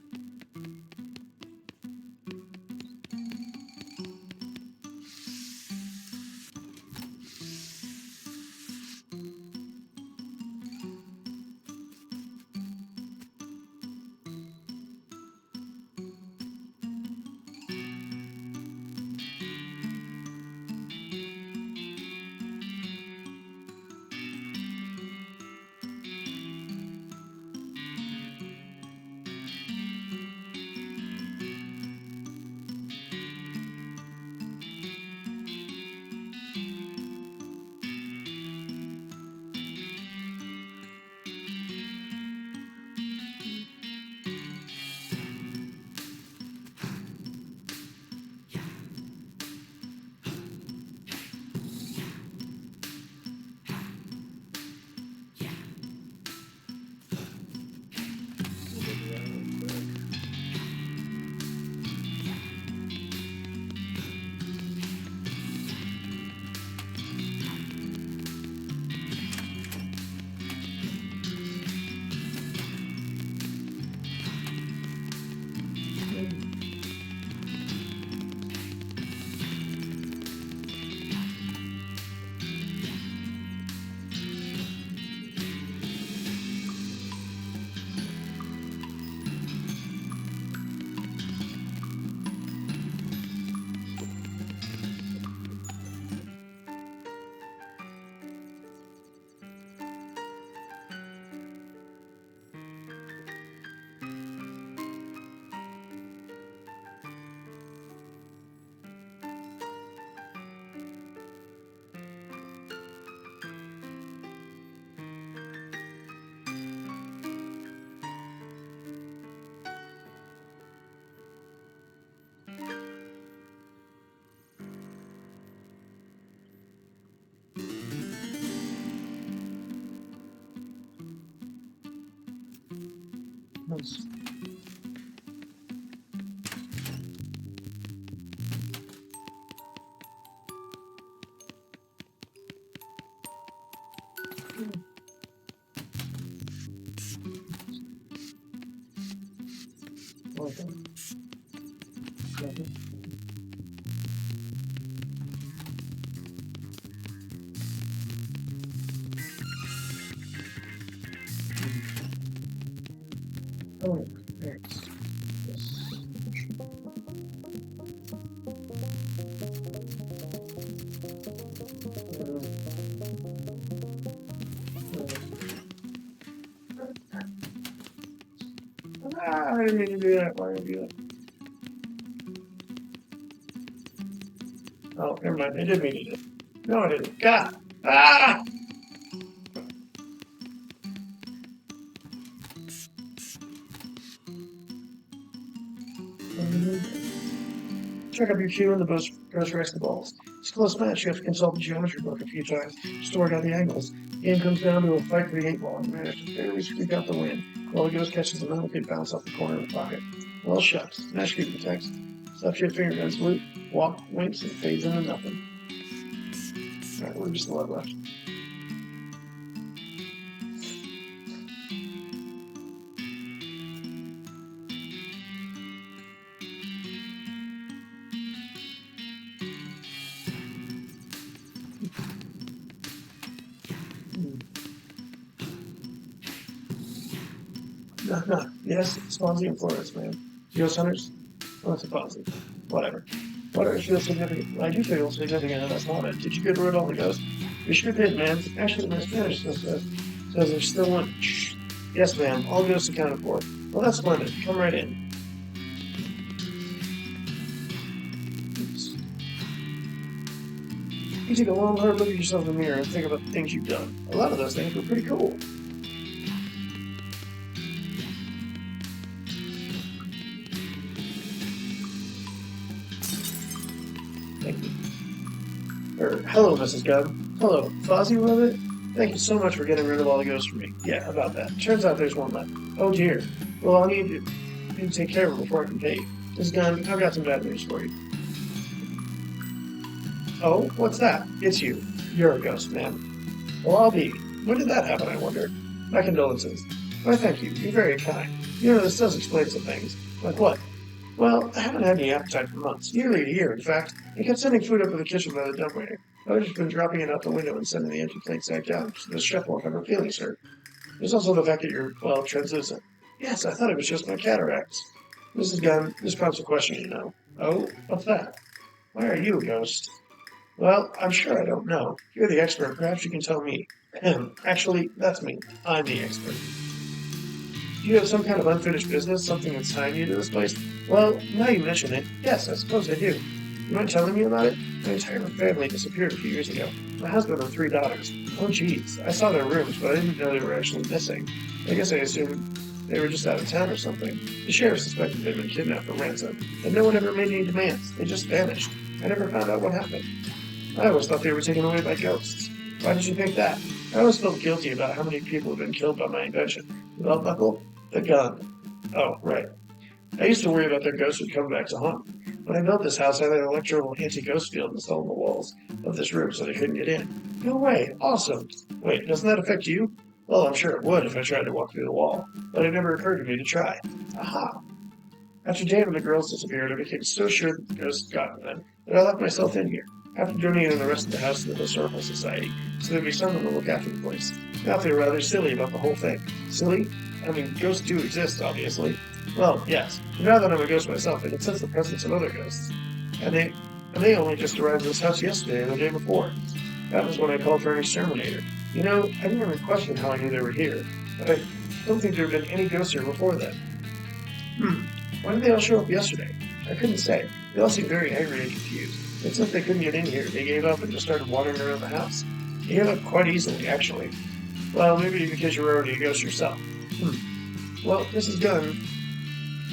Nice. Okay. Oh, thanks. Yes. I didn't mean to do that. Why did I do that? Oh, never mind. I did mean to do it. No, I didn't. God. Ah! Check up your queue and the ghost rest the balls. It's a close match. You have to consult the geometry book a few times just to work out the angles. The game comes down to a fight for the 8 ball, and you manage to barely squeak out the win, while the ghost catches a metal kid bounce off the corner of the pocket. Well, shucks. Smash keep the text. Stuff your finger guns loot, walk, winks, and fades into nothing. Alright, we're just a lot left. No. Yes, Swansea and Florence, man. Ghost hunters? Well, that's a positive. Whatever. Whatever feels significant. I do feel significant, and that's not it. Did you get rid of all the ghosts? We sure did, man. Actually, my Spanish says there's still one. Shh. Yes, ma'am. All ghosts accounted for. Well, that's splendid. Come right in. Oops. You take a long, hard look at yourself in the mirror and think about the things you've done. A lot of those things were pretty cool. Thank you. Hello, Mrs. Gunn. Hello, Fozzie, was it? Thank you so much for getting rid of all the ghosts for me. Yeah, about that. Turns out there's one left. Oh dear. Well, I'll need to take care of it before I can pay you. Mrs. Gunn, I've got some bad news for you. Oh, what's that? It's you. You're a ghost, man. Well, I'll be. When did that happen, I wonder? My condolences. Why, thank you. You're very kind. You know, this does explain some things. Like what? Well, I haven't had any appetite for months, nearly a year, in fact. I kept sending food up to the kitchen by the dumbwaiter. I've just been dropping it out the window and sending the empty plates back down, so the chef won't have her feelings hurt. There's also the fact that you're, well, translucent. Yes, I thought it was just my cataracts. Mrs. Gunn, this prompts a question, you know. Oh, what's that? Why are you a ghost? Well, I'm sure I don't know. You're the expert. Perhaps you can tell me. Actually, that's me. I'm the expert. Do you have some kind of unfinished business, something that's tying you to this place? Well, now you mention it, yes, I suppose I do. You mind telling me about it? My entire family disappeared a few years ago. My husband and 3 daughters. Oh, geez. I saw their rooms, but I didn't know they were actually missing. I guess I assumed they were just out of town or something. The sheriff suspected they'd been kidnapped for ransom, but no one ever made any demands. They just vanished. I never found out what happened. I always thought they were taken away by ghosts. Why did you think that? I always felt guilty about how many people have been killed by my invention. The belt buckle? The gun. Oh, right. I used to worry about their ghosts would come back to haunt me. When I built this house, I had an electrical anti-ghost field installed on the walls of this room so they couldn't get in. No way. Awesome. Wait, doesn't that affect you? Well, I'm sure it would if I tried to walk through the wall, but it never occurred to me to try. Aha. After Dave and the girls disappeared, I became so sure that the ghosts had gotten them that I locked myself in here. After donating the rest of the house to the Historical Society, so there'd be someone to look after the place. Now I feel rather silly about the whole thing. Silly? I mean, ghosts do exist, obviously. Well, yes. But now that I'm a ghost myself, I can sense the presence of other ghosts. And they only just arrived at this house yesterday or the day before. That was when I called for an exterminator. You know, I didn't even question how I knew they were here. But I don't think there had been any ghosts here before then. Why did they all show up yesterday? I couldn't say. They all seemed very angry and confused. But since they couldn't get in here, they gave up and just started wandering around the house. They gave up quite easily, actually. Well, maybe because you were already a ghost yourself. Well, Mrs. Gunn,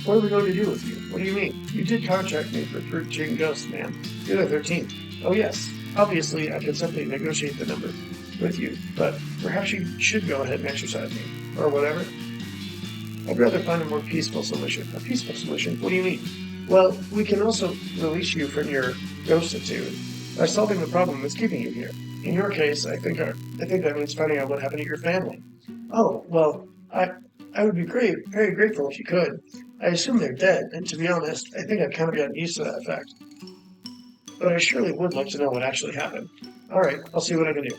what are we going to do with you? What do you mean? You did contract me for recruiting ghosts, man. You're the 13th. Oh, yes. Obviously, I could simply negotiate the number with you, but perhaps you should go ahead and exercise me, or whatever. I'd rather find a more peaceful solution. A peaceful solution? What do you mean? Well, we can also release you from your ghostitude by solving the problem that's keeping you here. In your case, I think that means finding out what happened to your family. Oh, well, I would be very grateful if you could. I assume they're dead, and to be honest, I think I've kind of gotten used to that fact. But I surely would like to know what actually happened. All right, I'll see what I can do.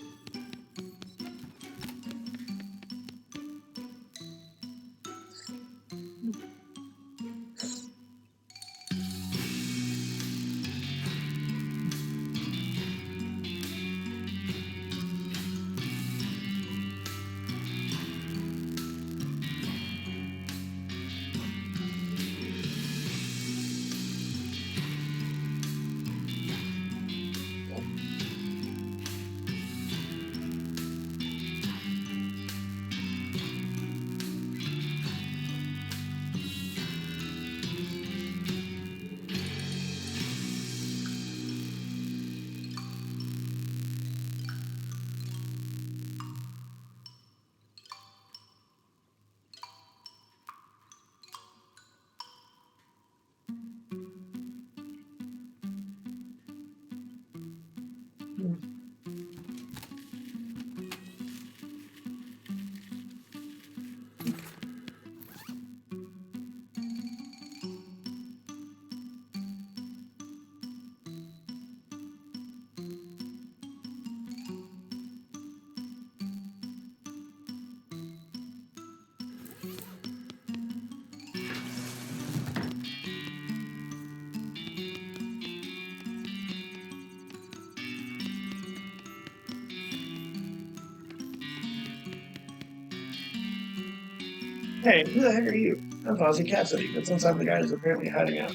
Hey, who the heck are you? I'm Fozzie Cassidy, but since I'm the guy who's apparently hiding out,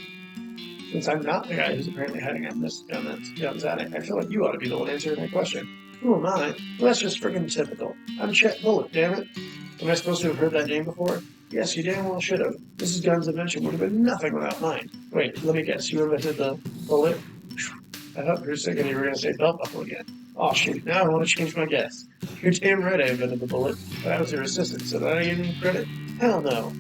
since I'm not the guy who's apparently hiding out Miss Gunn's attic, I feel like you ought to be the one answering my question. Who am I? Well, that's just friggin' typical. I'm Chet Bullock, damn it. Am I supposed to have heard that name before? Yes, you damn well should have. Mrs. Gunn's invention would have been nothing without mine. Wait, let me guess. You invented the bullet? I thought for a second you were going to say belt buckle again. Oh, shoot. Now I want to change my guess. You're damn right I invented the bullet, but I was your assistant, so did I give you credit? Hell no.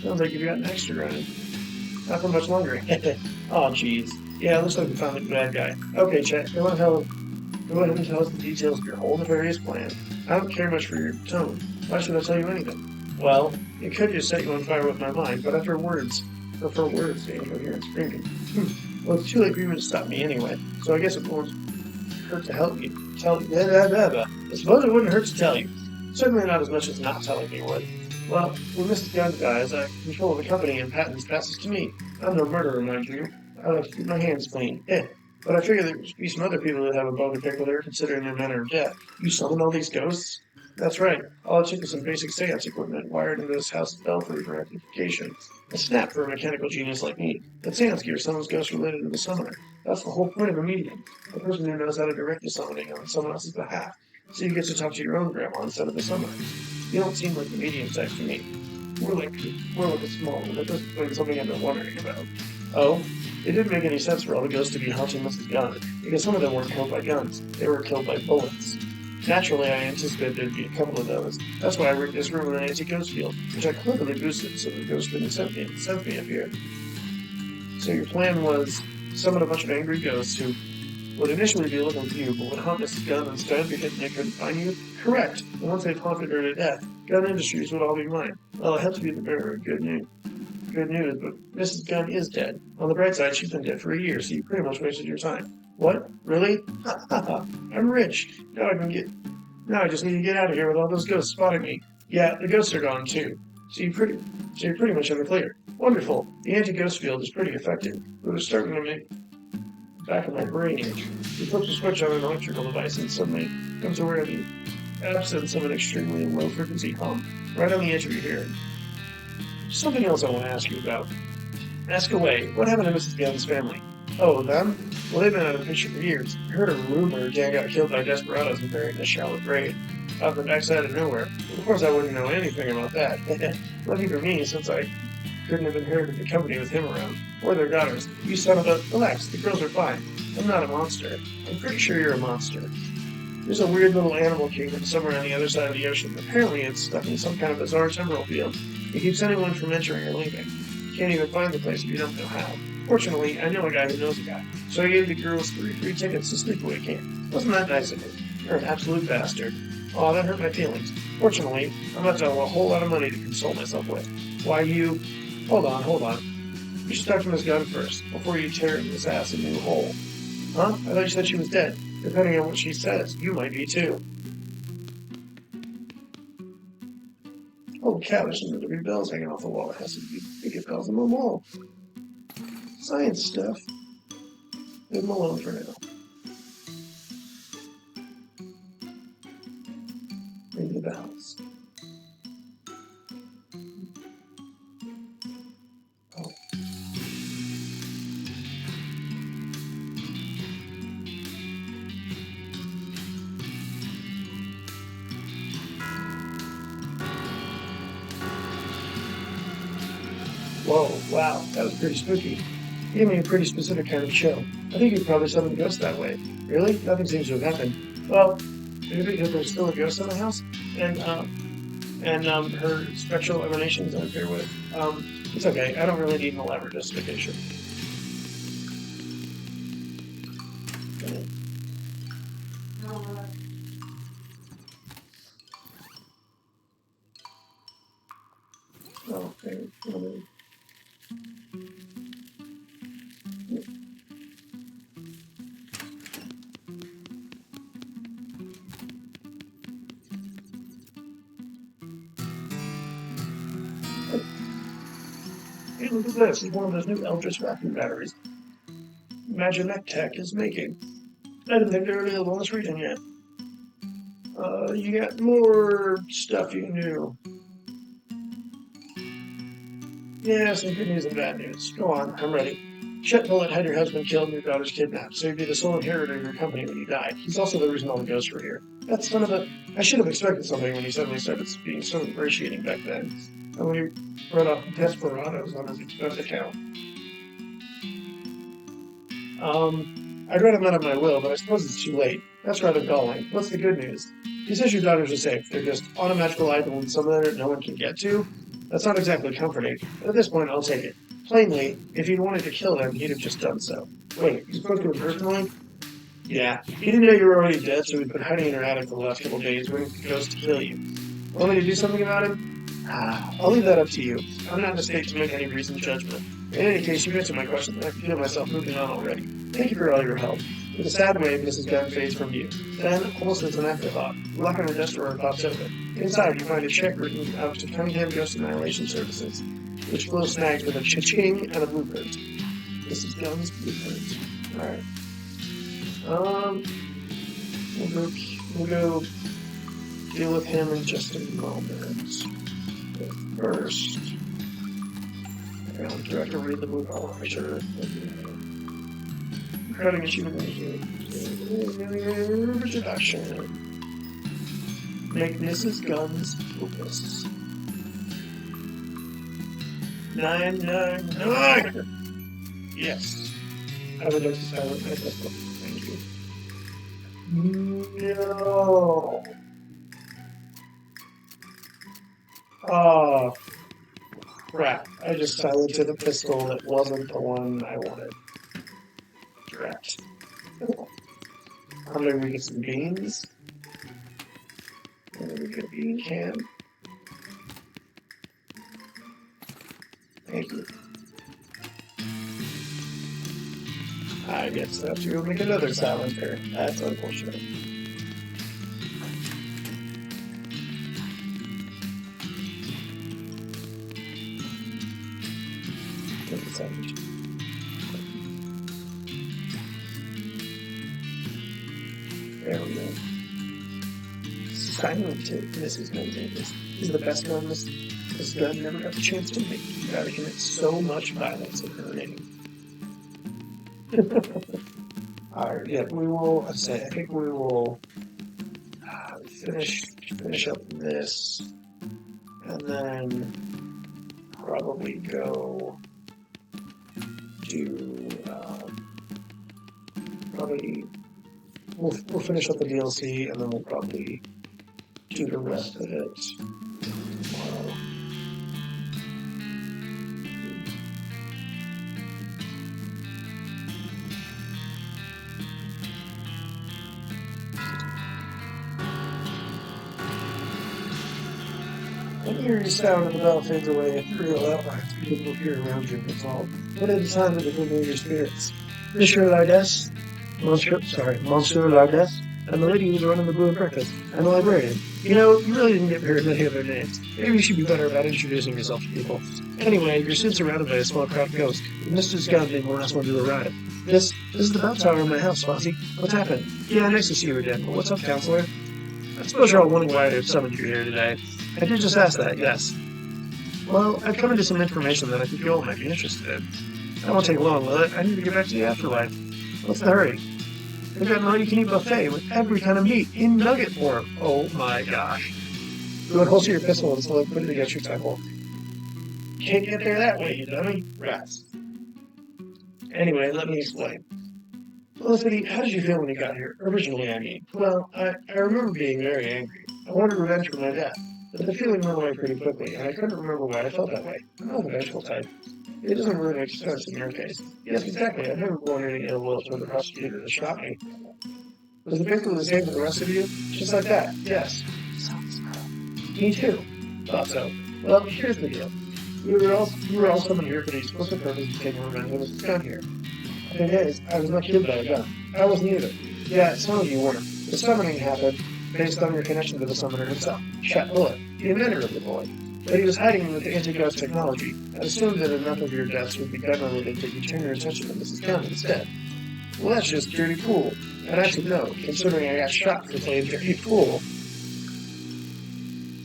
Sounds like you've got an extra running. Not for much longer. Oh, jeez. Yeah, it looks like we found the bad guy. Okay, Chet, go ahead and tell us the details of your whole nefarious plan. I don't care much for your tone. Why should I tell you anything? Well, it could just set you on fire with my mind, but I prefer words to incoherent screaming. Well, it's too late for you to stop me anyway, so I guess it won't hurt to help you. Tell you. I suppose it wouldn't hurt to tell you. Certainly not as much as not telling me would. Well, when Mrs. Gunn dies, I control the company and patents passes to me. I'm no murderer, mind you. I like to keep my hands clean. But I figure there would be some other people that have a bone to pick with her, considering their manner of death. You summon all these ghosts? That's right. All it took was some basic seance equipment wired into this house's belfry for amplification. A snap for a mechanical genius like me. That seance gear summons ghosts related to the summoner. That's the whole point of a medium. A person who knows how to direct the summoning on someone else's behalf. So you get to talk to your own grandma instead of the summoner. You don't seem like the medium type to me. More like a small one that doesn't explain something I've been wondering about. Oh? It didn't make any sense for all the ghosts to be haunting Mrs. Gunn, because some of them weren't killed by guns. They were killed by bullets. Naturally, I anticipated there'd be a couple of those. That's why I rigged this room with an anti-ghost field, which I cleverly boosted so the ghost didn't sense me up here. So your plan was summon a bunch of angry ghosts who would initially be looking for you, but would hunt Mrs. Gunn instead because they couldn't find you? Correct. And once they've haunted her to death, Gunn Industries would all be mine. Well, I have to be the bearer of good news. Good news, but Mrs. Gunn is dead. On the bright side, she's been dead for a year, so you pretty much wasted your time. What? Really? Ha ha ha. I'm rich. Now I just need to get out of here with all those ghosts spotting me. Yeah, the ghosts are gone too. So you're pretty much in the clear. Wonderful. The anti-ghost field is pretty effective. It was starting to make back of my brain itch. He flips a switch on an electrical device and suddenly comes aware of the absence of an extremely low frequency hum right on the edge of your hearing. Something else I want to ask you about. Ask away. What happened to Mrs. Gunn's family? Oh, them? Well, they've been out of the picture for years. I heard a rumor Dan got killed by desperados and buried in a shallow grave out the backside of nowhere. Of course, I wouldn't know anything about that. Lucky for me, since I couldn't have inherited the company with him around. Or their daughters. You son of a... Relax, the girls are fine. I'm not a monster. I'm pretty sure you're a monster. There's a weird little animal kingdom somewhere on the other side of the ocean. Apparently it's stuck in some kind of bizarre temporal field. It keeps anyone from entering or leaving. You can't even find the place if you don't know how. Fortunately, I know a guy who knows a guy, so I gave the girls 3 free tickets to Sleepaway Camp. Wasn't that nice of him? You're an absolute bastard. Aw, that hurt my feelings. Fortunately, I'm about to have a whole lot of money to console myself with. Why you... Hold on. You should talk to Miss Gunn first, before you tear this ass a new hole. Huh? I thought you said she was dead. Depending on what she says, you might be too. Holy cow, there's some really big bells hanging off the wall. It has to be biggest bells on the wall. Science stuff. Leave them alone for now. Ring the bells. Oh. Whoa, wow, that was pretty spooky. You gave me a pretty specific kind of chill. I think you'd probably summon ghosts that way. Really? Nothing seems to have happened. Well, maybe because there's still a ghost in the house, and her spectral emanations interfere with. It's okay. I don't really need an elaborate justification. Okay. Hey, look at this. It's one of those new Eldritch vacuum batteries Magic Tech is making. I didn't think they were available in this region yet. You got more stuff you can do. Yeah, some good news and bad news. Go on, I'm ready. Chet Bullet had your husband killed and your daughter's kidnapped, so you'd be the sole inheritor of your company when you died. He's also the reason all the ghosts were here. That's son of a... I should have expected something when he suddenly started being so ingratiating back then. And when he wrote off desperados on his expense account. I'd read him out of my will, but I suppose it's too late. That's rather galling. What's the good news? He says your daughters are safe. They're just on a magical island somewhere no one can get to. That's not exactly comforting, but at this point I'll take it. Plainly, if he'd wanted to kill them, he'd have just done so. Wait, you spoke to him personally? Yeah. He didn't know you were already dead, so he'd been hiding in her attic for the last couple of days, waiting for the ghost to kill you. Want me to do something about him? I'll leave that up to you. I'm not in a state to make any reasoned judgment. In any case, you've answered my question, and I feel myself moving on already. Thank you for all your help. With a sad wave, Mrs. Gunn fades from view. Then, almost as an afterthought, the lock on her desk drawer pops open. Inside, you find a check written out to Cunningham Ghost Annihilation Services, which Flo snags with a cha-ching and a blueprint. Mrs. Gunn's blueprint. Alright. We'll go deal with him in just a moment. But first, do I have to read the book? Oh, I'm sure. Cutting achievement introduction. Make Mrs. Gunn's focus. 999. Yes. I would like to silence my pistol. Thank you. No. Oh, crap. I just silenced the pistol that wasn't the one I wanted. Drat. I'm gonna go get some beans. I'm gonna get a bean can. Thank you. I guess I have to go make another silencer. That's unfortunate. There we go. Silent Mrs. Gunn's This is the best gun Mrs. Gunn never got the chance to make. You gotta commit so much violence in her name. Alright, yeah, we will, I think we will finish up this, and then probably go do, we'll finish up the DLC, and then we'll probably do the rest of it tomorrow. An eerie sound of the bell fades away, and real outlines begin to appear around you. That's all. What a time to familiar spirits. Monsieur Lardès, Monsieur Lardès, and the lady who's running the Blue and Breakfast, and the librarian. You know, you really didn't get very many of their names. Maybe you should be better about introducing yourself to people. Anyway, you're soon surrounded by a small crowd of ghosts. Mrs. Gunn being the last one to arrive. This is the bell tower in my house, Fossy. What's happened? Yeah, nice to see you again. But what's up, counselor? I suppose you're all wondering why I summoned you here today. I did just ask that, yes. Well, I've come into some information that I think you all might be interested in. That won't take long, will it? I need to get back to the afterlife. What's the hurry? They've got an all-you-can-eat buffet with every kind of meat in nugget form. Oh my gosh. You would holster your pistol and slowly put it against your temple. Can't get there that way, you dummy. Rats. Anyway, let me explain. Felicity, how did you feel when you got here? Originally, I mean. Well, I remember being very angry. I wanted revenge for my death. But the feeling went away pretty quickly, and I couldn't remember why I felt that way. I'm not the vengeful type. It doesn't really make sense in your case. Yes, exactly. I've never borne any ill will toward the prosecutor that shot me. Was it basically the same for the rest of you? Just like that, yes. Me too. Thought so. Well, here's the deal. You were all summoned here for the explicit purpose of taking revenge on this gun here. The thing is, I was not killed by a gun. I wasn't either. Yeah, some of you weren't. The summoning happened based on your connection to the summoner himself, Chet Bullet, the inventor of the bullet. But he was hiding with anti-ghost technology, and assumed that enough of your deaths would be gun-related that you turn your attention to Mrs. Gunn instead. Well, that's just dirty pool. And I should know, considering I got shot for playing dirty pool.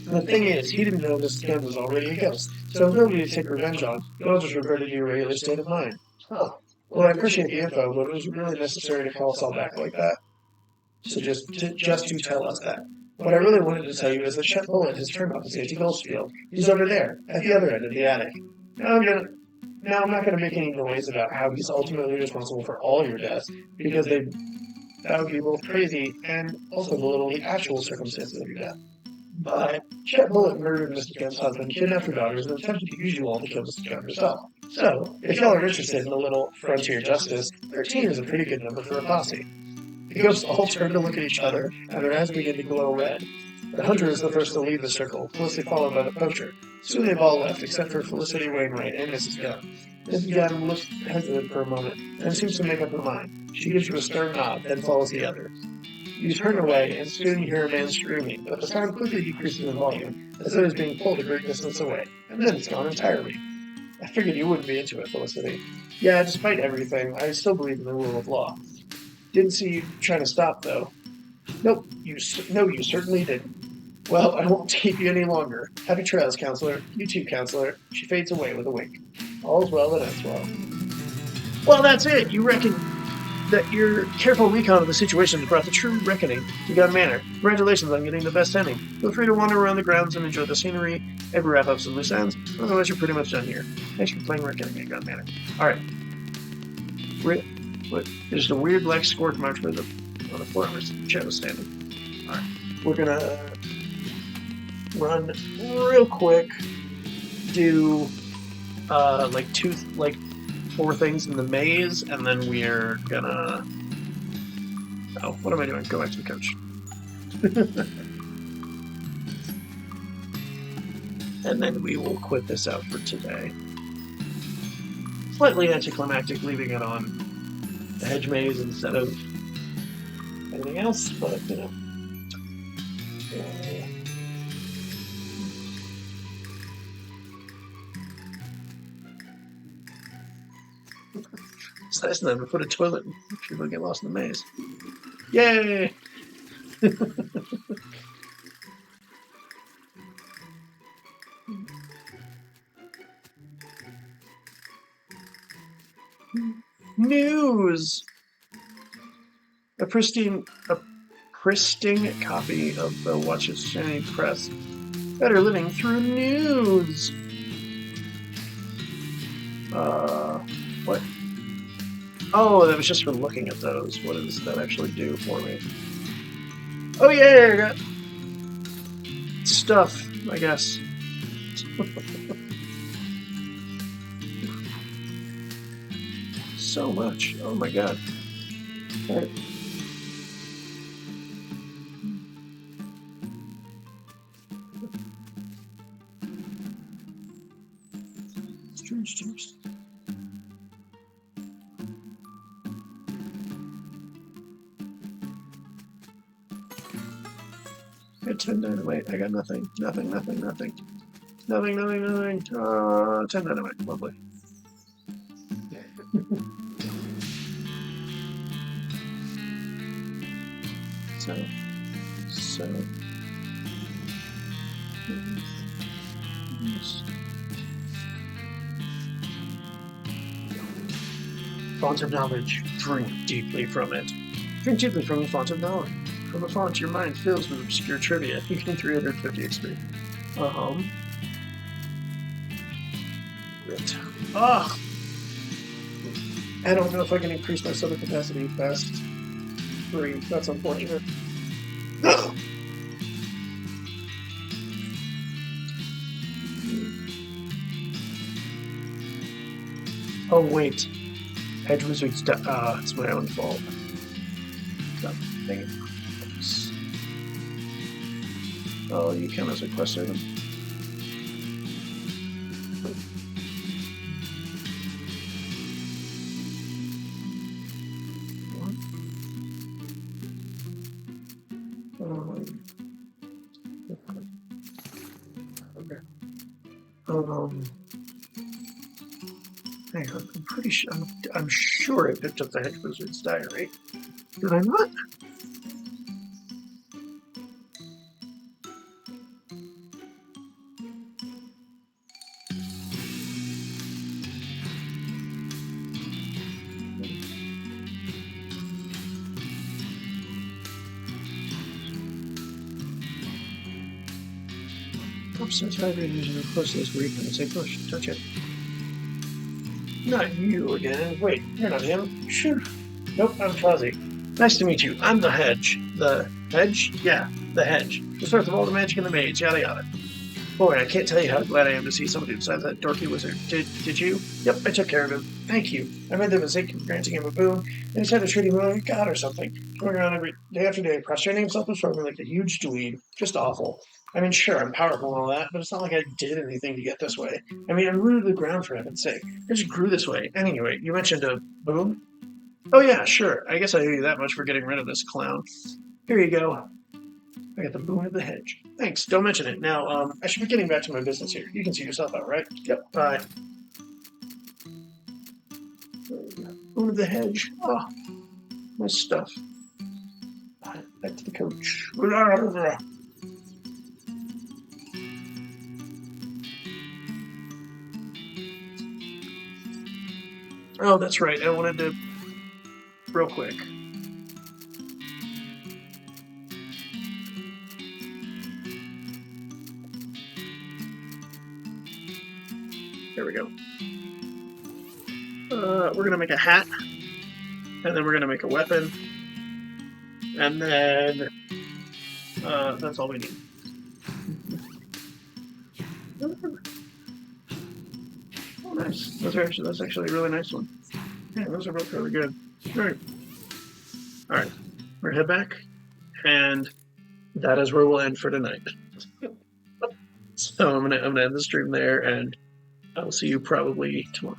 The thing is, he didn't know Mrs. Gunn was already a ghost, so if nobody to take revenge on, you'll just revert to your regular state of mind. Huh. Well, I appreciate the info, but it was really necessary to call us all back like that. So just to tell us that. What I really wanted to tell you is that Chet Bullitt has turned off his anti-ghost field. He's over there, at the other end of the attic. Now I'm not going to make any noise about how he's ultimately responsible for all your deaths, because that would be both crazy and also belittle the actual circumstances of your death. But Chet Bullitt murdered Mr. Gunn's husband, kidnapped her daughters, and attempted to use you all to kill Mr. Gunn herself. So, if y'all are interested in a little frontier justice, 13 is a pretty good number for a posse. The ghosts all turn to look at each other, and their eyes begin to glow red. The hunter is the first to leave the circle, closely followed by the poacher. Soon they've all left, except for Felicity Wainwright and Mrs. Gunn. Mrs. Gunn looks hesitant for a moment, then seems to make up her mind. She gives you a stern nod, then follows the others. You turn away, and soon you hear a man screaming, but the sound quickly decreases in volume, as though he's being pulled a great distance away, and then it's gone entirely. I figured you wouldn't be into it, Felicity. Yeah, despite everything, I still believe in the rule of law. Didn't see you trying to stop, though. Nope, you certainly didn't. Well, I won't keep you any longer. Happy trails, counselor. You too, counselor. She fades away with a wink. All's well that ends well. Well, that's it. You reckon that your careful recon of the situation has brought the true reckoning to Gun Manor. Congratulations on getting the best ending. Feel free to wander around the grounds and enjoy the scenery, maybe wrap up some loose ends. Otherwise, you're pretty much done here. Thanks for playing Reckoning at Gun Manor. Alright. There's a weird black squirt mark on the floor where Chet was standing. Alright. We're gonna run real quick, do four things in the maze, and then we're gonna... Oh, what am I doing? Go back to the coach. And then we will quit this out for today. Slightly anticlimactic leaving it on the hedge maze instead of anything else, but, you know. It's nice of them to put a toilet and people get lost in the maze. Yay! News! A pristine copy of the Watching Press. Better living through news! What? Oh, that was just for looking at those. What does that actually do for me? Oh yeah, I got stuff, I guess. So much. Oh my god. All right. Strange tips. I got 10 dynamite. I got nothing. Nothing. 10 dynamite. Lovely. So. Font of knowledge. Drink deeply from it. Drink deeply from the font of knowledge. From the font, your mind fills with obscure trivia. You gain 350 XP. Ugh! I don't know if I can increase my soda capacity past 3. That's unfortunate. Oh, wait. Hedge Wizard's it's my own fault. God dang it. Oh, you count as a quest item. Okay. Hang on, I'm pretty sure. I'm sure I picked up the hedge wizard's diary. Did I not? Since I've been using it close this week, and I say push, touch it. Not you again. Wait, you're not him. Sure. Nope, I'm Fuzzy. Nice to meet you. I'm the hedge. The hedge? Yeah, the hedge. The source of all the magic in the maze, yada yada. Boy, I can't tell you how glad I am to see somebody besides that dorky wizard. Did you? Yep, I took care of him. Thank you. I made the mistake of granting him a boon, and he tried to treat him like a god or something. Going around every day after day, prostrating himself before me like a huge dweeb. Just awful. I mean, sure, I'm powerful and all that, but it's not like I did anything to get this way. I mean, I'm rooted to the ground for heaven's sake. I just grew this way. Anyway, you mentioned a boon? Oh yeah, sure. I guess I owe you that much for getting rid of this clown. Here you go. I got the boon of the hedge. Thanks. Don't mention it. Now, I should be getting back to my business here. You can see yourself out, right? Yep. Bye. Boon of the hedge. Oh, my stuff. Back to the coach. Oh, that's right. I wanted to... Real quick. There we go. We're going to make a hat. And then we're going to make a weapon. And then... that's all we need. Oh, nice. That's actually a really nice one. Yeah, those are both really good. All right. We're gonna head back, and that is where we'll end for tonight. So I'm gonna end the stream there, and I'll see you probably tomorrow.